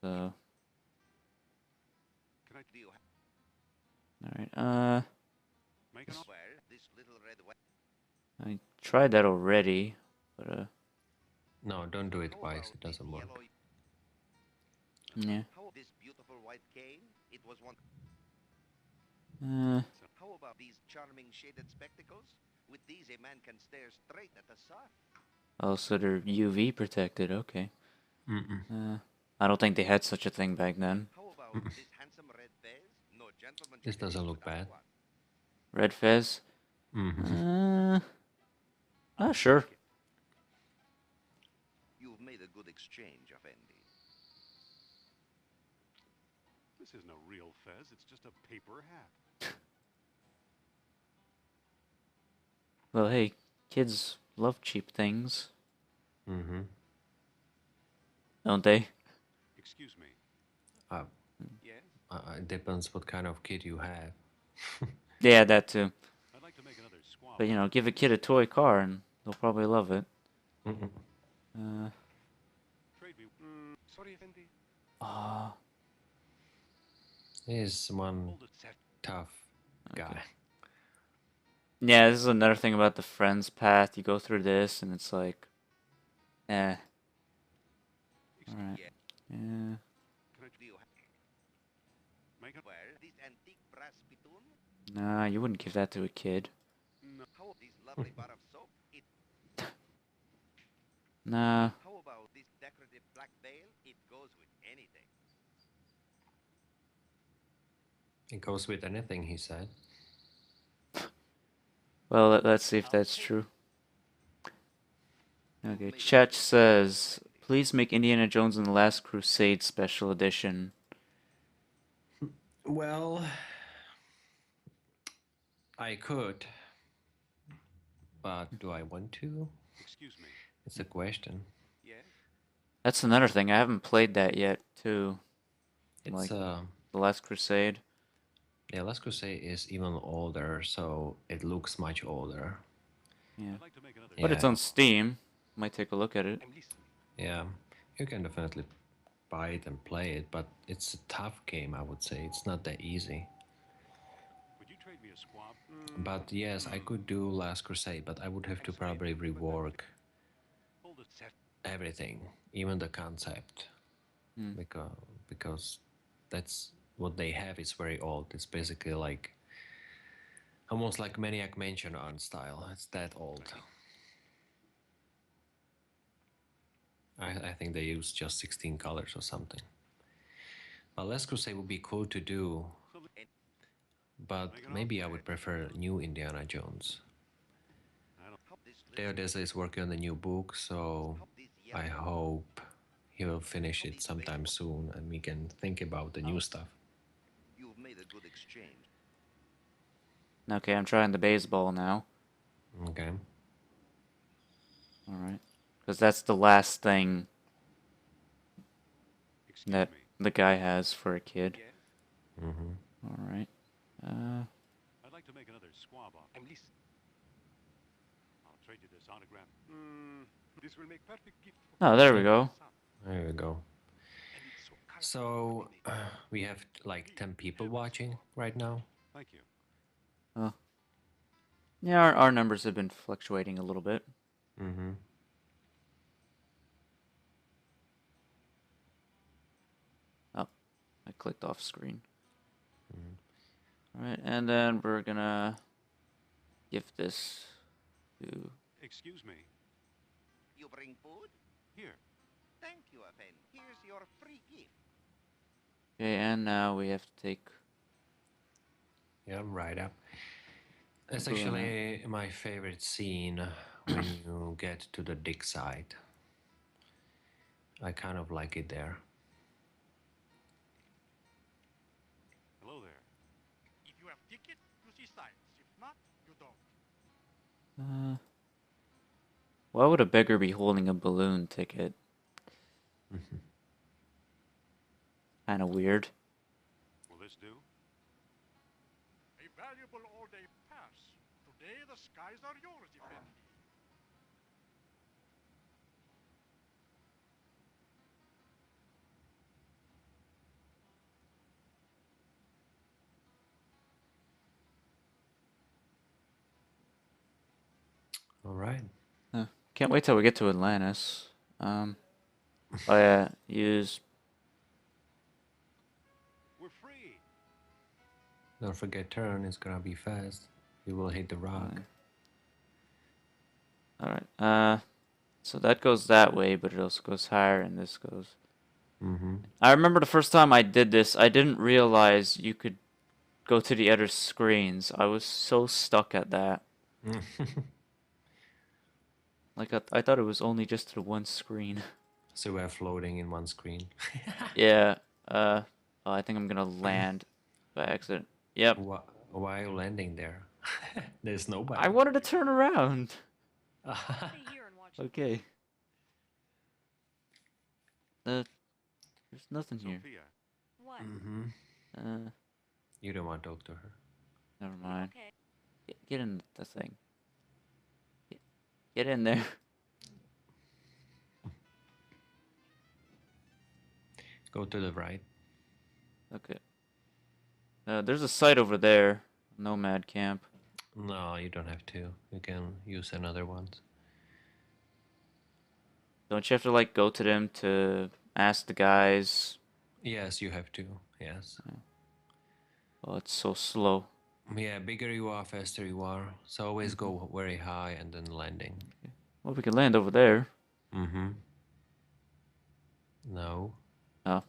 So... Can I... Do you have Alright, Make an offer. well, this little red wagon? I tried that already, but, No, don't do it How twice. about It doesn't this work. yellow- yeah. How this beautiful white cane? It was one. Uh, How about these charming shaded spectacles? With these, a man can stare straight at the sun. oh, so they're UV protected, okay. Mm-mm. I don't think they had such a thing back then. How about this handsome red fez? No gentleman. This should doesn't leave look without bad. one. Red Fez? Mm-hmm. Sure. You've made a good exchange, Effendi. This isn't a real fez. It's just a paper hat. Well, hey, kids love cheap things, Mm-hmm. don't they? Excuse me. Yes? It depends what kind of kid you have. Yeah, that too. I'd like to make another squab. But, you know, give a kid a toy car and they'll probably love it. Mm-mm. Trade me. Sorry, Effendi. He's one Hold it set. tough guy. Yeah, this is another thing about the friends path. You go through this and it's like, eh. Alright. Yeah. Can I... Do you have Make a... well this antique brass spittoon? Nah, you wouldn't give that to a kid. No. How this lovely bar of soap? It. Nah. How about this decorative massive black veil, it goes with anything. It goes with anything, he said. Well, let's see if that's true. Okay, chat says, please make Indiana Jones and the Last Crusade Special Edition. Well, I could, but do I want to? Excuse me. It's a question. Yes? That's another thing. I haven't played that yet, too. It's Like The Last Crusade. yeah, Last Crusade is even older, so it looks much older. Yeah. I'd like to make another. But it's Yeah. on Steam. Might take a look at it. I'm listening. Yeah, you can definitely buy it and play it, but it's a tough game, I would say. It's not that easy. Would you trade me a squab? But yes, I could do Last Crusade, but I would have to probably rework Hold it set. everything, even the concept, Hmm. because that's what they have. It's very old. It's basically like almost like Maniac Mansion art style. It's that old. I think they use just 16 colors or something. But Last Crusade would be cool to do, but maybe I would prefer new Indiana Jones. Teodesa is working on the new book, so I hope he will finish it sometime soon and we can think about the new stuff. You've made a good exchange. Okay, I'm trying the baseball now. Okay. Alright. Because that's the last thing Excuse that me. the guy has for a kid. Yes? Mm-hmm. Alright. I'd like to make another squab off. I'm listening. I'll trade you this autograph. This will make perfect gift for Oh, there we go. There we go. And it's so So we have like 10 people watching right now. Thank you. Oh. Yeah, our numbers have been fluctuating a little bit. Mm-hmm. Oh, I clicked off screen. Alright, and then we're gonna give this to... Excuse me. You bring food? Here. Thank you, Afen. Here's your free gift. Okay, and now we have to take... Yeah, right up. That's Go on. actually my favorite scene when you get to the dig site. I kind of like it there. Hello there. If you have ticket, you see signs. If not, you don't. Why would a beggar be holding a balloon ticket? Kind of weird. Will this do? A valuable all-day pass. Today the skies are yours, Effendi. All right. Can't wait till we get to Atlantis. Oh yeah, use... We're free. Don't forget turn, it's gonna be fast. You will hit the rock. Alright, so that goes that way, but it also goes higher, and this goes... Mm-hmm. I remember the first time I did this, I didn't realize you could go to the other screens. I was so stuck at that. Like, I thought it was only just the one screen. So we're floating in one screen. Yeah, oh, I think I'm gonna land by accident. Yep. Why are you landing there? There's nobody. I wanted to turn around. Stay here and watch. Okay. There's nothing here. Sophia. What? Mm-hmm. You don't want to talk to her. Never mind. Okay. Get in the thing. Get in there. Go to the right. Okay. There's a site over there. Nomad camp. No, you don't have to. You can use another one. Don't you have to, like, go to them to ask the guys? Yes, you have to. Yes. Oh, it's so slow. Yeah, bigger you are, faster you are. So always go very high and then landing. Well, we can land over there. Mm-hmm. No. Oh.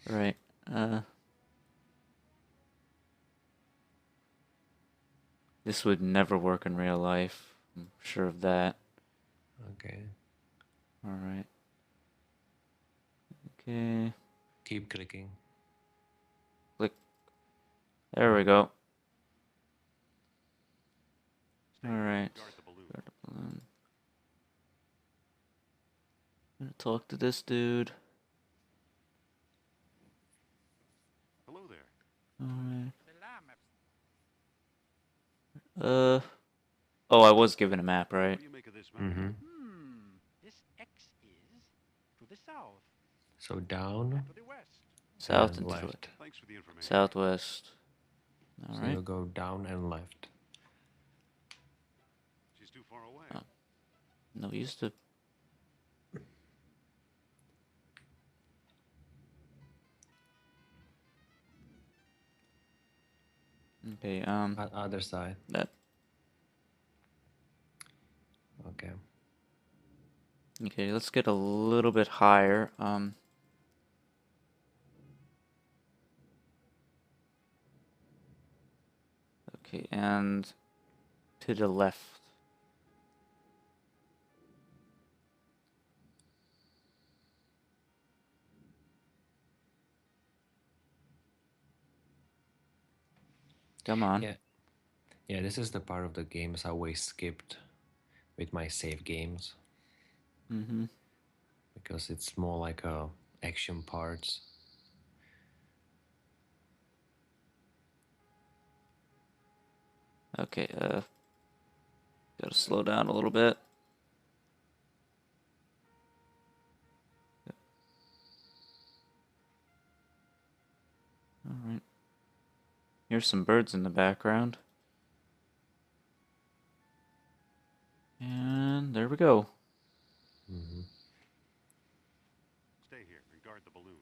Right. This would never work in real life. I'm sure of that. Okay. Alright. Okay. Keep clicking. Click. There we go. Stay here Alright. and guard the balloon. Guard the balloon. I'm gonna talk to this dude. Hello there. Alright. Salam. Oh, I was given a map, What right? do you make of this map? Mm-hmm. This X is to the south So down and to the west. South and and to the left. Thanks for the information. southwest. So Alright. you'll go down and left. She's too far away. Oh. No use to. Okay, Other side. that. Okay. Okay, let's get a little bit higher. Okay, and to the left. Come on. Yeah. Yeah, this is the part of the games I always skipped with my save games Mm-hmm. because it's more like action parts. Okay, gotta slow down a little bit. Alright. Here's some birds in the background. And there we go. Mm-hmm. Stay here and guard the balloon.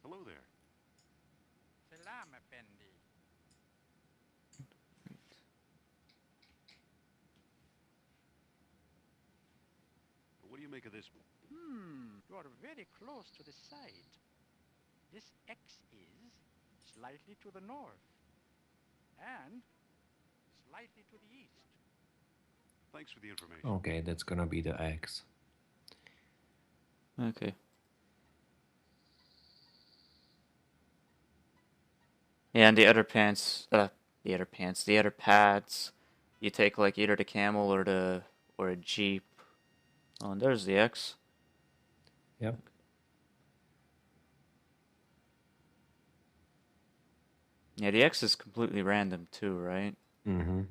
Hello there. Salam, Effendi. What do you make of this? You are very close to the site. This X is slightly to the north and slightly to the east. Thanks for the information. Okay, that's gonna be the X. Okay. Yeah, and the other pads, you take like either the camel or a jeep. Oh, and there's the X. Yep. Yeah, the X is completely random too, right? Mm-hmm.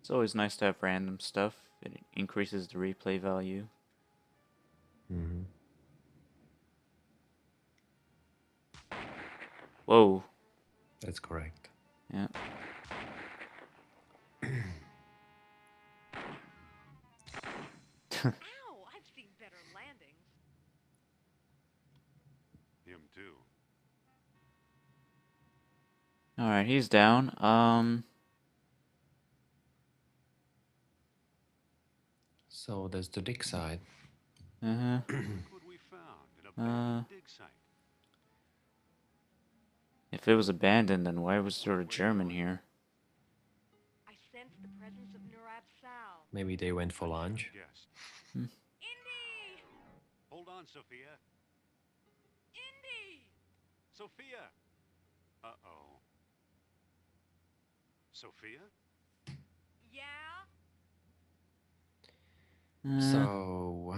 It's always nice to have random stuff. It increases the replay value. Mm-hmm. Whoa. That's correct. Yeah. Ow! I've seen better landings. Him too. Alright, he's down. So there's the dig side. Uh-huh. Look what we found. An abandoned dig site. If it was abandoned, then why was there a German here? I sense the presence of Nurab Sal. Maybe they went for lunch. Yes. Indy! Hold on, Sophia. Indy! Sophia. Uh-oh. Sophia? Yeah? So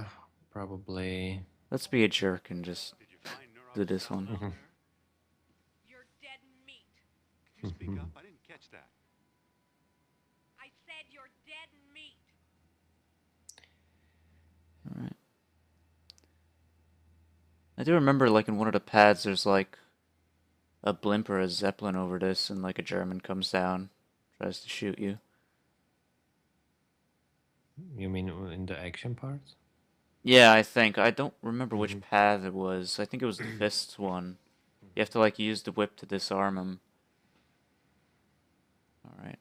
probably. Let's be a jerk and just Did you find Nurab do this Sal one. down there? You're dead meat. Could you speak up? I didn't catch that. I said you're dead meat. Alright. I do remember, like, in one of the pads, there's, like, a blimp or a zeppelin over this, and, like, a German comes down, tries to shoot you. You mean in the action parts? Yeah, I think. I don't remember which pad it was. I think it was the Fists one. You have to like use the whip to disarm him. Alright,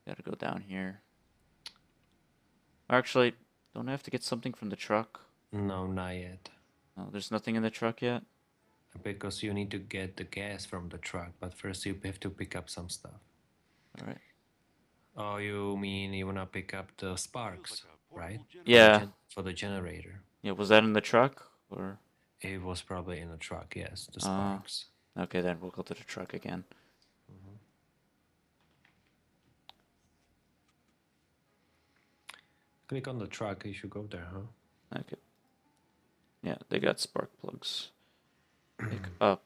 gotta go down here. Or actually, don't I have to get something from the truck? No, not yet. Oh, there's nothing in the truck yet? Because you need to get the gas from the truck, but first you have to pick up some stuff. Alright. Oh, you mean you wanna pick up the sparks, right? Yeah. For the generator. Yeah, was that in the truck? Or It was probably in a truck, yes, the sparks. okay, then we'll go to the truck again. Click on the truck, you should go there, huh? Okay. Yeah, they got spark plugs. Pick up.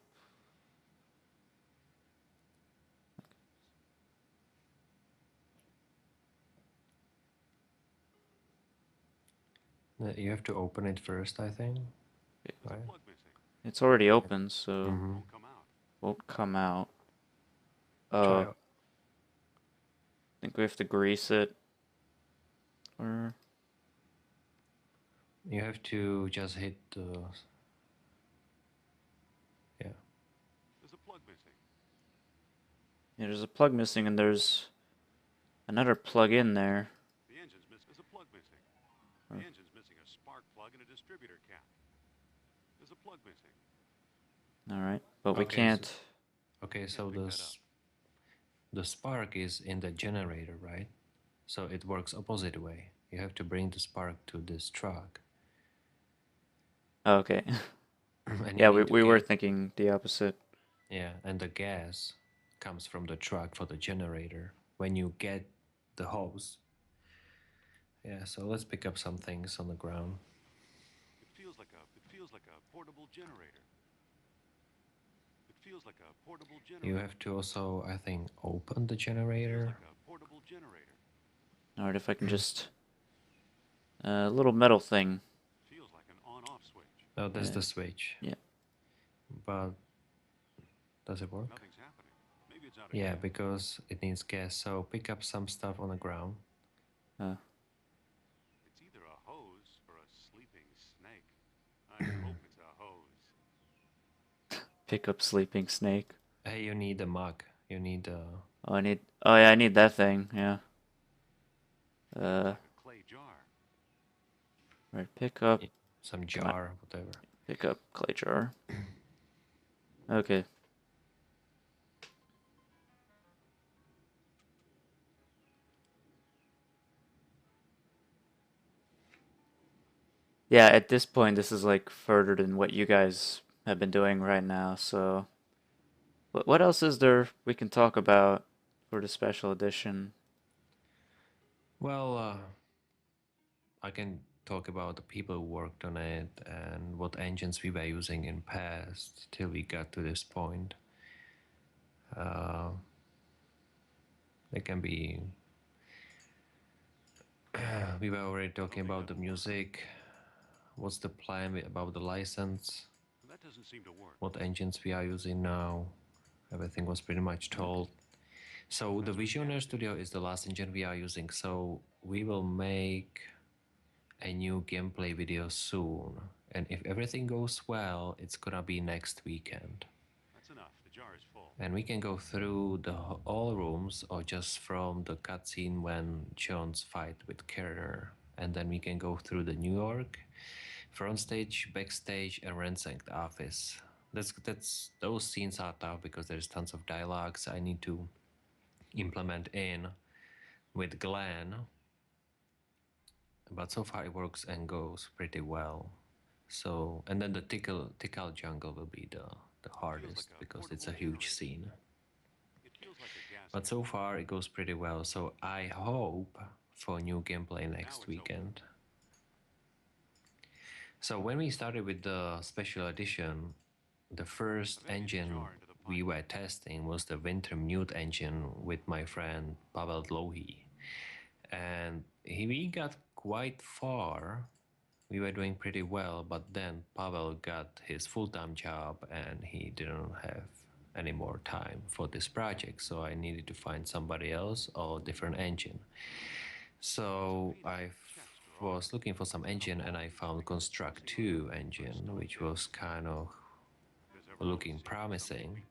You have to open it first, I think. Right? It's already open, so Mhm. won't come out. Try I think we have to grease it. Or You have to just hit the. Yeah. There's a plug missing. yeah, there's a plug missing, and there's another plug in there. The engine's missing. There's a plug missing. The engine's missing a spark plug and a distributor cap. There's a plug missing. All right, but we Okay, can't. Okay, so pick that up. the spark is in the generator, right? So it works opposite way. You have to bring the spark to this truck. Okay. And Yeah, you need to we were get- thinking the opposite. Yeah, and the gas comes from the truck for the generator. When you get the hose. Yeah, so let's pick up some things on the ground. It feels like a portable generator. It feels like a portable generator. You have to also, I think, open the generator. Like a portable generator. All right, if I can just a little metal thing. Feels like an on-off switch. Oh, that's Yeah. the switch. Yeah. But does it work? Nothing's happening. Maybe it's out of Yeah, gas. because it needs gas. So pick up some stuff on the ground. It's either a hose or a sleeping snake. I hope it's a hose. Pick up sleeping snake. Hey, you need a mug. You need a. Oh, I need. Oh yeah, I need that thing. Yeah. Like a clay jar. Right. Pick up. Some jar, whatever. Pick up clay jar. Okay. Yeah, at this point, this is like further than what you guys have been doing right now. So, what else is there we can talk about for the special edition? Well, I can talk about the people who worked on it and what engines we were using in past till we got to this point. It can be. We were already talking about the music. What's the plan about the license? That doesn't seem to work. What engines we are using now? Everything was pretty much told. So the Visionaire Studio is the last engine we are using. So we will make a new gameplay video soon. And if everything goes well, it's gonna be next weekend. That's enough. The jar is full. And we can go through all rooms or just from the cutscene when John's fight with Kerner. And then we can go through the New York, front stage, backstage, and ransacked office. Those scenes are tough because there's tons of dialogues I need to implement in with Glenn. But so far it works and goes pretty well. So, and then the Tikal jungle will be the hardest because it's a huge scene. It feels like a gas. But so far it goes pretty well. So I hope for new gameplay next weekend. So when we started with the special edition, the first engine we were testing was the Winter Mute engine with my friend Pavel Dlouhý. And we got quite far. We were doing pretty well, but then Pavel got his full-time job and he didn't have any more time for this project. So I needed to find somebody else or different engine. So I was looking for some engine and I found Construct 2 engine, which was kind of looking promising.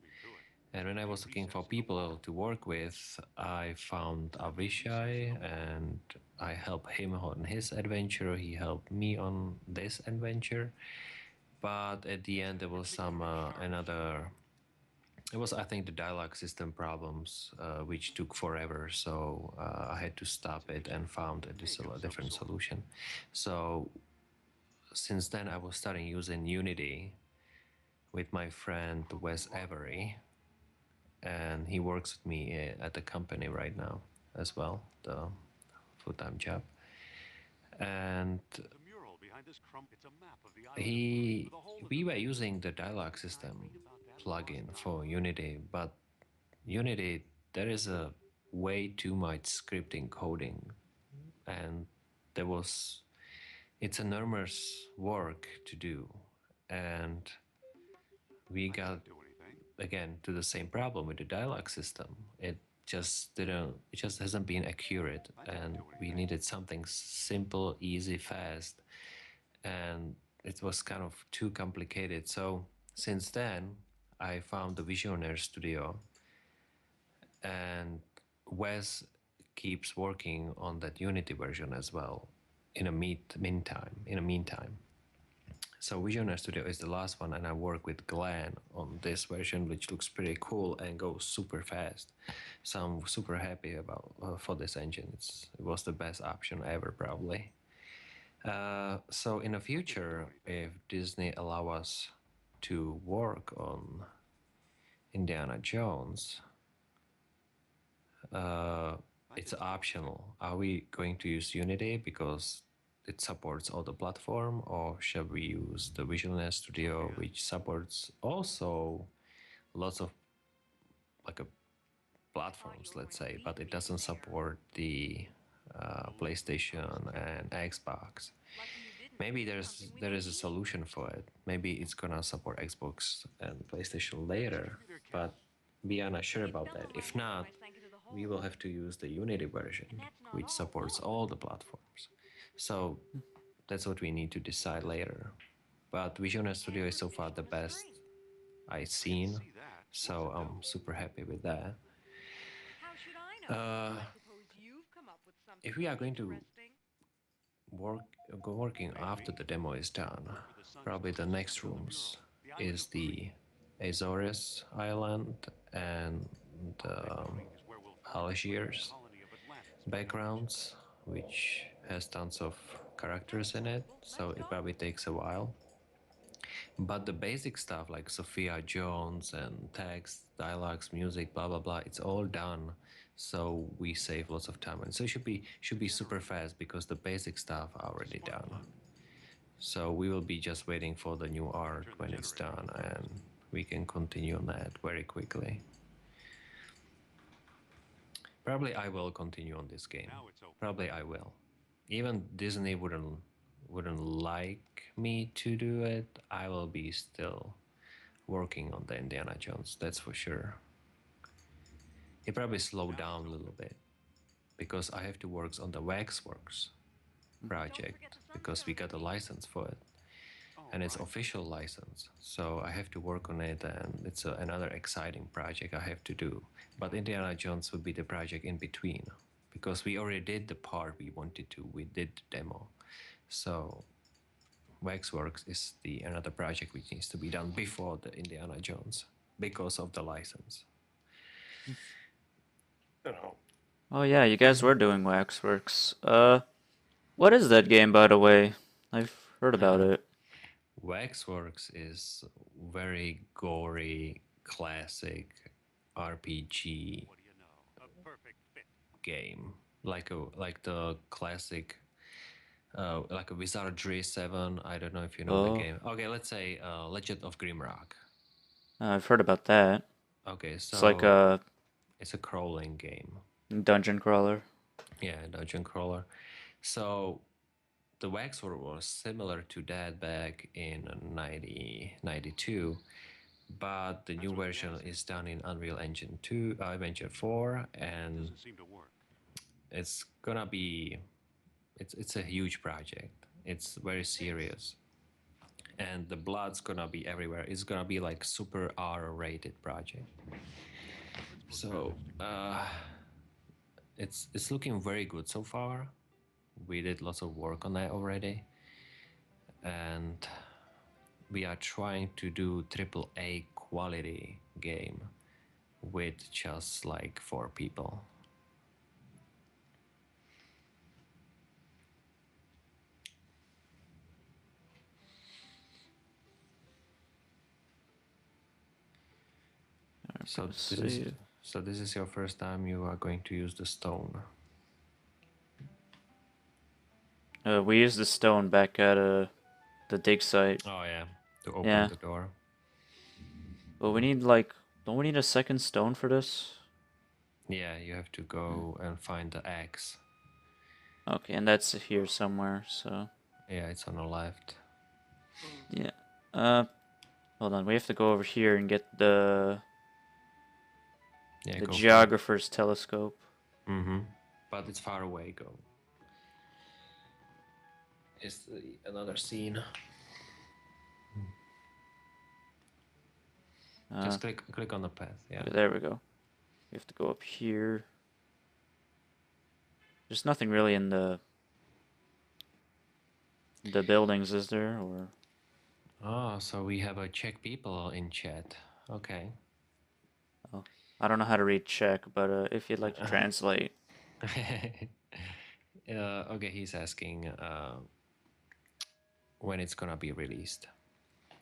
And when I was looking for people to work with, I found Avishai and I helped him on his adventure. He helped me on this adventure. But at the end, there was some another. It was, I think, the dialogue system problems, which took forever. So I had to stop it and found a different solution. So since then, I was starting using Unity with my friend Wes Avery, and he works with me at the company right now as well, the full-time job. And we were using the dialogue system plugin for Unity, but Unity, there is a way too much scripting coding, and there was it's enormous work to do, and we got again to the same problem with the dialogue system. It just hasn't been accurate, and we needed something simple, easy, fast, and it was kind of too complicated. So since then, I found the Visionaire Studio, and Wes keeps working on that Unity version as well. In a meantime, so Visionaire Studio is the last one, and I work with Glenn on this version, which looks pretty cool and goes super fast. So I'm super happy about for this engine. It was the best option ever, probably. So in the future, if Disney allow us to work on Indiana Jones, it's optional. Are we going to use Unity because it supports all the platform, or shall we use the Visual Studio, which supports also lots of like a platforms, let's say, but it doesn't support the PlayStation and Xbox. Maybe there is a solution for it. Maybe it's gonna support Xbox and PlayStation later, but we are not sure about that. If not, we will have to use the Unity version, which supports all the platforms. So that's what we need to decide later. But Vision Studio is so far the best I've seen, so I'm super happy with that. If we are going to work working after the demo is done, probably the next rooms is the Azores Island and Algiers backgrounds, which has tons of characters in it, so it probably takes a while. But the basic stuff like Sophia Jones and text, dialogues, music, blah blah blah, it's all done. So we save lots of time, and so it should be super fast because the basic stuff are already done. So we will be just waiting for the new art when it's done, and we can continue on that very quickly. Probably I will continue on this game. Probably I will. Even Disney wouldn't like me to do it. I will be still working on the Indiana Jones. That's for sure. It probably slowed down a little bit because I have to work on the Waxworks project because we got a license for it, and it's official license. So I have to work on it, and it's another exciting project I have to do. But Indiana Jones would be the project in between because we already did the part we wanted to. We did the demo, so Waxworks is the another project which needs to be done before the Indiana Jones because of the license. You know. Oh yeah, you guys were doing Waxworks. What is that game, by the way? I've heard about it. Waxworks is very gory, classic RPG game, like the classic, like a Wizardry 7. I don't know if you know the game. Okay, let's say Legend of Grimrock. I've heard about that. Okay, so It's like a it's a crawling game. dungeon crawler. Yeah, dungeon crawler. So the Waxwork was similar to that back in 1992, but the new version is done in Unreal Engine 2, Engine 4, and it's gonna be it's a huge project. It's very serious, and the blood's gonna be everywhere. It's gonna be like super R-rated project. So it's looking very good so far. We did lots of work on that already, and we are trying to do AAA quality game with just like 4 people. So this is your first time you are going to use the stone. We used the stone back at the dig site. Oh yeah, to open Yeah. the door. But we need like, don't we need a second stone for this? Yeah, you have to go and find the axe. Okay, and that's here somewhere. So Yeah, it's on the left. yeah. Hold on. We have to go over here and get the Yeah, go geographer's telescope. Mm-hmm. But it's far away. Go. Is another scene. Just click on the path. Yeah. Okay, there we go. We have to go up here. There's nothing really in the buildings, is there? Or Oh, so we have a Czech people in chat. Okay. oh, I don't know how to read Czech, but if you'd like to translate. Okay, he's asking when it's gonna be released.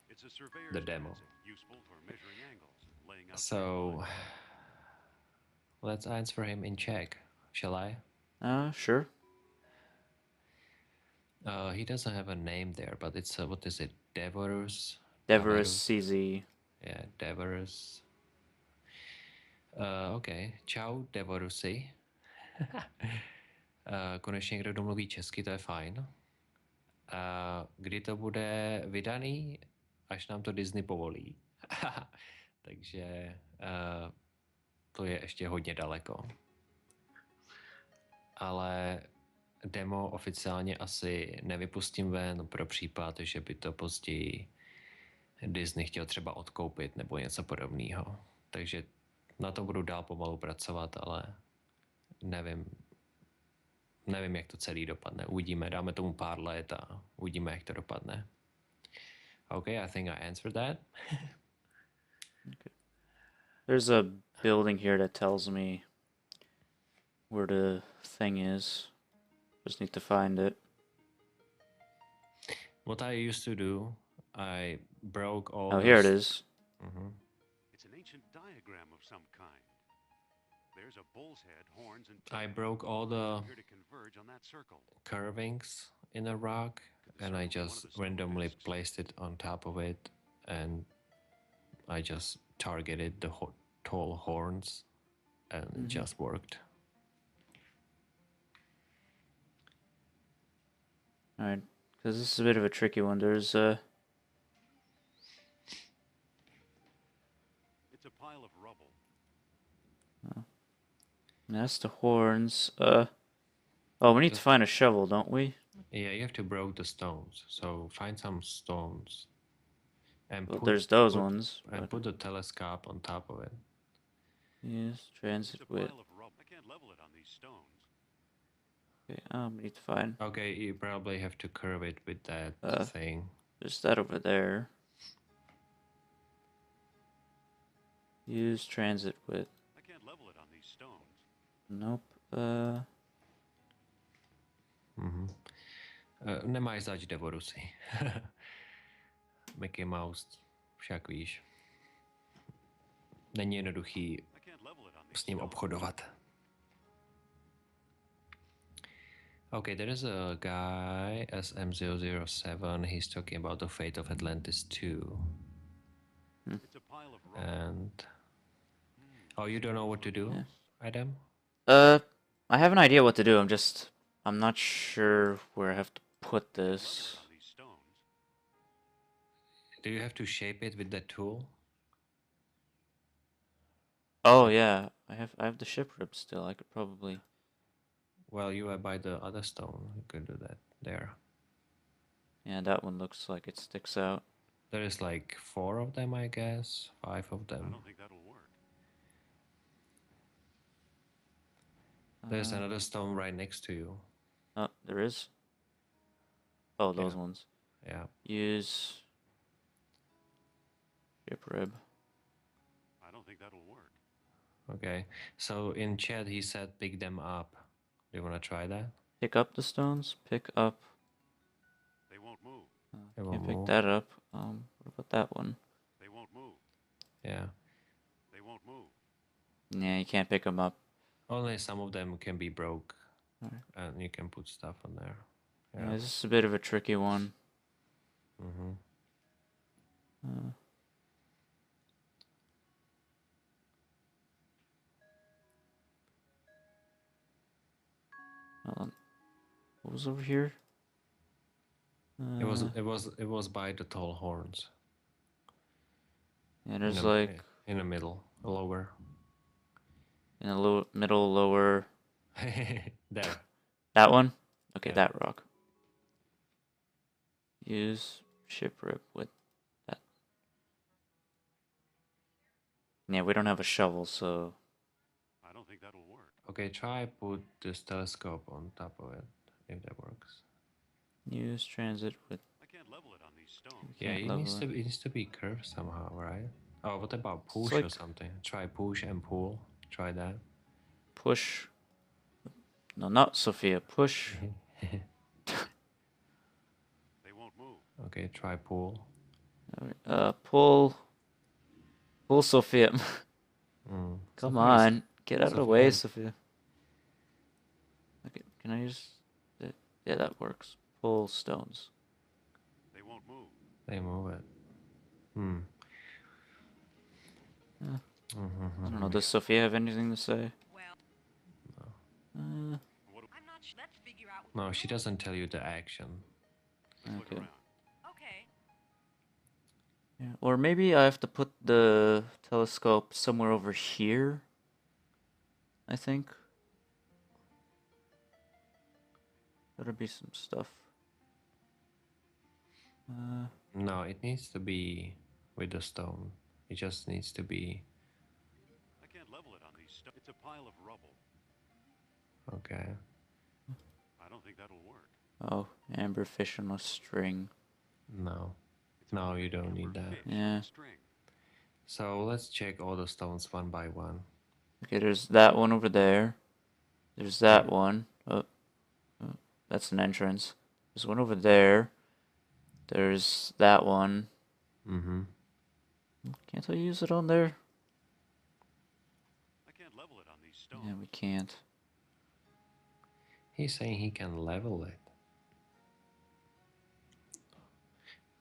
It's a surveyor's The demo. pencil, useful for measuring angles and laying out So let's answer him in Czech. Shall I? Sure. He doesn't have a name there, but it's what is it? Devorus. Devorus CZ. Yeah, Devorus. OK. Čau, Devorusi. Konečně někdo domluví česky, to je fajn. Kdy to bude vydaný? Až nám to Disney povolí. Takže to je ještě hodně daleko. Ale demo oficiálně asi nevypustím ven pro případ, že by to později Disney chtěl třeba odkoupit nebo něco podobného. Takže na to budu dál pomalu pracovat, ale nevím, jak to celý dopadne. Uvidíme, dáme tomu pár let a uvidíme, jak to dopadne. Okay, I think I answered that. Okay. There's a building here that tells me where the thing is. Just need to find it. What I used to do, I broke all. Oh, here it is. Mm-hmm. It's an ancient diagram of some kind. There's a bull's head, horns, and I broke all the here to converge on that circle. carvings in the rock, and I just randomly placed it on top of it, and I just targeted the tall horns, and it just worked. Alright, because this is a bit of a tricky one. There's It's a pile of rubble. that's the horns. Oh, we need to find a shovel, don't we? Yeah, you have to break the stones. So find some stones, and Well, there's those ones. And put the telescope on top of it. Yes, transit It's a with. pile of rubble. I can't level it on these stones. Okay, we need to find. Okay, you probably have to curve it with that thing. There's that over there. Use transit with. I can't level it on these stones. Nope. Nemáš zač, Devorusy. Mickey Mouse, však víš. Není jednoduchý I can't level it on these s ním stones. obchodovat. Okay, there is a guy, SM007, he's talking about the Fate of Atlantis 2. It's a pile of rubble. And... Oh, you don't know what to do, Yeah. Adam? I have an idea what to do. I'm not sure where I have to put this. On these stones. Do you have to shape it with that tool? Oh yeah, I have the ship rib still. I could probably. Well, you are by the other stone. You could do that there. Yeah, that one looks like it sticks out. There is like 4 of them, I guess. 5 of I them. don't think that'll work. There's Uh, another stone right next to you. Oh, there is. Oh, those Yeah. ones. Yeah. Use ship rib. I don't think that'll work. Okay. So in chat he said pick them up. Do you wanna try that? Pick up the stones. Pick up. They won't move. They Can't won't pick move. that up. What about that one? They won't move. Yeah. They won't move. Yeah, you can't pick them up. Only some of them can be broke. Alright. And you can put stuff on there. Yeah, Yeah. this is a bit of a tricky one. Mm-hmm. Uh, hold on. What was over here? It was by the tall horns. Yeah, there's in the, like in the middle, lower. in the middle, lower. There. That one? Okay, Yeah. that rock. Use ship rib with that. Yeah, we don't have a shovel, so I don't think that'll work. Okay, try put this telescope on top of it, if that works. use transit with. I can't level it on these stones. Yeah, Can't it needs level to it needs to be curved somehow, right? Oh, what about It's push or like- something? Try push and pull. Try that. Push. No, not Sophia. Push. They won't move. Okay, try pull. Pull. Pull Sophia. Mm. Come Sophia's- on. Get out of the way, Sophia. Sophia. Okay, can I use that? Yeah, that works. Pull stones. They won't move. They move it. Hmm. Yeah. Mm-hmm. I don't know. Does Sophia have anything to say? Well, What do I'm not sure. Let's figure out. No, she doesn't tell you the action. Let's look Okay. around. Okay. Yeah. Or maybe I have to put the telescope somewhere over here. I think. Better be some stuff. No, it needs to be with the stone. It just needs to be I can't level it on these stones. It's a pile of rubble. okay. I don't think that'll work. Oh, amberfish on a string. No. It's a No, big you don't amber need that. fish on Yeah. a string. So let's check all the stones one by one. Okay, there's that one over there. There's that one. Oh, that's an entrance. There's one over there. There's that one. Mm-hmm. Can't I use it on there? I can't level it on these stones. Yeah, we can't. He's saying he can level it.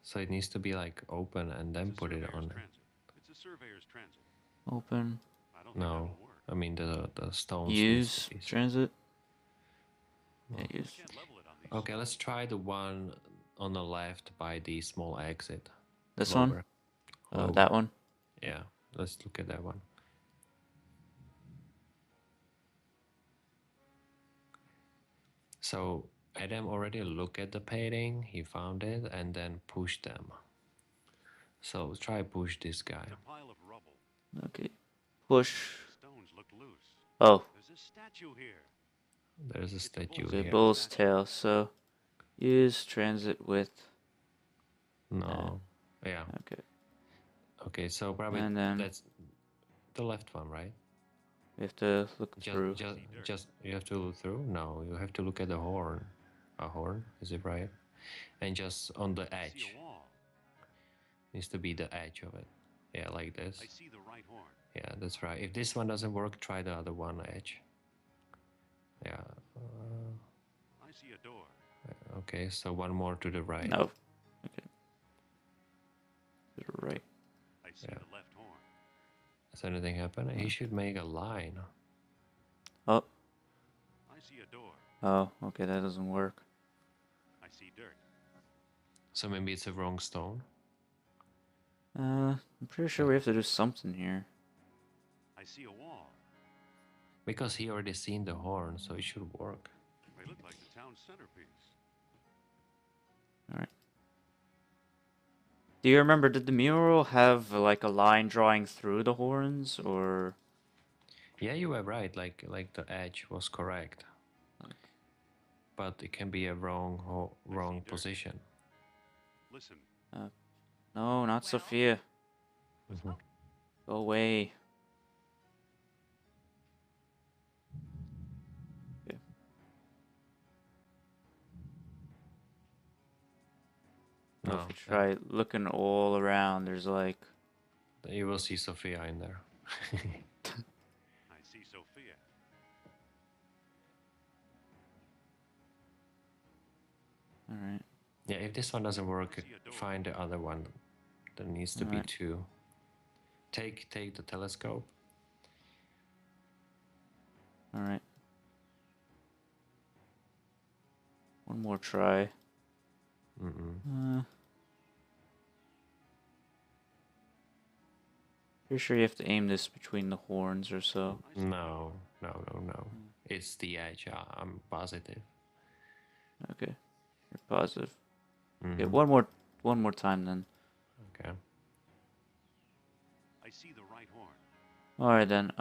So it needs to be like open and then It's a put it surveyor's on there. transit. It's a surveyor's transit. Open. I don't think No, that'll work. I mean the stones. needs Use to be- transit. No. Yeah, I use. can't level it on these Okay, let's try the one on the left by the small exit. This Lower. one? Lower. That one? Yeah, let's look at that one. So Adam already looked at the painting, he found it, and then pushed them. So try push this guy. It's a pile of rubble. Okay. Push. Stones look loose. Oh, There's a statue here. There's a statue the here. bull's tail. So use transit with. No. Yeah. Okay. Okay, so probably And then- that's the left one, right? We have to look through. Just you have to look through? No, you have to look at the horn. A horn, is it right? And just on the I edge. see a wall. Needs to be the edge of it. Yeah, like this. I see the right horn. Yeah, that's right. If this one doesn't work, try the other one edge. Yeah. I see a door. Okay, so one more to the right. No. Okay. To the right. I see Yeah. the left horn. Does anything happen? He should make a line. Oh. I see a door. Oh. Okay, that doesn't work. I see dirt. So maybe it's a wrong stone. I'm pretty sure we have to do something here. I see a wall. Because he already seen the horn, so it should work. They look like the town's centerpiece. All right. Do you remember, did the mural have like a line drawing through the horns, or Yeah, you were right. Like the edge was correct, but it can be a wrong dirt. position. Listen, no, not Well? Sophia. Mhm. Go away. Okay. Well, if No, you try looking all around, there's like, you will see Sophia in there. I see Sophia. all right, Yeah, if this one doesn't work, I see a door. find the other one. There needs to be Alright. two. Take the telescope. all right. One more try. Mm-mm. Pretty sure you have to aim this between the horns or so. I see a No, door. no. It's the edge. I'm positive. Okay, you're positive. Okay, Mhm. one more time then. Okay. I see the right horn. All right then.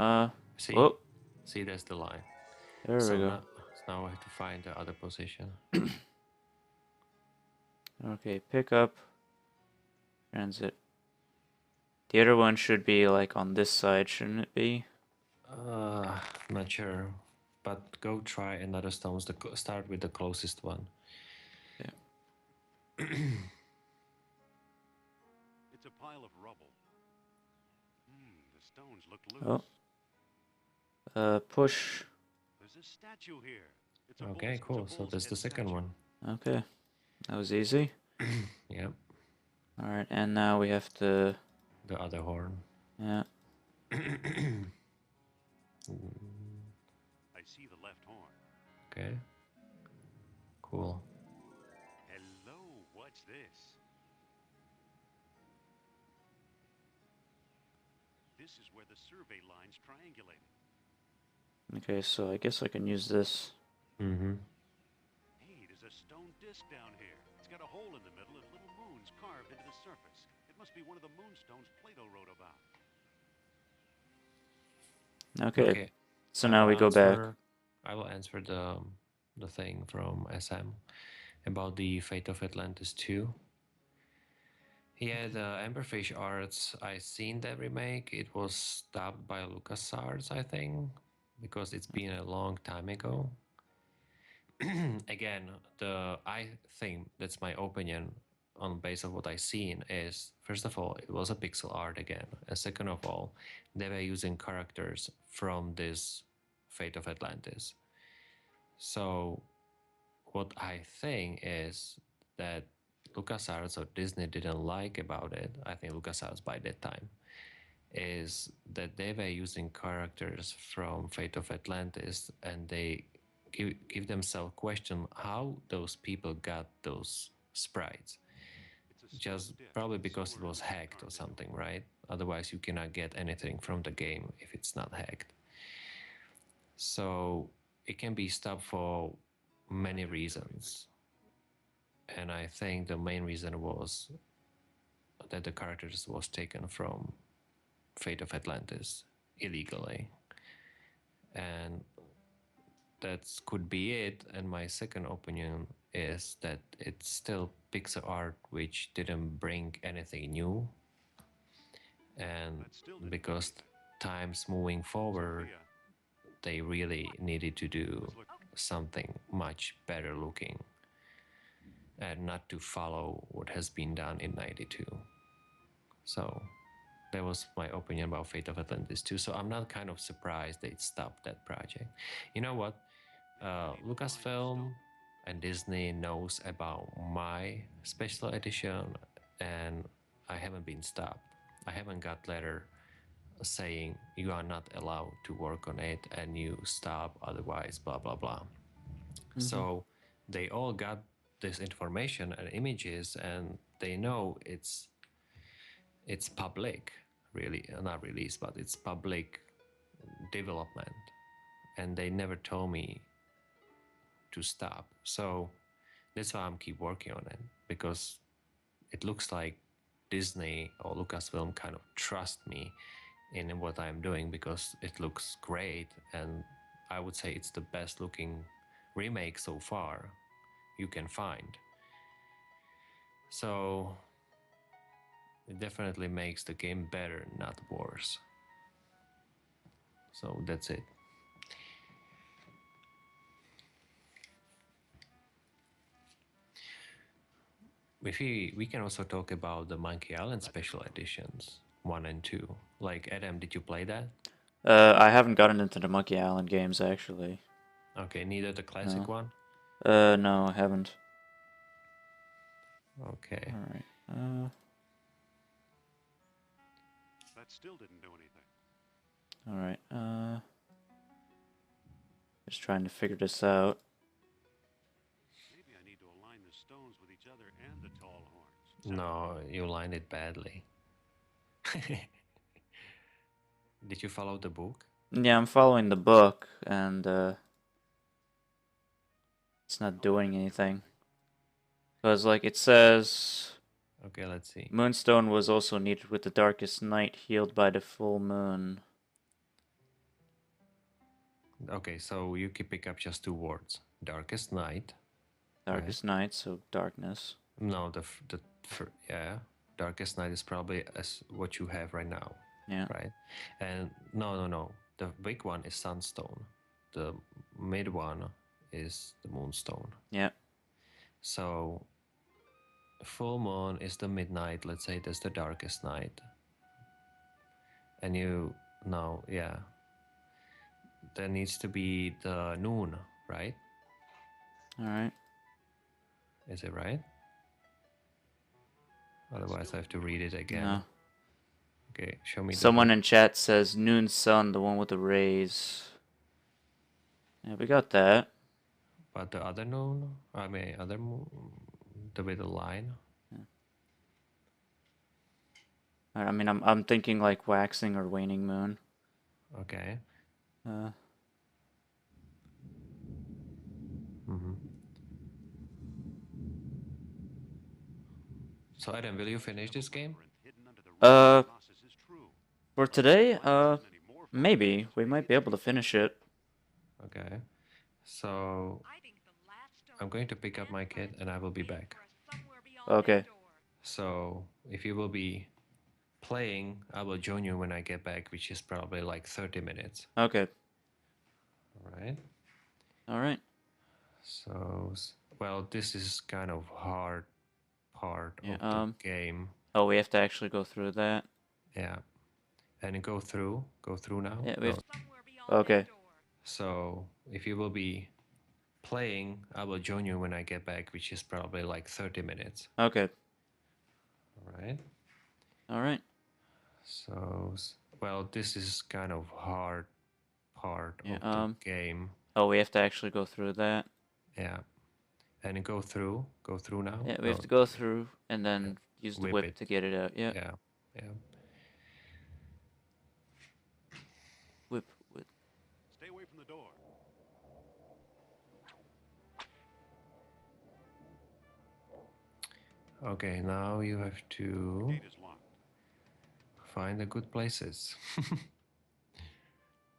See, Oh, see, that's the line. there so we go. now I have to find the other position. Okay, pick up. Transit. The other one should be like on this side, shouldn't it be? Not sure, but go try another stones. Start with the closest one. Yeah. It's a pile of rubble. The stones look loose. Oh. Push. There's a statue here. It's a Okay, bull's- cool. it's a So bull's that's the head second statue. one. Okay, that was easy. Yep, All right, and now we have to. the other horn. Yeah. I see the left horn. Okay. Cool. Hello, what's this? This is where the survey line's triangulating. Okay, so I guess I can use this. Mm-hmm. Hey, there's a stone disc down here. It's got a hole in the middle and little moons carved into the surface. It must be one of the moonstones Plato wrote about. Okay. So now we go back. I will answer the thing from SM about the Fate of Atlantis 2. Yeah, the Emberfish arts, I seen that remake. It was stopped by LucasArts, I think, because it's been a long time ago. Again, I think that's my opinion on base of what I seen is, first of all, it was a pixel art again, and second of all, they were using characters from this Fate of Atlantis. So what I think is that LucasArts or Disney didn't like about it, I think LucasArts by that time, is that they were using characters from Fate of Atlantis and they give themselves question how those people got those sprites. It's a Just stone disc probably with because it silver was moons hacked or carved into something, it. right? Otherwise you cannot get anything from the game if it's not hacked. So it can be stopped for many reasons. And I think the main reason was that the characters was taken from Fate of Atlantis illegally. And that could be it. And my second opinion is that it's still pixel art which didn't bring anything new. And That still didn't because do anything. times moving forward, Sophia, they really needed to do let's look. something much better looking and not to follow what has been done in 92. So that was my opinion about Fate of Atlantis 2. So I'm not kind of surprised they stopped that project. You know what? Lucasfilm and Disney knows about my special edition, and I haven't been stopped. I haven't got letter saying you are not allowed to work on it and you stop, otherwise blah blah blah. So they all got this information and images, and they know it's public, really, not release, but it's public development, and they never told me to stop. So that's why I'm keep working on it, because it looks like Disney or Lucasfilm kind of trust me in what I'm doing because it looks great, and I would say it's the best looking remake so far you can find. So it definitely makes the game better, not worse. So that's it. If we can also talk about the Monkey Island special editions 1 and 2. Like, Adam, did you play that? I haven't gotten into the Monkey Island games actually. Okay, neither the classic No. one? No, I haven't. Okay. All right. That still didn't do anything. All right. Just trying to figure this out. Maybe I need to align the stones with each other and the tall horns. No, you lined it badly. Did you follow the book? Yeah, I'm following the book, and it's not doing anything. Because, like, it says Okay, let's see. Moonstone was also needed with the darkest night healed by the full moon. Okay, so you can pick up just 2 words. Darkest night. Darkest night, so darkness. No, yeah. Darkest night is probably as what you have right now. Yeah. Right? And no. The big one is sunstone. The mid one is the moonstone. Yeah. So full moon is the midnight. Let's say that's the darkest night. And yeah. There needs to be the noon, right? All right. Is it right? Otherwise, I have to read it again. No. Okay, show me. Someone in chat says noon sun, the one with the rays. Yeah, we got that. But the other noon, other moon, the with the line. Yeah. I mean, I'm thinking like waxing or waning moon. Okay. So Adam, will you finish this game? For today, maybe we might be able to finish it. Okay. So I'm going to pick up my kid and I will be back. Okay. So if you will be playing, I will join you when I get back, which is probably like 30 minutes. Okay. All right. All right. So, well, this is kind of hard part of the game. Oh, we have to actually go through that. Yeah. And go through now. Yeah, we have. Okay. So if you will be playing, I will join you when I get back, which is probably like 30 minutes. Okay. All right. All right. So, well, this is kind of hard part of the game. Oh, we have to actually go through that. Yeah. And go through now. Yeah, we have to go through and then use the whip to get it out. Yeah. Yeah. Whip. Stay away from the door. Okay, now you have to Gate is locked. find the good places.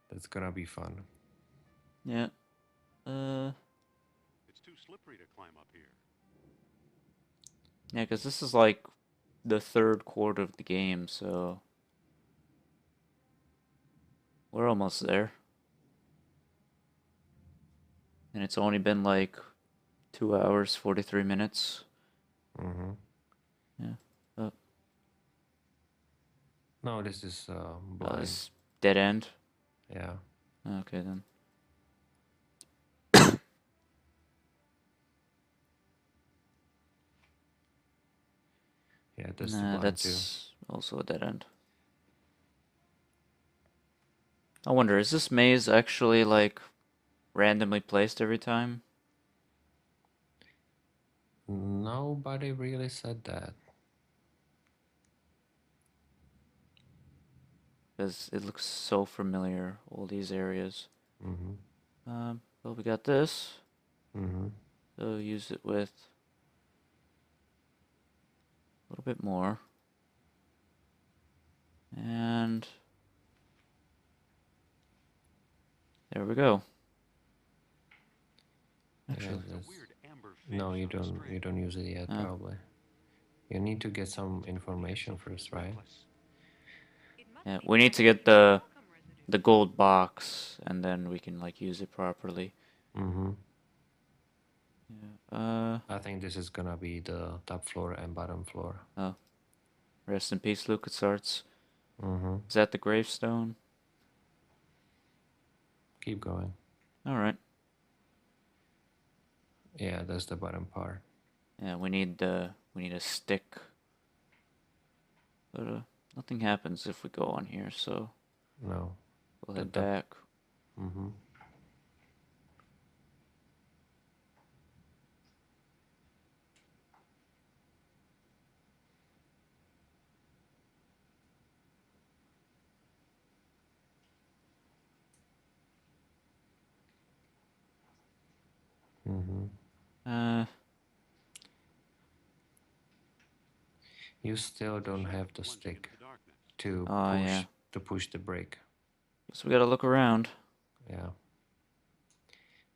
That's gonna be fun. Yeah. It's too slippery to climb up here. Yeah, because this is like the third quarter of the game, so we're almost there. And it's only been like 2 hours, 43 minutes. Mm-hmm. Yeah. No, this is blind. This dead end? Yeah. Okay, then. Yeah, that's the blind that's also a dead end. I wonder, is this maze actually like randomly placed every time? Nobody really said that. Because it looks so familiar, all these areas. Mm-hmm. Well, we got this. Mm-hmm. So use it with a little bit more. And there we go. Actually, Yeah, that's- Weird amber no, finish you on the don't. string. You don't use it yet, Oh. probably. You need to get some information Something first, right? reckless. It must yeah, be we need to probably get the talcum residue. the gold box, and then we can like use it properly. Mm-hmm. Yeah. I think this is gonna be the top floor and bottom floor. Oh, rest in peace, LucasArts. Mm-hmm. Is that the gravestone? Keep going. All right. Yeah, that's the bottom part. Yeah, we need a stick. But nothing happens if we go on here, so No. we'll The head top- back. Mm-hmm. Mm-hmm. Uh, You still don't have the Plunging stick into the darkness. to Oh, push yeah. to push the brake. so we gotta look around. Yeah.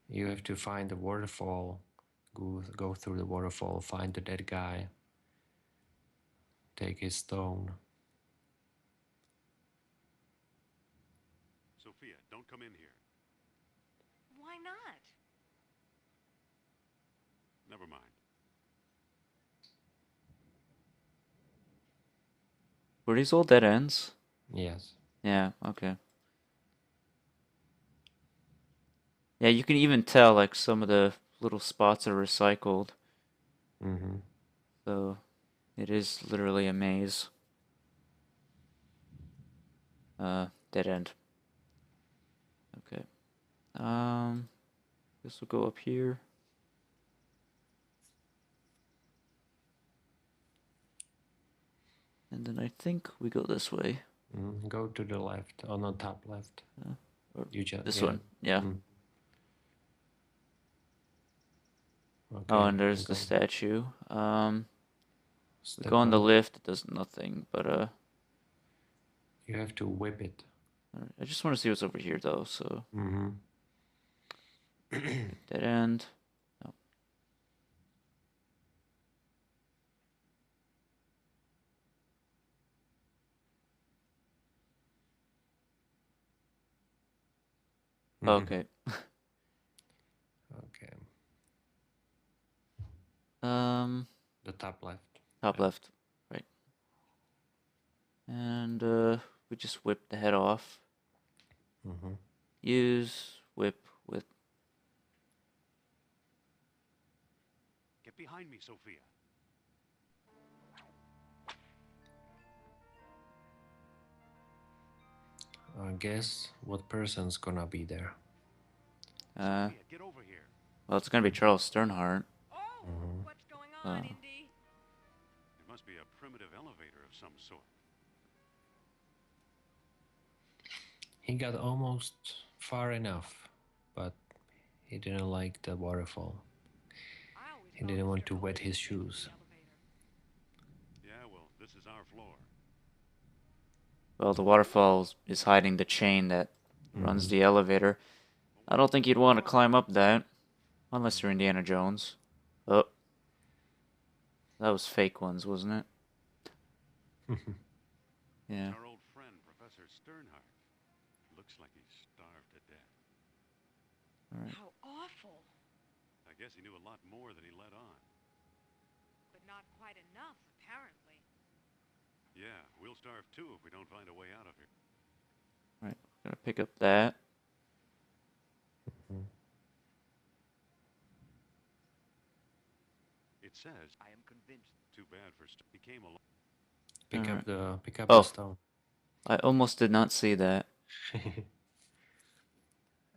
You have to find the waterfall, go through the waterfall, find the dead guy, take his stone. Sophia, don't come in here. Why not? Never mind. Were these all dead ends? Yes. Yeah, okay. Yeah, you can even tell like some of the little spots are recycled. Mm-hmm. So it is literally a maze. Dead end. Okay. Guess we'll go up here. And then I think we go this way. Go to the left, on the top left. Or You just this yeah. one. Yeah. Mm. Okay. Oh, and there's the go. statue. We Step go on the on. lift, it does nothing, but You have to whip it. alright, I just want to see what's over here though, so Mm-hmm. dead end. No. Okay. Okay. The top left. Top Yeah. left. Right. And we just whip the head off. Mm-hmm. Use whip with Get behind me, Sophia. Guess what person's gonna be there? Sophia, get over here. well, it's gonna be Charles Sternhardt. Oh, Mhm. what's going on, Oh. Indy? It must be a primitive elevator of some sort. He got almost far enough, but he didn't like the waterfall. I always He thought didn't want Mr. to wet Elevator his stayed with the shoes. elevator. Yeah, well, this is our floor. Well, the waterfall is hiding the chain that runs the elevator. I don't think you'd want to climb up that, unless you're Indiana Jones. Oh, that was fake ones, wasn't it? Yeah. Our old friend, Professor Sternhardt. Looks like he's starved to death. All right. How awful. I guess he knew a lot more than he let on. But not quite enough, apparently. Yeah, we'll starve too if we don't find a way out of here. All right. Gonna pick up that. It says, I am convinced. too bad for he came along. Pick up Oh. the stone. I almost did not see that.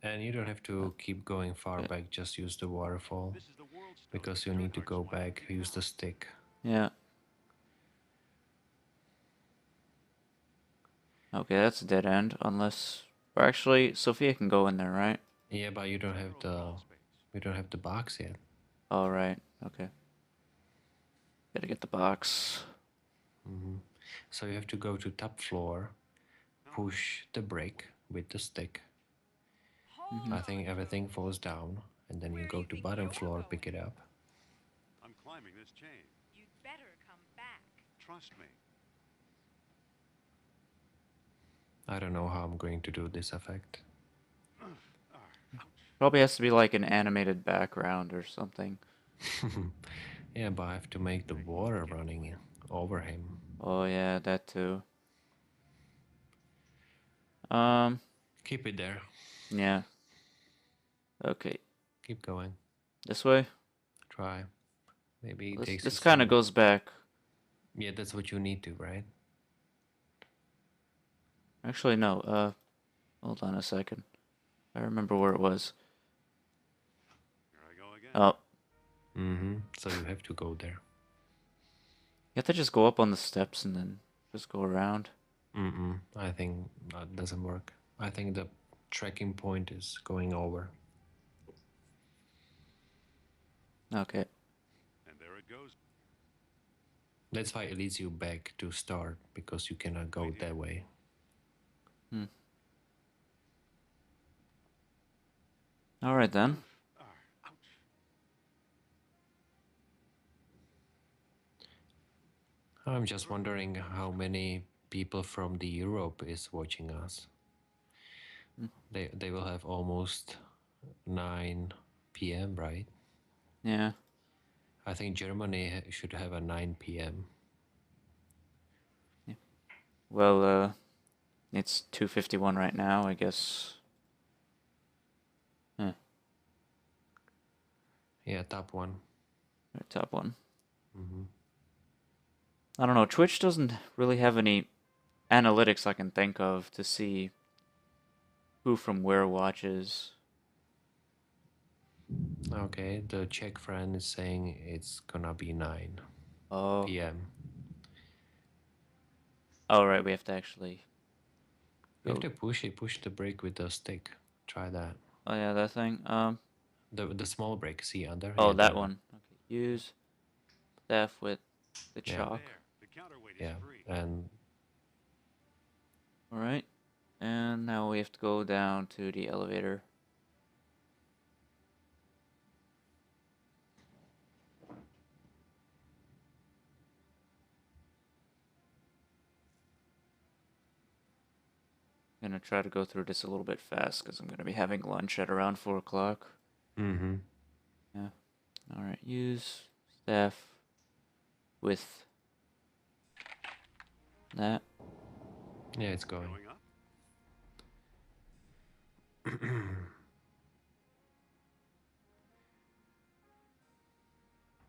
And you don't have to keep going far back, just use the waterfall. This is the world stone Because that you need to Sternhardt's go wanted back, to be use the found. stick. Yeah. Okay, that's a dead end. Unless, or actually, Sophia can go in there, right? Yeah, but you don't have Federal the crawl space. we don't have the box yet. All right. Okay. Gotta get the box. So you have to go to top floor, push the brake with the stick. I think everything falls down, and then you Where go you to think bottom you're floor, going? pick it up. I'm climbing this chain. You'd better come back. Trust me. I don't know how I'm going to do this effect. Probably has to be like an animated background or something. Yeah, but I have to make the water running over him. Oh yeah, that too. Keep it there. Yeah. Okay, Keep going. this way. Try. Maybe it This takes this you kind of some... goes back. Yeah, that's what you need to, right? Actually, no. Hold on a second. I remember where it was. Here I go again. Oh, Mm-hmm. So you have to go there. you have to just go up on the steps and then just go around. Mm-mm. I think that doesn't work. I think the tracking point is going over. Okay. And there it goes. That's why it leads you back to start, because you cannot go that way. All right then. I'm just wondering how many people from the Europe is watching us. They will have almost 9 p.m., right? Yeah. I think Germany should have a 9 p.m. Well, it's 2:51 right now, I guess. Yeah, top one. Right, top one. Mm-hmm. I don't know. Twitch doesn't really have any analytics I can think of to see who from where watches. Okay, the Czech friend is saying it's gonna be 9 Oh. p.m. Oh, right. We have to actually. You have Go. to push the brake with the stick. Try that. Oh yeah, that thing. The small brake, see under? Oh, Yeah, that one. Okay. Use staff with the Yeah. chalk. There. The counterweight is Yeah, free. and All right. And now we have to go down to the elevator. I'm gonna try to go through this a little bit fast because I'm gonna be having lunch at around 4 o'clock. mm-hmm. Yeah. All right. Use staff with that. Yeah, it's going. Going up.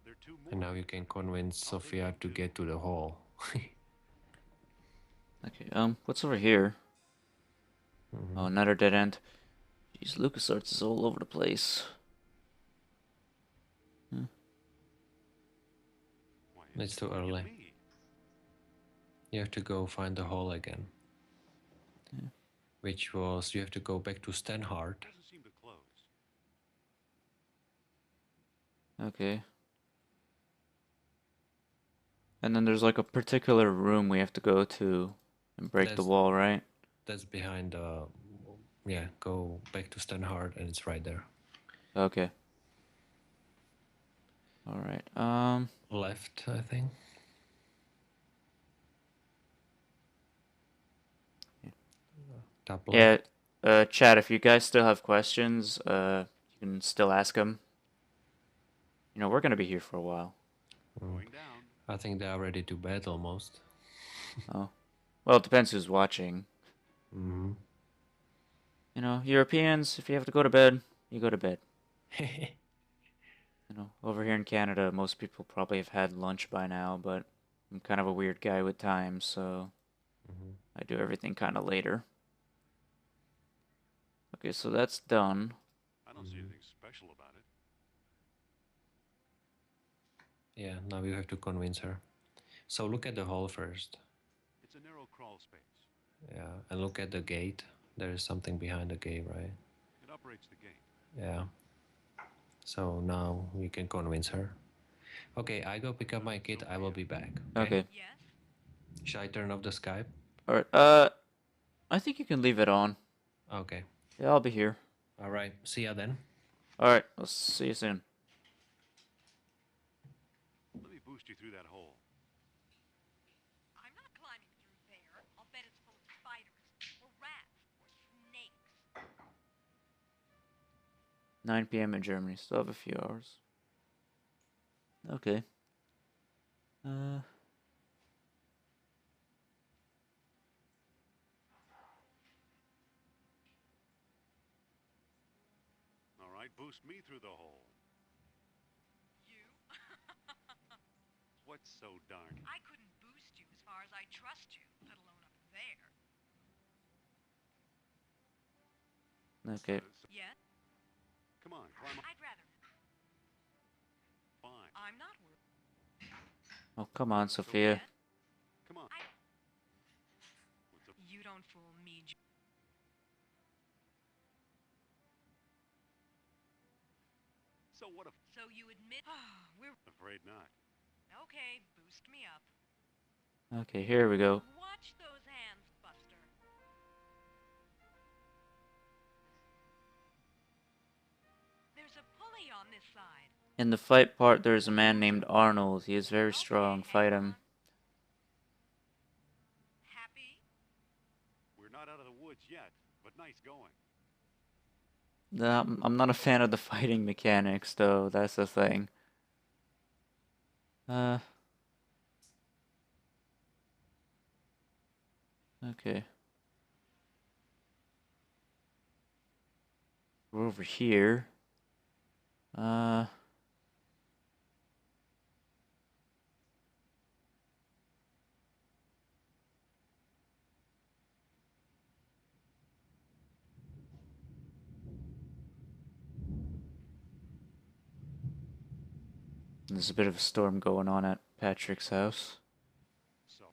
There are two more. And now you can convince Sofia to get to the hall. Okay. What's over here? Mm-hmm. Oh, another dead end. Jeez, LucasArts is all over the place. Why, It's too look at early. me. You have to go find the hall again. Yeah. Which was, you have to go back to Stanhart. Doesn't seem to close. Okay. And then there's like a particular room we have to go to and break the That's- wall, right? That's behind yeah, go back to Stanhart and it's right there. Okay. All right. Left, I think. Top left. Yeah. Chat. If you guys still have questions, you can still ask them. You know, we're gonna be here for a while. Going down. I think they are ready to bed almost. Oh. Well, it depends who's watching. Mm-hmm. You know, Europeans, if you have to go to bed, you go to bed. You know, over here in Canada, most people probably have had lunch by now, but I'm kind of a weird guy with time, so I do everything kind of later. Okay, so that's done. I don't see anything special about it. Yeah, now you have to convince her. So look at the hall first. It's a narrow crawl space. Yeah, and look at the gate. There is something behind the gate, right? It operates the gate. Yeah. So now we can convince her. Okay, I go pick up my kid. I will be back. Okay. Yes? Should I turn off the Skype? Alright, I think you can leave it on. Okay. Yeah, I'll be here. All right. See ya then. Alright, I'll see you soon. Let me boost you through that hole. I'm not climbing through there. I'll bet it's full of spiders, or rats, or snakes. 9 p.m. in Germany. Still have a few hours. Okay. All right, boost me through the hole. You? What's so darn? I couldn't boost you as far as I trust you, let alone up there. Okay. Yes? Come on, climb up. I'd rather. Fine. I'm not worried. Oh, come on, Sophia. Yes? Come on. What's up? You don't fool me. So what if? So you admit? We're Afraid not. okay. Boost me up. Okay, here we go. Watch those hands, Buster. There's a pulley on this side. In the fight part, there's a man named Arnold. He is very strong. Okay, Fight hang him. on. Happy? We're not out of the woods yet, but nice going. I'm not a fan of the fighting mechanics, though. That's the thing. Okay. We're over here. There's a bit of a storm going on at Patrick's house. So.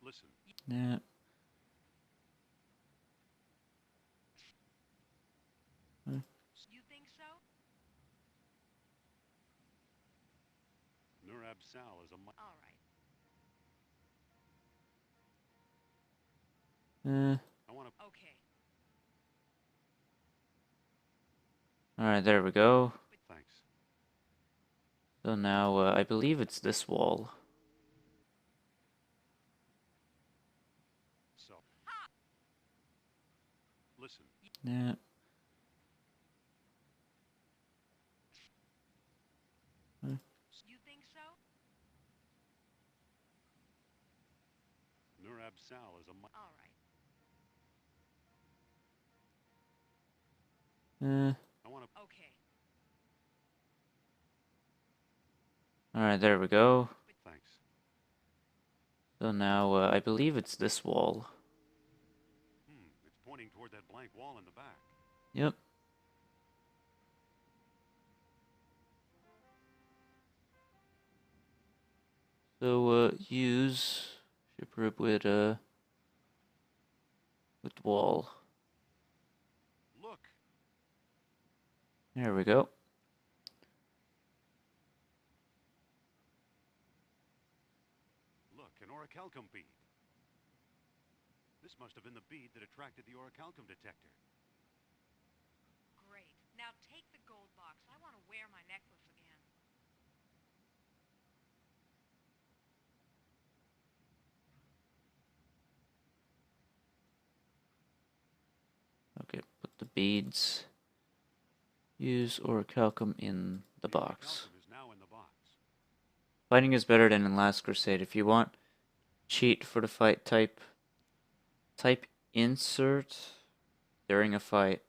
Listen. Yeah. You think so? Nurab Sal is a. All right. I want to. Okay. Alright, there we go. Thanks. So now, I believe it's this wall. So. Listen. Yeah. You think so? Nurab Sal is a. All right. I want to. Okay. Alright, there we go. Thanks. So now, I believe it's this wall. It's pointing toward that blank wall in the back. Yep. So, use ship rip with wall. Look. There we go. Look, an orichalcum bead. This must have been the bead that attracted the orichalcum detector. Great. Now take the gold box. I want to wear my necklace again. Okay, put the beads. Use orichalcum in the box. Orichalcum is now in the box. Fighting is better than in Last Crusade. If you want cheat for the fight, type insert during a fight.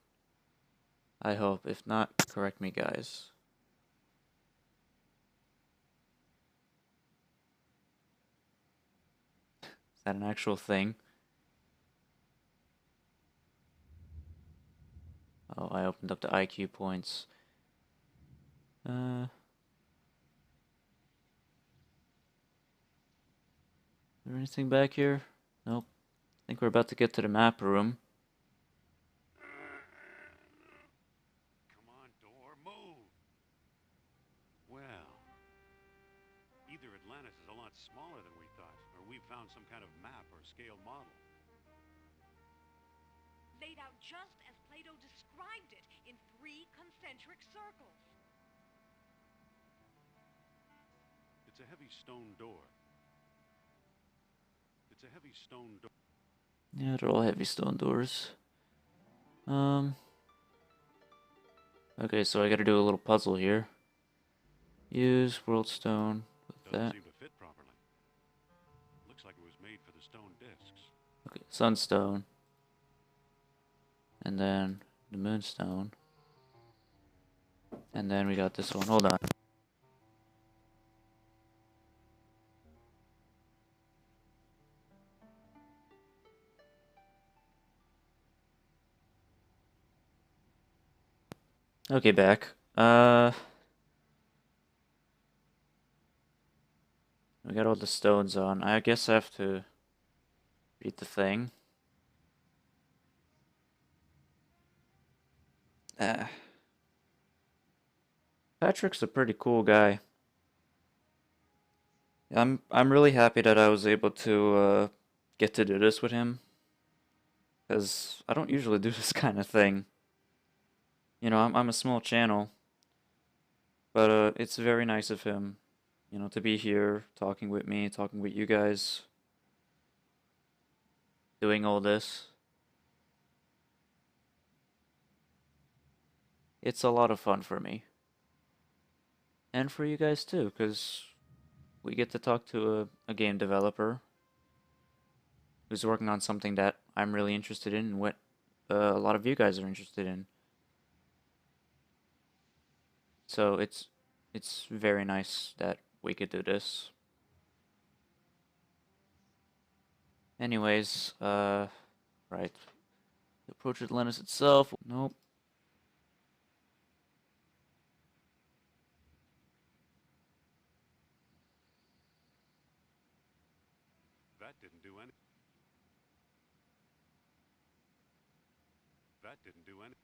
I hope. If not, correct me, guys. Is that an actual thing? Oh, I opened up the IQ points. Is there anything back here? Nope. I think we're about to get to the map room. Come on, door, move. Well, either Atlantis is a lot smaller laid out just as Plato described it, in 3 concentric circles. It's a heavy stone door. It's a heavy stone door. Yeah, they're all heavy stone doors. Okay, so I gotta do a little puzzle here. Use world stone with Doesn't that. seem to fit properly. Looks like it was made for the stone discs. Okay, sunstone. And then the moonstone. And then we got this one. Hold on. Okay, back. We got all the stones on. I guess I have to read the thing. Patrick's a pretty cool guy. I'm really happy that I was able to get to do this with him, because I don't usually do this kind of thing. You know, I'm a small channel, but it's very nice of him, you know, to be here talking with me, talking with you guys, doing all this. It's a lot of fun for me. And for you guys too, because we get to talk to a game developer who's working on something that I'm really interested in and what a lot of you guys are interested in. So it's very nice that we could do this. Anyways, right. Approach Atlantis itself. Nope. That didn't do any. That didn't do any.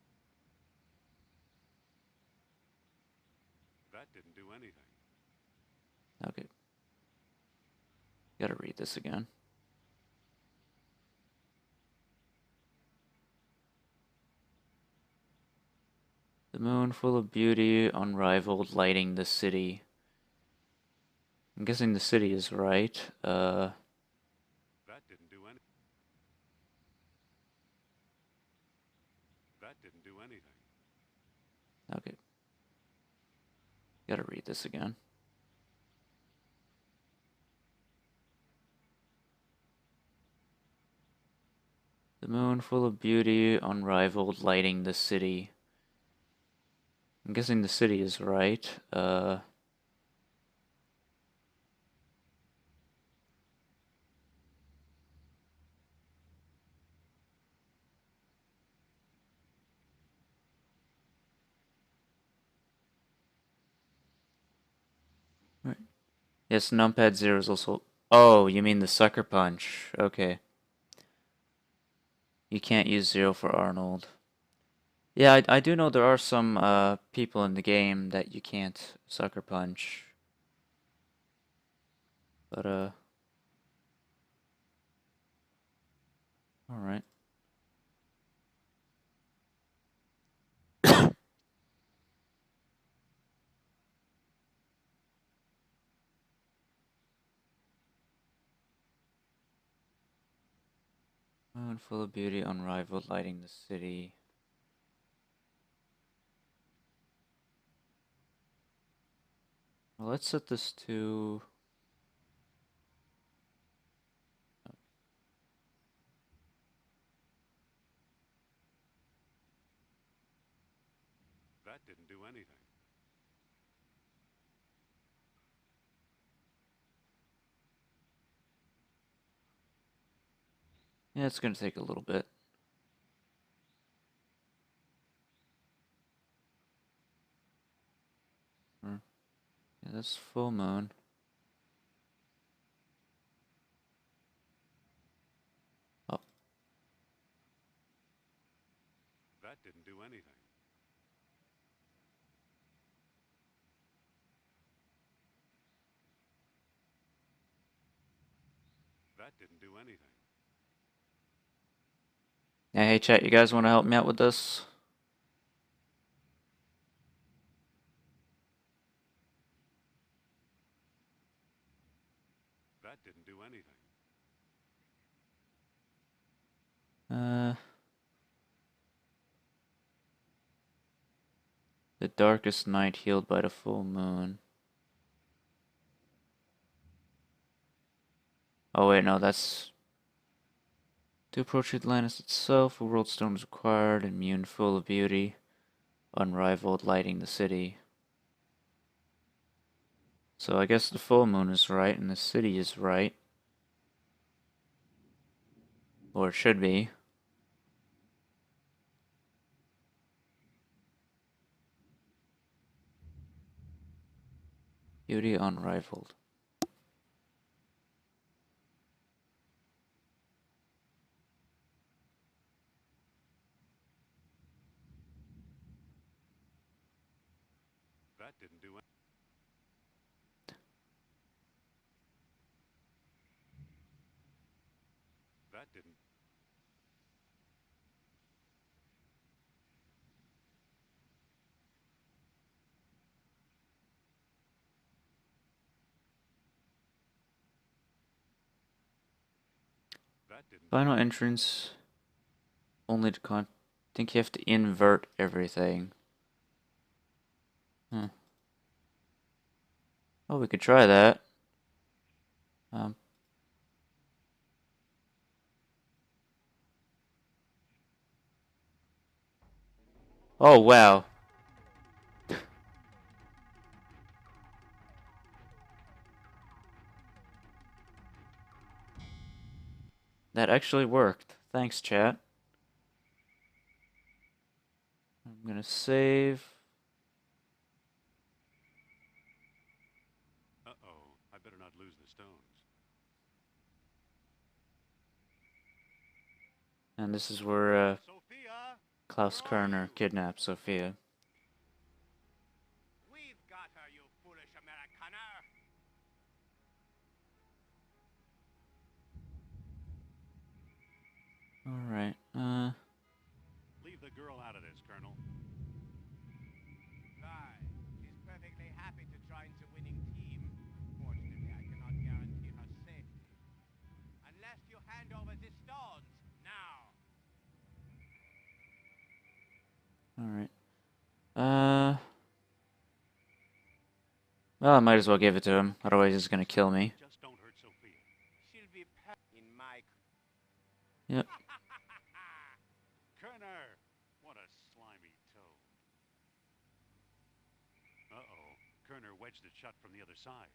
That didn't do anything. Okay. Gotta read this again. The moon full of beauty, unrivaled, lighting the city. I'm guessing the city is right. That didn't do any. That didn't do anything. Okay. Gotta read this again. The moon full of beauty, unrivaled, lighting the city. I'm guessing the city is right. Right. Yes, numpad 0 is also... Oh, you mean the sucker punch. Okay. You can't use 0 for Arnold. Yeah, I do know there are some people in the game that you can't sucker punch. But, alright. Moon full of beauty, unrivaled, lighting the city. Well, let's set this to... That didn't do anything. Yeah, it's gonna take a little bit. Yeah, that's full moon. Oh, That didn't do anything. That didn't do anything. Yeah, hey chat, you guys want to help me out with this? That didn't do anything. The darkest night healed by the full moon. Oh wait, no, that's... To approach Atlantis itself, a world stone is required, immune, full of beauty, unrivaled, lighting the city. So I guess the full moon is right, and the city is right. Or it should be. Beauty unrivaled. That didn't do anything. That didn't. That didn't. Final entrance. Only to I think you have to invert everything. Oh, we could try that. Oh, wow. That actually worked. Thanks, chat. I'm gonna save. Uh-oh. I better not lose the stones. And this is where Sophia! Klaus Where are Kerner you? kidnapped Sophia. We've got her, you foolish Americaner! Alright, Leave the girl out of this, Colonel. Aye, she's perfectly happy to join the winning team. Unfortunately, I cannot guarantee her safety. Unless you hand over the stones, now! alright. Well, I might as well give it to him, otherwise he's gonna kill me. Just don't hurt Sophia. She'll be in my... Yep. Kerner! What a slimy toad. Uh-oh. Kerner wedged it shut from the other side.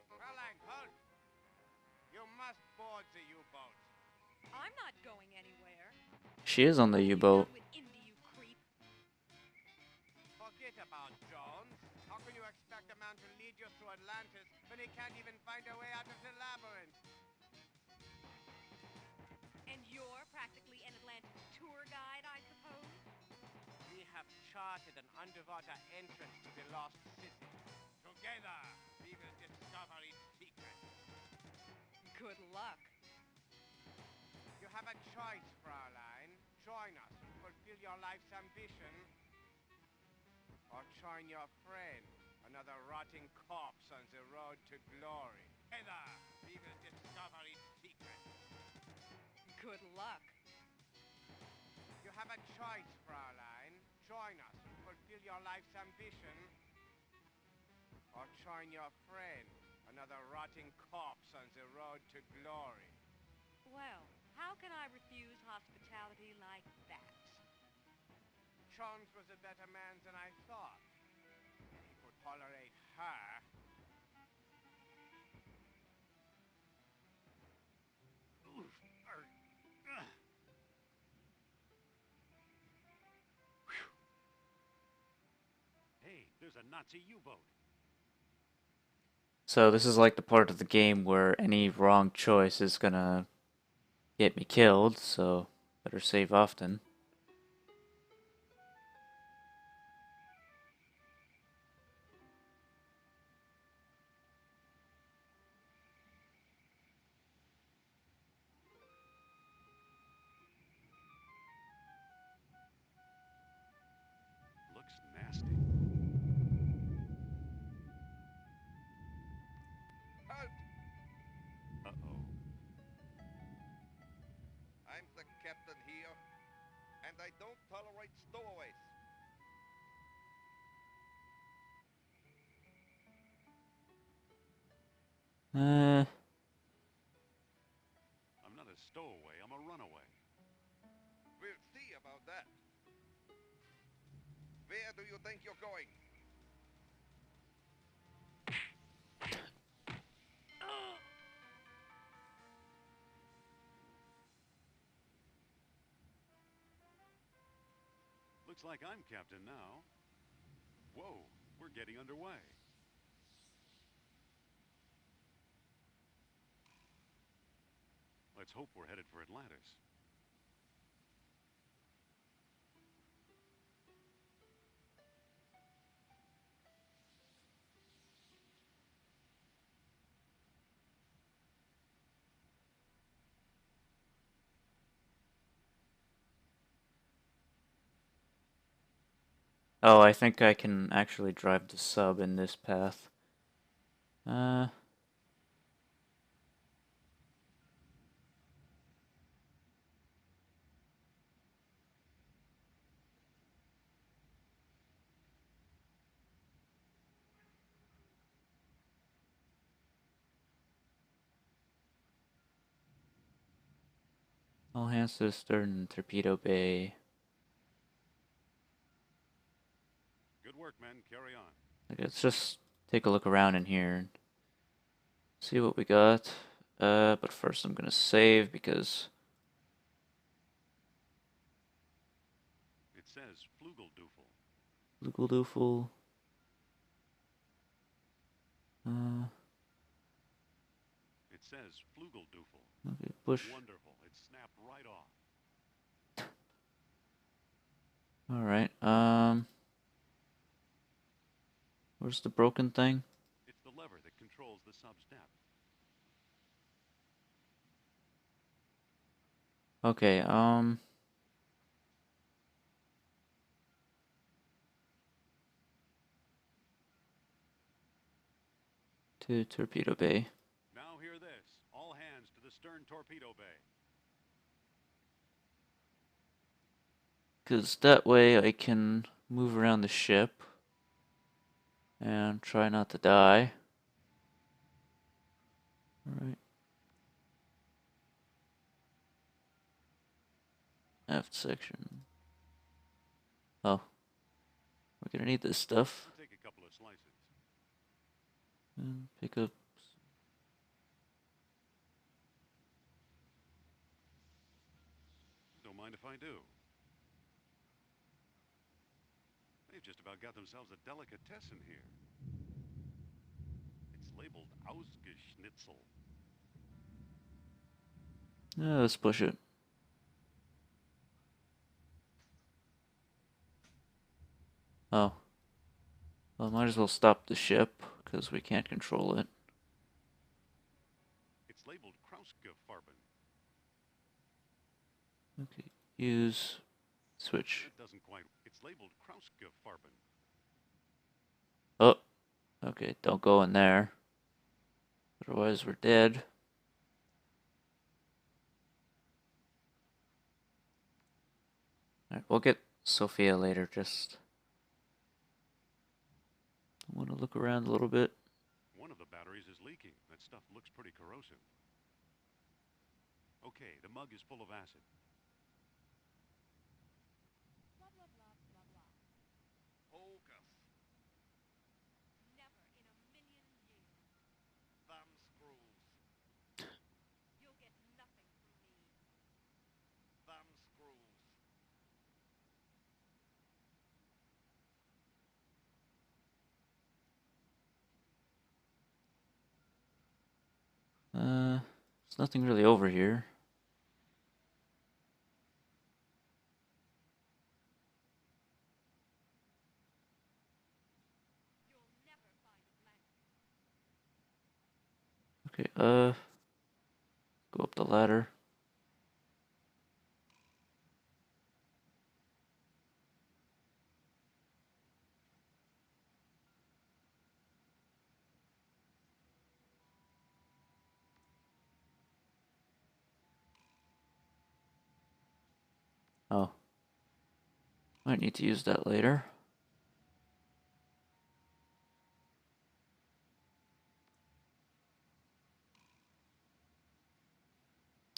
Fräulein, halt! You must board the U-boat. I'm not going anywhere. She is on the U-boat. With Indy, you creep. Forget about Jones. How can you expect a man to lead you through Atlantis when he can't even find a way out of the labyrinth? And you're practically an Atlantis tour guide, I suppose? We have charted an underwater entrance to the lost city. Together, we will discover its secrets. Good luck. You have a choice, Fräulein. Join us and fulfill your life's ambition. Or join your friend, another rotting corpse on the road to glory. Together, we will discover its secrets. Good luck. You have a choice, Fräulein. Join us and fulfill your life's ambition. Or join your friend, another rotting corpse on the road to glory. Well, how can I refuse hospitality like that? Jones was a better man than I thought. If he could tolerate her. Hey, there's a Nazi U-boat. So this is like the part of the game where any wrong choice is gonna get me killed, so better save often. I'm the captain here, and I don't tolerate stowaways. Uh, I'm not a stowaway, I'm a runaway. We'll see about that. Where do you think you're going? Looks like I'm captain now. Whoa, we're getting underway. Let's hope we're headed for Atlantis. oh, I think I can actually drive the sub in this path. All hands to the stern torpedo bay. Good work, men. Carry on. Okay, let's just take a look around in here and see what we got. But first I'm gonna save because It says Flugeldoofel. Lugaldoofel. It says Flugeldoofel. Okay, push. Wonderful. It snapped right off. Alright, where's the broken thing? It's the lever that controls the sub's depth. Okay, to torpedo bay. Now hear this. All hands to the stern torpedo bay. Because that way I can move around the ship and try not to die. Alright. Aft section. Oh. We're gonna need this stuff. We'll take a couple of slices. And pick up. Don't mind if I do. They've just about got themselves a delicatessen here. It's labeled Ausgeschnitzel. Yeah, let's push it. Oh. Well, might as well stop the ship, because we can't control it. It's labeled Krausgefarben. Okay, use switch. It doesn't quite. It's labeled Krausgefarben. Oh, okay, don't go in there. Otherwise, we're dead. Alright, we'll get Sophia later, just want to look around a little bit. One of the batteries is leaking. That stuff looks pretty corrosive. Okay, the mug is full of acid. Focus. Never in a million years. Thumb screws. You'll get nothing from me. Thumb screws. There's nothing really over here. You'll never find Atlantis. Okay, go up the ladder. Oh. Might need to use that later.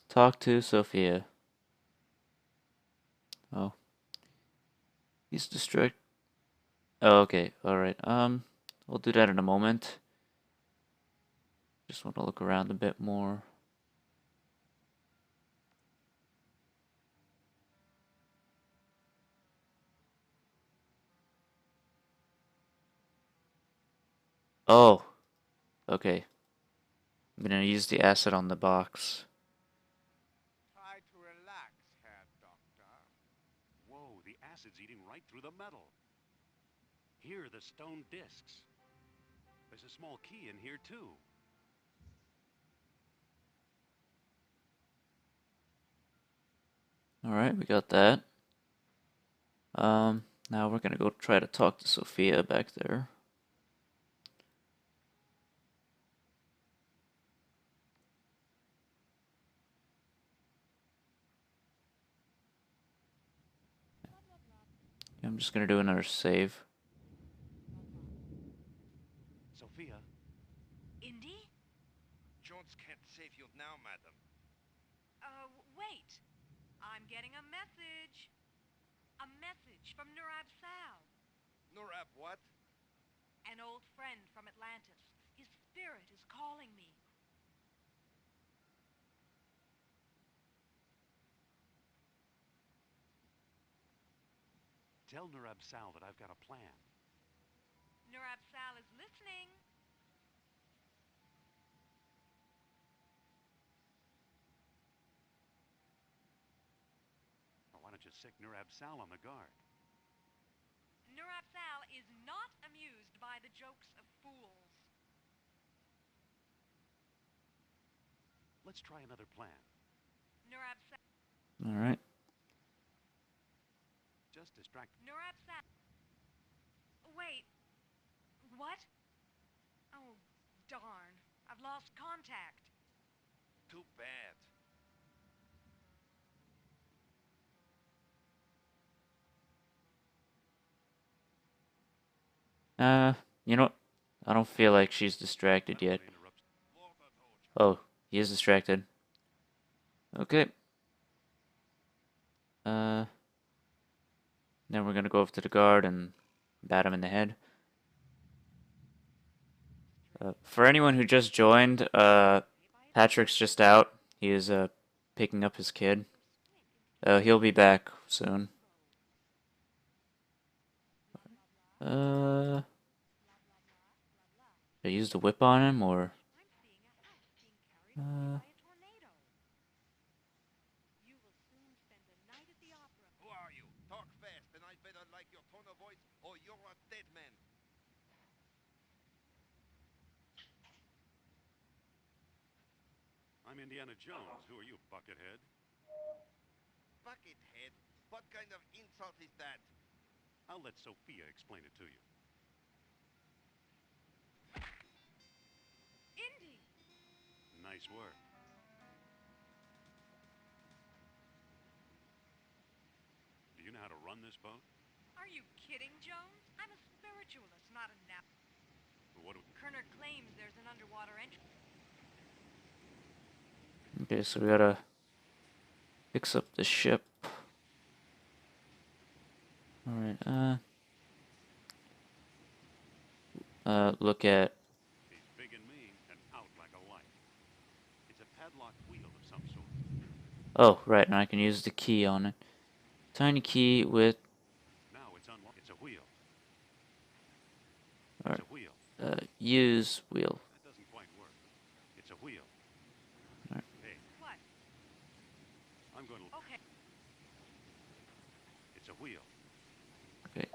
Talk to Sophia. Oh. He's distracted. Oh, okay. Alright. We'll do that in a moment. Just want to look around a bit more. Oh. Okay. I'm gonna use the acid on the box. Try to relax, Herr Doctor. Whoa, the acid's eating right through the metal. Here are the stone discs. There's a small key in here, too. Alright, we got that. Now we're gonna go try to talk to Sophia back there. I'm just gonna do another save. Sophia? Indy? Jones can't save you now, madam. Wait. I'm getting a message. A message from Nurab Sal, Norab, what? an old friend from Atlantis. His spirit is calling me. Tell Nurab Sal that I've got a plan. Nurab Sal is listening. Or why don't you sick Nurab Sal on the guard? Nurab Sal is not amused by the jokes of fools. Let's try another plan. Nurab Sal. Alright. Just distract... Nurab Sal. Wait. What? Oh, darn. I've lost contact. Too bad. You know what? I don't feel like she's distracted yet. Oh, he is distracted. Okay. Then we're gonna go over to the guard and bat him in the head. For anyone who just joined, Patrick's just out. He is picking up his kid. He'll be back soon. Should I use the whip on him or? I'm seeing a house being carried away by a tornado. You will soon spend the night at the opera. Who are you? Talk fast, and I better like your tone of voice, or you're a dead man. I'm Indiana Jones. Who are you, Buckethead? Buckethead? What kind of insult is that? I'll let Sophia explain it to you. Indy! Nice work. Do you know how to run this boat? Are you kidding, Jones? I'm a spiritualist, not a nap. What do... Kerner claims there's an underwater entrance. Okay, so we gotta fix up the ship. Alright, look at... He's big and mean and out like a light. It's a padlock wheel of some sort. Oh, right, and I can use the key on it. Tiny key with... Now it's unlocked. It's a wheel. Alright, It's a wheel. use wheel. That doesn't quite work. It's a wheel. Alright. Hey, What? I'm going to... Okay. It's a wheel. Okay,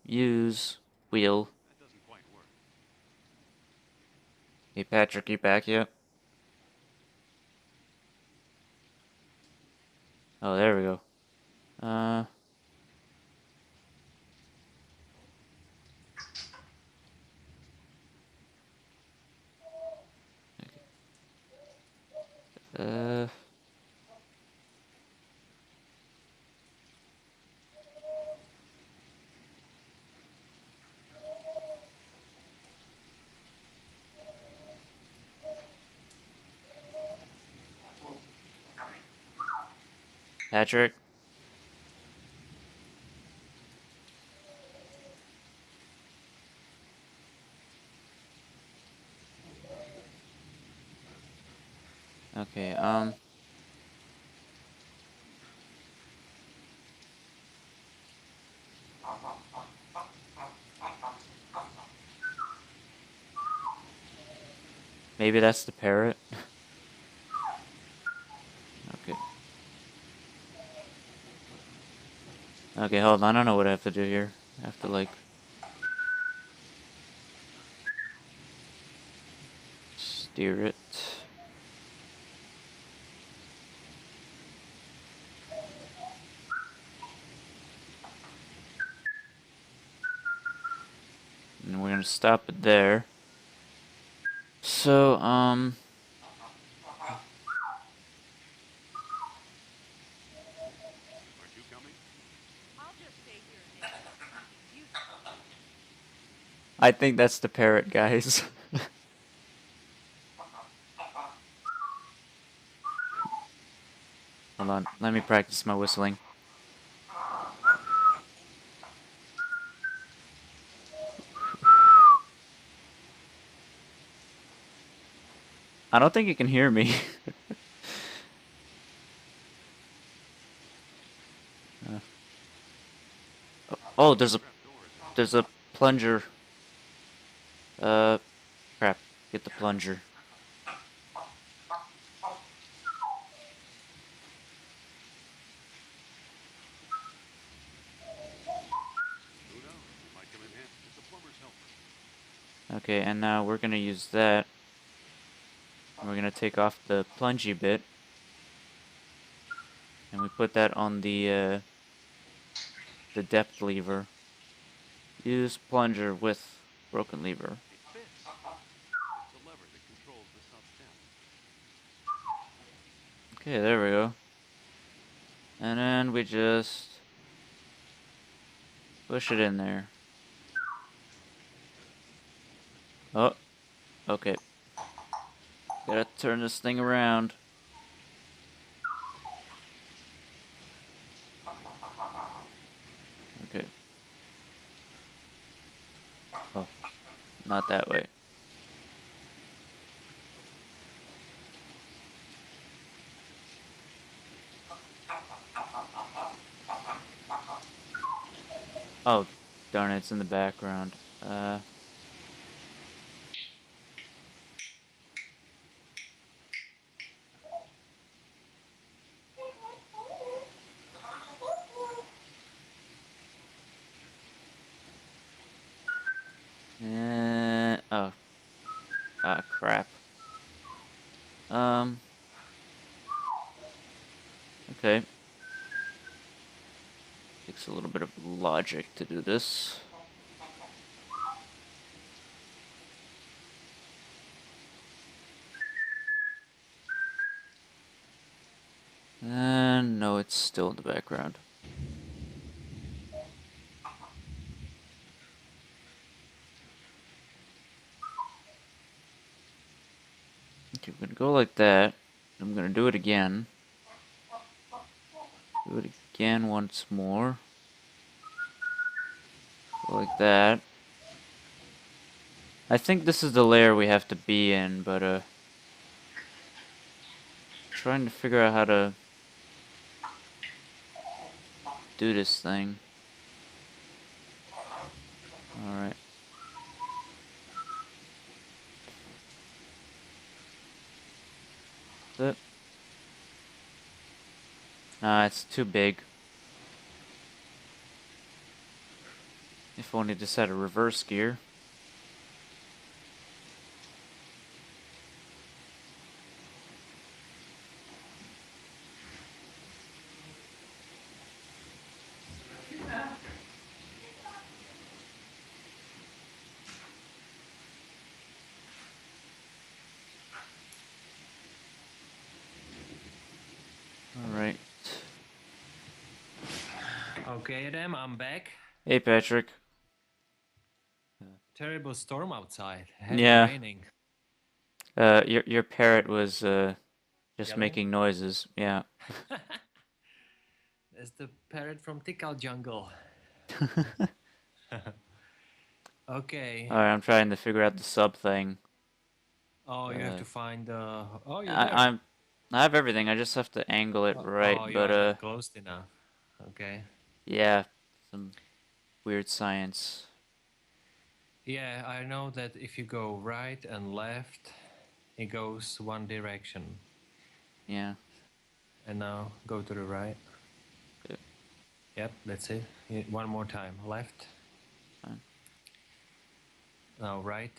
use wheel. That doesn't quite work. Hey, Patrick, you back yet? Oh, there we go. Patrick? Okay, maybe that's the parrot. Okay. Okay, hold on. I don't know what I have to do here. I have to, like, steer it. And we're gonna stop it there. So, Aren't you coming? I'll just stay here and make you useful. I think that's the parrot, guys. Hold on, let me practice my whistling. I don't think you can hear me. Oh, there's a plunger. Crap. Get the plunger. Who knows? It might come in handy. It's a plumber's helper. Okay, and now we're gonna use that. We're gonna take off the plungy bit. And we put that on the depth lever. Use plunger with broken lever. It fits. It's a lever that controls the sub depth. Okay, there we go. And then we just push it in there. Oh, okay. Gotta turn this thing around. Okay. Oh, not that way. Oh, darn it, it's in the background. Oh. Ah, crap. Okay. Takes a little bit of logic to do this. And no, it's still in the background. Okay, we're gonna go like that. I'm gonna do it again. Do it again once more. Go like that. I think this is the layer we have to be in, but trying to figure out how to do this thing. Alright. That. Nah, it's too big. If only this had a reverse gear. Alright. Okay, then I'm back. Hey, Patrick. Terrible storm outside. Heavy Yeah. raining. Your parrot was just Yelling? making noises. Yeah. It's the parrot from Tikal Jungle. Okay. Alright, I'm trying to figure out the sub thing. Oh, you have Uh, to find the. Oh, you're there. I have everything. I just have to angle it right. Oh, you But are not close enough. Okay. yeah, some weird science. Yeah, I know that if you go right and left, it goes one direction. Yeah. And now go to the right. Okay. Yep, that's it. One more time. Left. Fine. Now right.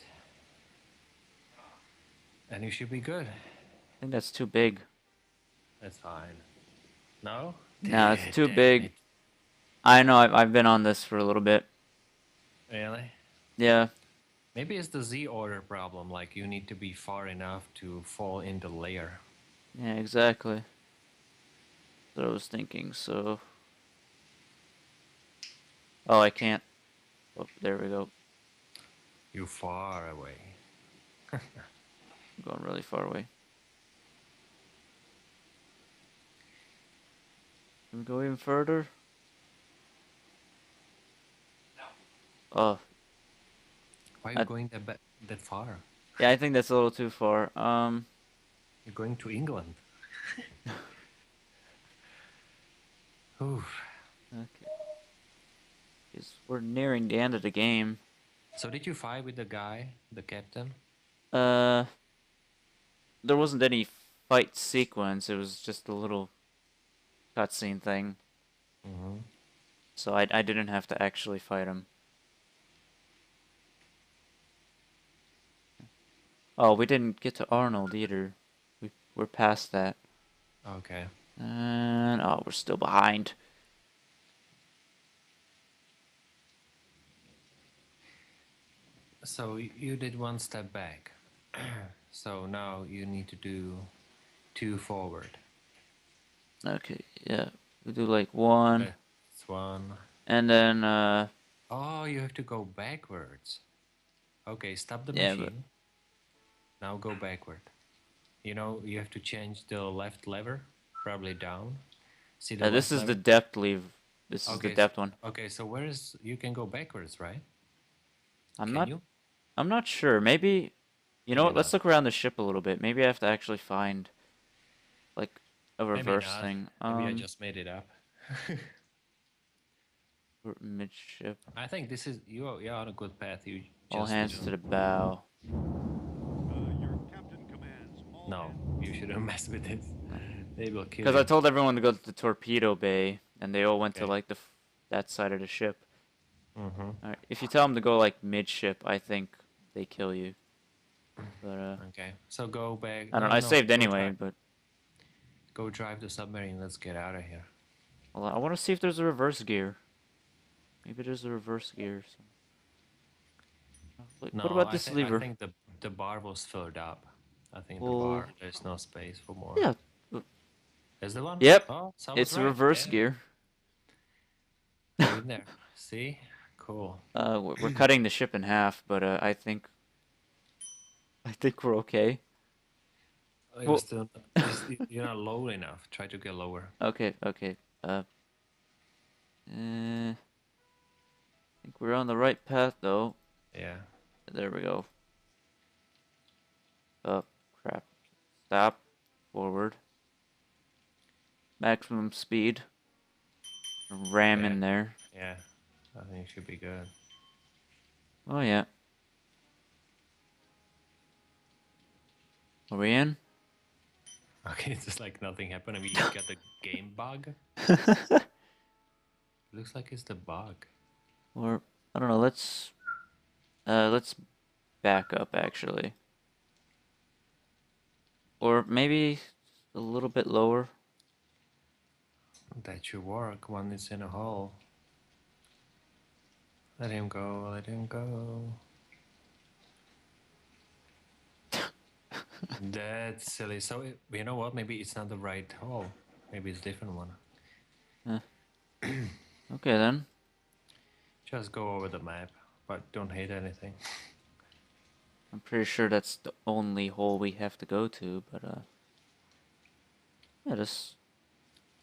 And you should be good. I think that's too big. That's fine. No? No, it's too Damn big. it. I know. I've been on this for a little bit. Really? Yeah. Maybe it's the Z order problem. Like you need to be far enough to fall in the layer. Yeah. Exactly. That's what I was thinking. So. Oh, I can't. Oh, there we go. You're far away. I'm going really far away. Can we go even further? Oh, Why are you going that far? yeah, I think that's a little too far. You're going to England. Oof. Okay. 'Cause we're nearing the end of the game. So did you fight with the guy, the captain? There wasn't any fight sequence. It was just a little cutscene thing. Mm-hmm. So I didn't have to actually fight him. Oh, we didn't get to Arnold either. We're past that. Okay. And oh, we're still behind. So you did one step back. So now you need to do 2 forward. Okay, yeah. We do like one, Okay. It's 1. and then Oh, you have to go backwards. Okay, stop the yeah, but machine. Now go backward. You know, you have to change the left lever, probably down. See the this left is the lever? depth leave. This is the Okay, depth one. okay, so where is you can go backwards, right? I'm Can not you? I'm not sure. Maybe you know Maybe what? Let's not. look around the ship a little bit. Maybe I have to actually find like a Maybe reverse not. thing. Maybe I just made it up. Midship. I think this is you're on a good path. You All just hands to the didn't. bow. Your captain commands all No, hands. you shouldn't mess with this. They will kill Because you. I told everyone to go to the torpedo bay, and they all went to Okay. like that side of the ship. Mm-hmm. Alright, if you tell them to go like midship, I think they kill you. But Okay, so go back. I don't No, know. I no, saved go anyway, drive. but Go drive the submarine. Let's get out of here. well, I want to see if there's a reverse gear. Maybe there's a reverse gear. Like, No, what about this I lever? think the bar was filled up. I think the Well, bar. There's no space for more. yeah. Is the one? Yep. Oh, someone's It's a right. reverse Yeah. gear. Go in there. See? Cool. We're cutting the ship in half, but I think we're okay. Oh, you're Well, still you're not low enough. Try to get lower. okay, okay. I think we're on the right path though. Yeah. There we go. Oh, crap. Stop. Forward. Maximum speed. Ram Yeah. in there. Yeah. I think it should be good. Oh yeah. Are we in? Okay, it's just like nothing happened. I mean, you got the game bug. Looks like it's the bug. Or I don't know. Let's back up actually. Or maybe a little bit lower. That should work. One is in a hole. Let him go. Let him go. That's silly. So you know what? Maybe it's not the right hole. Maybe it's a different one. Okay then. Just go over the map, but don't hit anything. I'm pretty sure that's the only hole we have to go to, but yeah, just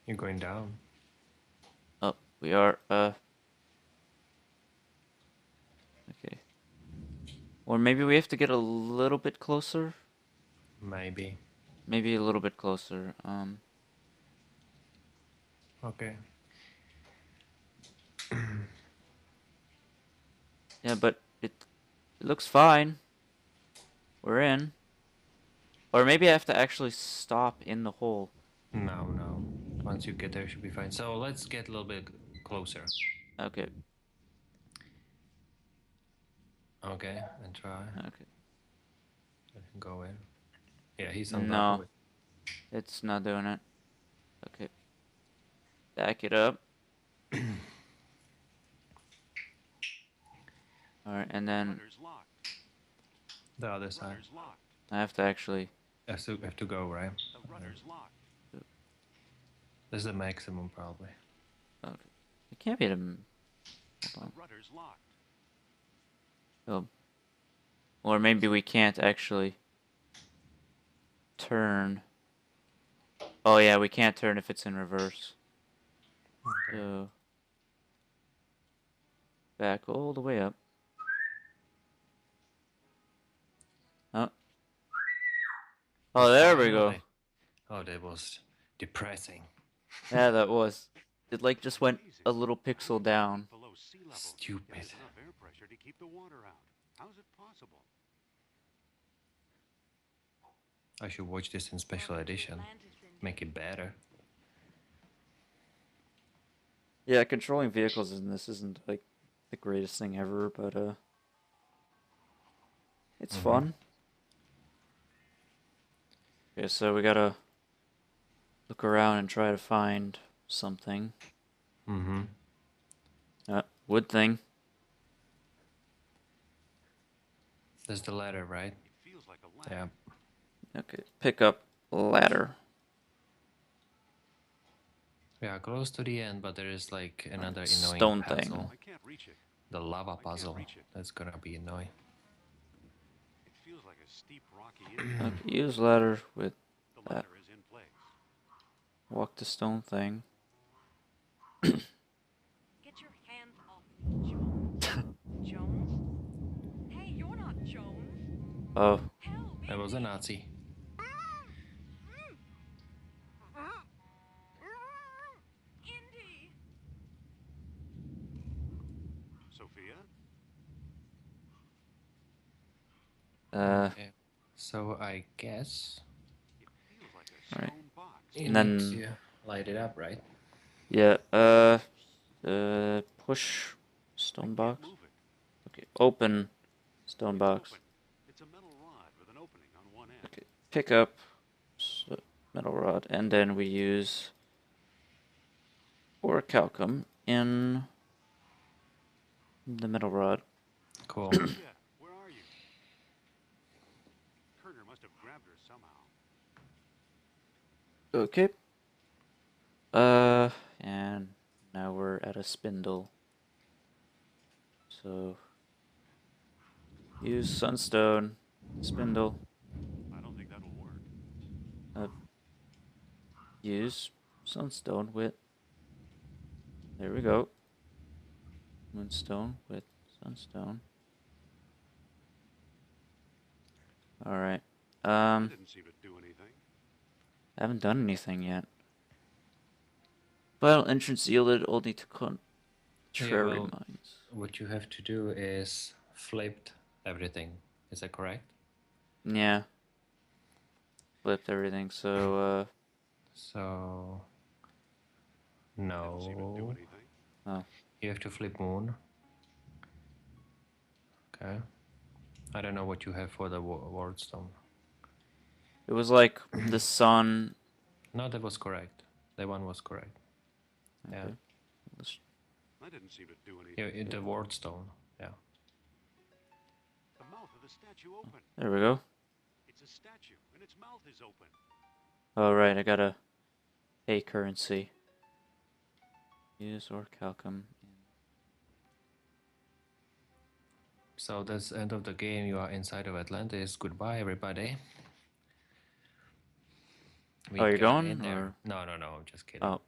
You're going down. We are, okay. Or maybe we have to get a little bit closer? Maybe. Maybe a little bit closer. Okay. Yeah, but it looks fine. We're in. Or maybe I have to actually stop in the hole. No. Once you get there, should be fine. So let's get a little bit closer. Okay, Okay, and try. okay. Go in. Yeah, he's on top No, of it. it's not doing it. Okay. Back it up. Alright, and then Rudder's locked. The other side. Rudder's locked. I have to actually... Have to go, right? The rudder's locked. This is the maximum, probably. Okay. It can't be the... Hold The on. rudder's locked. Oh. Or maybe we can't actually turn. Oh yeah, we can't turn if it's in reverse. Okay. So back all the way up. Oh. Oh, there we go. Finally. Oh, that was depressing. Yeah, that was. It like just went a little pixel down. Below sea level. Stupid. There's enough air pressure to keep the water out. How's it possible? I should watch this in special edition. Make it better. Yeah, controlling vehicles in this isn't like the greatest thing ever, but it's fun. Okay, so we gotta look around and try to find something. Mm-hmm. Wood thing. There's the ladder, right? It feels like a ladder. Yeah. Okay, pick up ladder. Yeah, close to the end, but there is like another annoying Stone puzzle. thing. I can't reach it. The lava can't puzzle. reach it. That's gonna be annoying. It feels like a steep, rocky incline. Okay, use ladder with The ladder is in place. walk the stone thing. Get your hands off me, Jones. Jones? Hey, you're not Jones. Oh, Hell, That was a Mindy. Nazi. Indy. Sophia? Okay. So I guess It feels like a Right. stone box. you And then- need to light it up, right? yeah. Push stone box. Move it. Okay, open stone It's box. open. It's a metal rod with an opening on one end. Okay, pick up metal rod, and then we use orichalcum in the metal rod. Cool. Yeah, where are you? Kerner must have grabbed her somehow. Okay. And now we're at a spindle. So use sunstone, spindle, I don't think that'll work. use sunstone with, there we go. Moonstone with sunstone. Alright. Didn't seem to do anything. I haven't done anything yet. Final entrance yielded only to contrary well- mines. What you have to do is flip everything. Is that correct? Yeah. Flipped everything, so, So Didn't seem to do no. anything. You have to flip moon. Okay. I don't know what you have for the ward stone. it was like the sun. No, that was correct. That one was correct. Yeah. Okay. Let's- That didn't seem to do anything. Yeah, the ward stone. Yeah. The mouth of the statue open. There we go. It's a statue, and its mouth is open. Oh, right, I gotta pay currency. Use orichalcum. So that's the end of the game. You are inside of Atlantis. Goodbye, everybody. We Oh, you're got going, in there. or? No, I'm just kidding. Oh.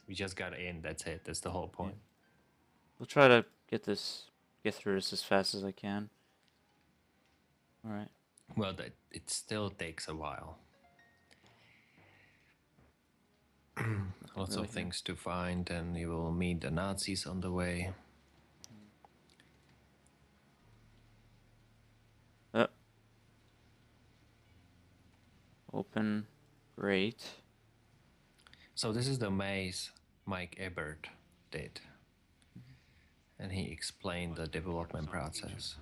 We just got in. That's it. That's the whole point. We'll try to get through this as fast as I can. Alright. Well, it still takes a while. Lots really of things to find, and you will meet the Nazis on the way. Open. Great. So this is the maze Mike Ebert did. And he explained the development process.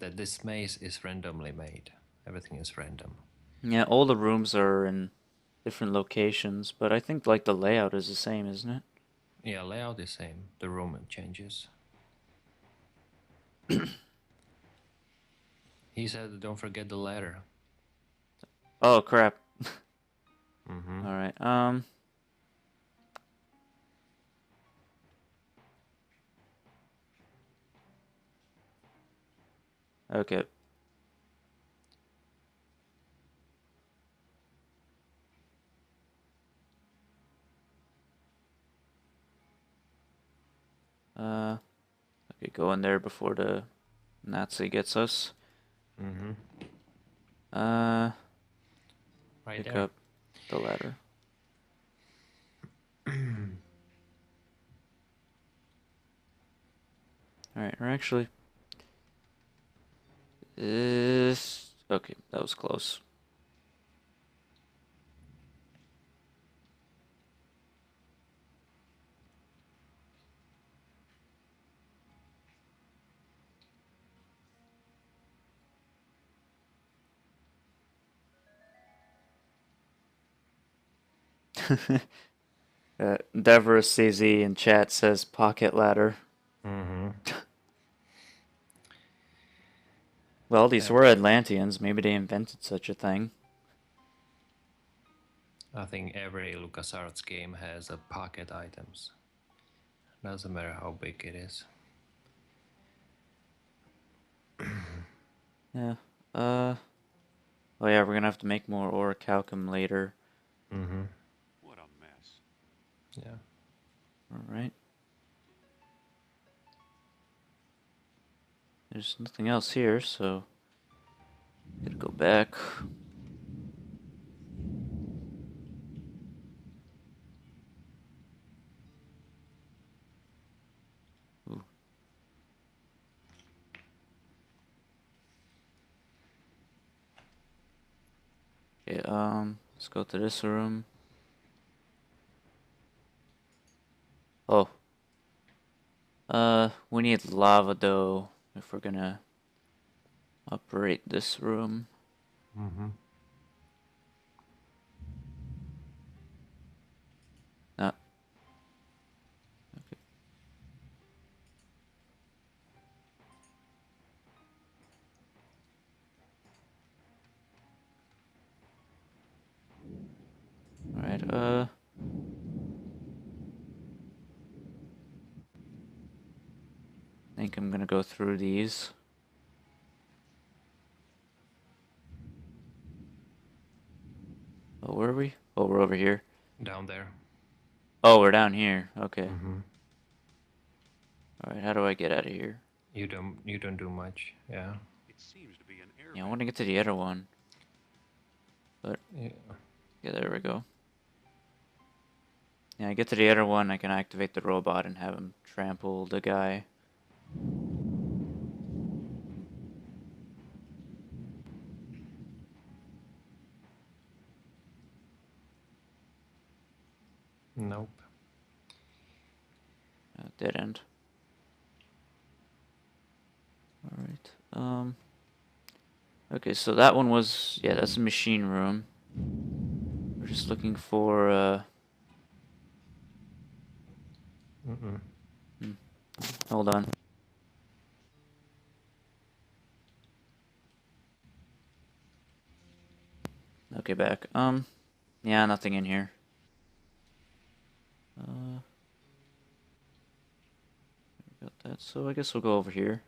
That this maze is randomly made. Everything is random. Yeah, all the rooms are in different locations, but I think like the layout is the same, isn't it? Yeah, layout is same. The room changes. He said, don't forget the ladder. Oh crap. Mm-hmm. Alright, okay. Okay, go in there before the Nazi gets us. Mm-hmm. Right Right pick there. up the ladder. Alright, or actually... Okay, that was close. Deborah CZ in chat says pocket ladder. Mm-hmm. Well, these were Atlanteans. Maybe they invented such a thing. I think every LucasArts game has a pocket items. Doesn't matter how big it is. Yeah. Oh yeah, we're gonna have to make more orichalcum later. Mm-hmm. What a mess. Yeah. Alright. There's nothing else here, so... Gotta go back. Ooh. Okay, let's go to this room. Oh. We need lava dough if we're gonna operate this room. Mm-hmm. No. Okay. Alright, I think I'm gonna go through these. Oh, where are we? Oh, we're over here. Down there. Oh, we're down here. Okay. Mm-hmm. Alright, how do I get out of here? You don't do much. Yeah. It seems to be an air Yeah, I want to get to the other one. But, Yeah. yeah, there we go. Yeah, I get to the other one, I can activate the robot and have him trample the guy. Nope. Dead end. Alright, okay, so that one was, yeah, that's a machine room. We're just looking for, hold on. Okay, back. Yeah, nothing in here. Got that, so I guess we'll go over here.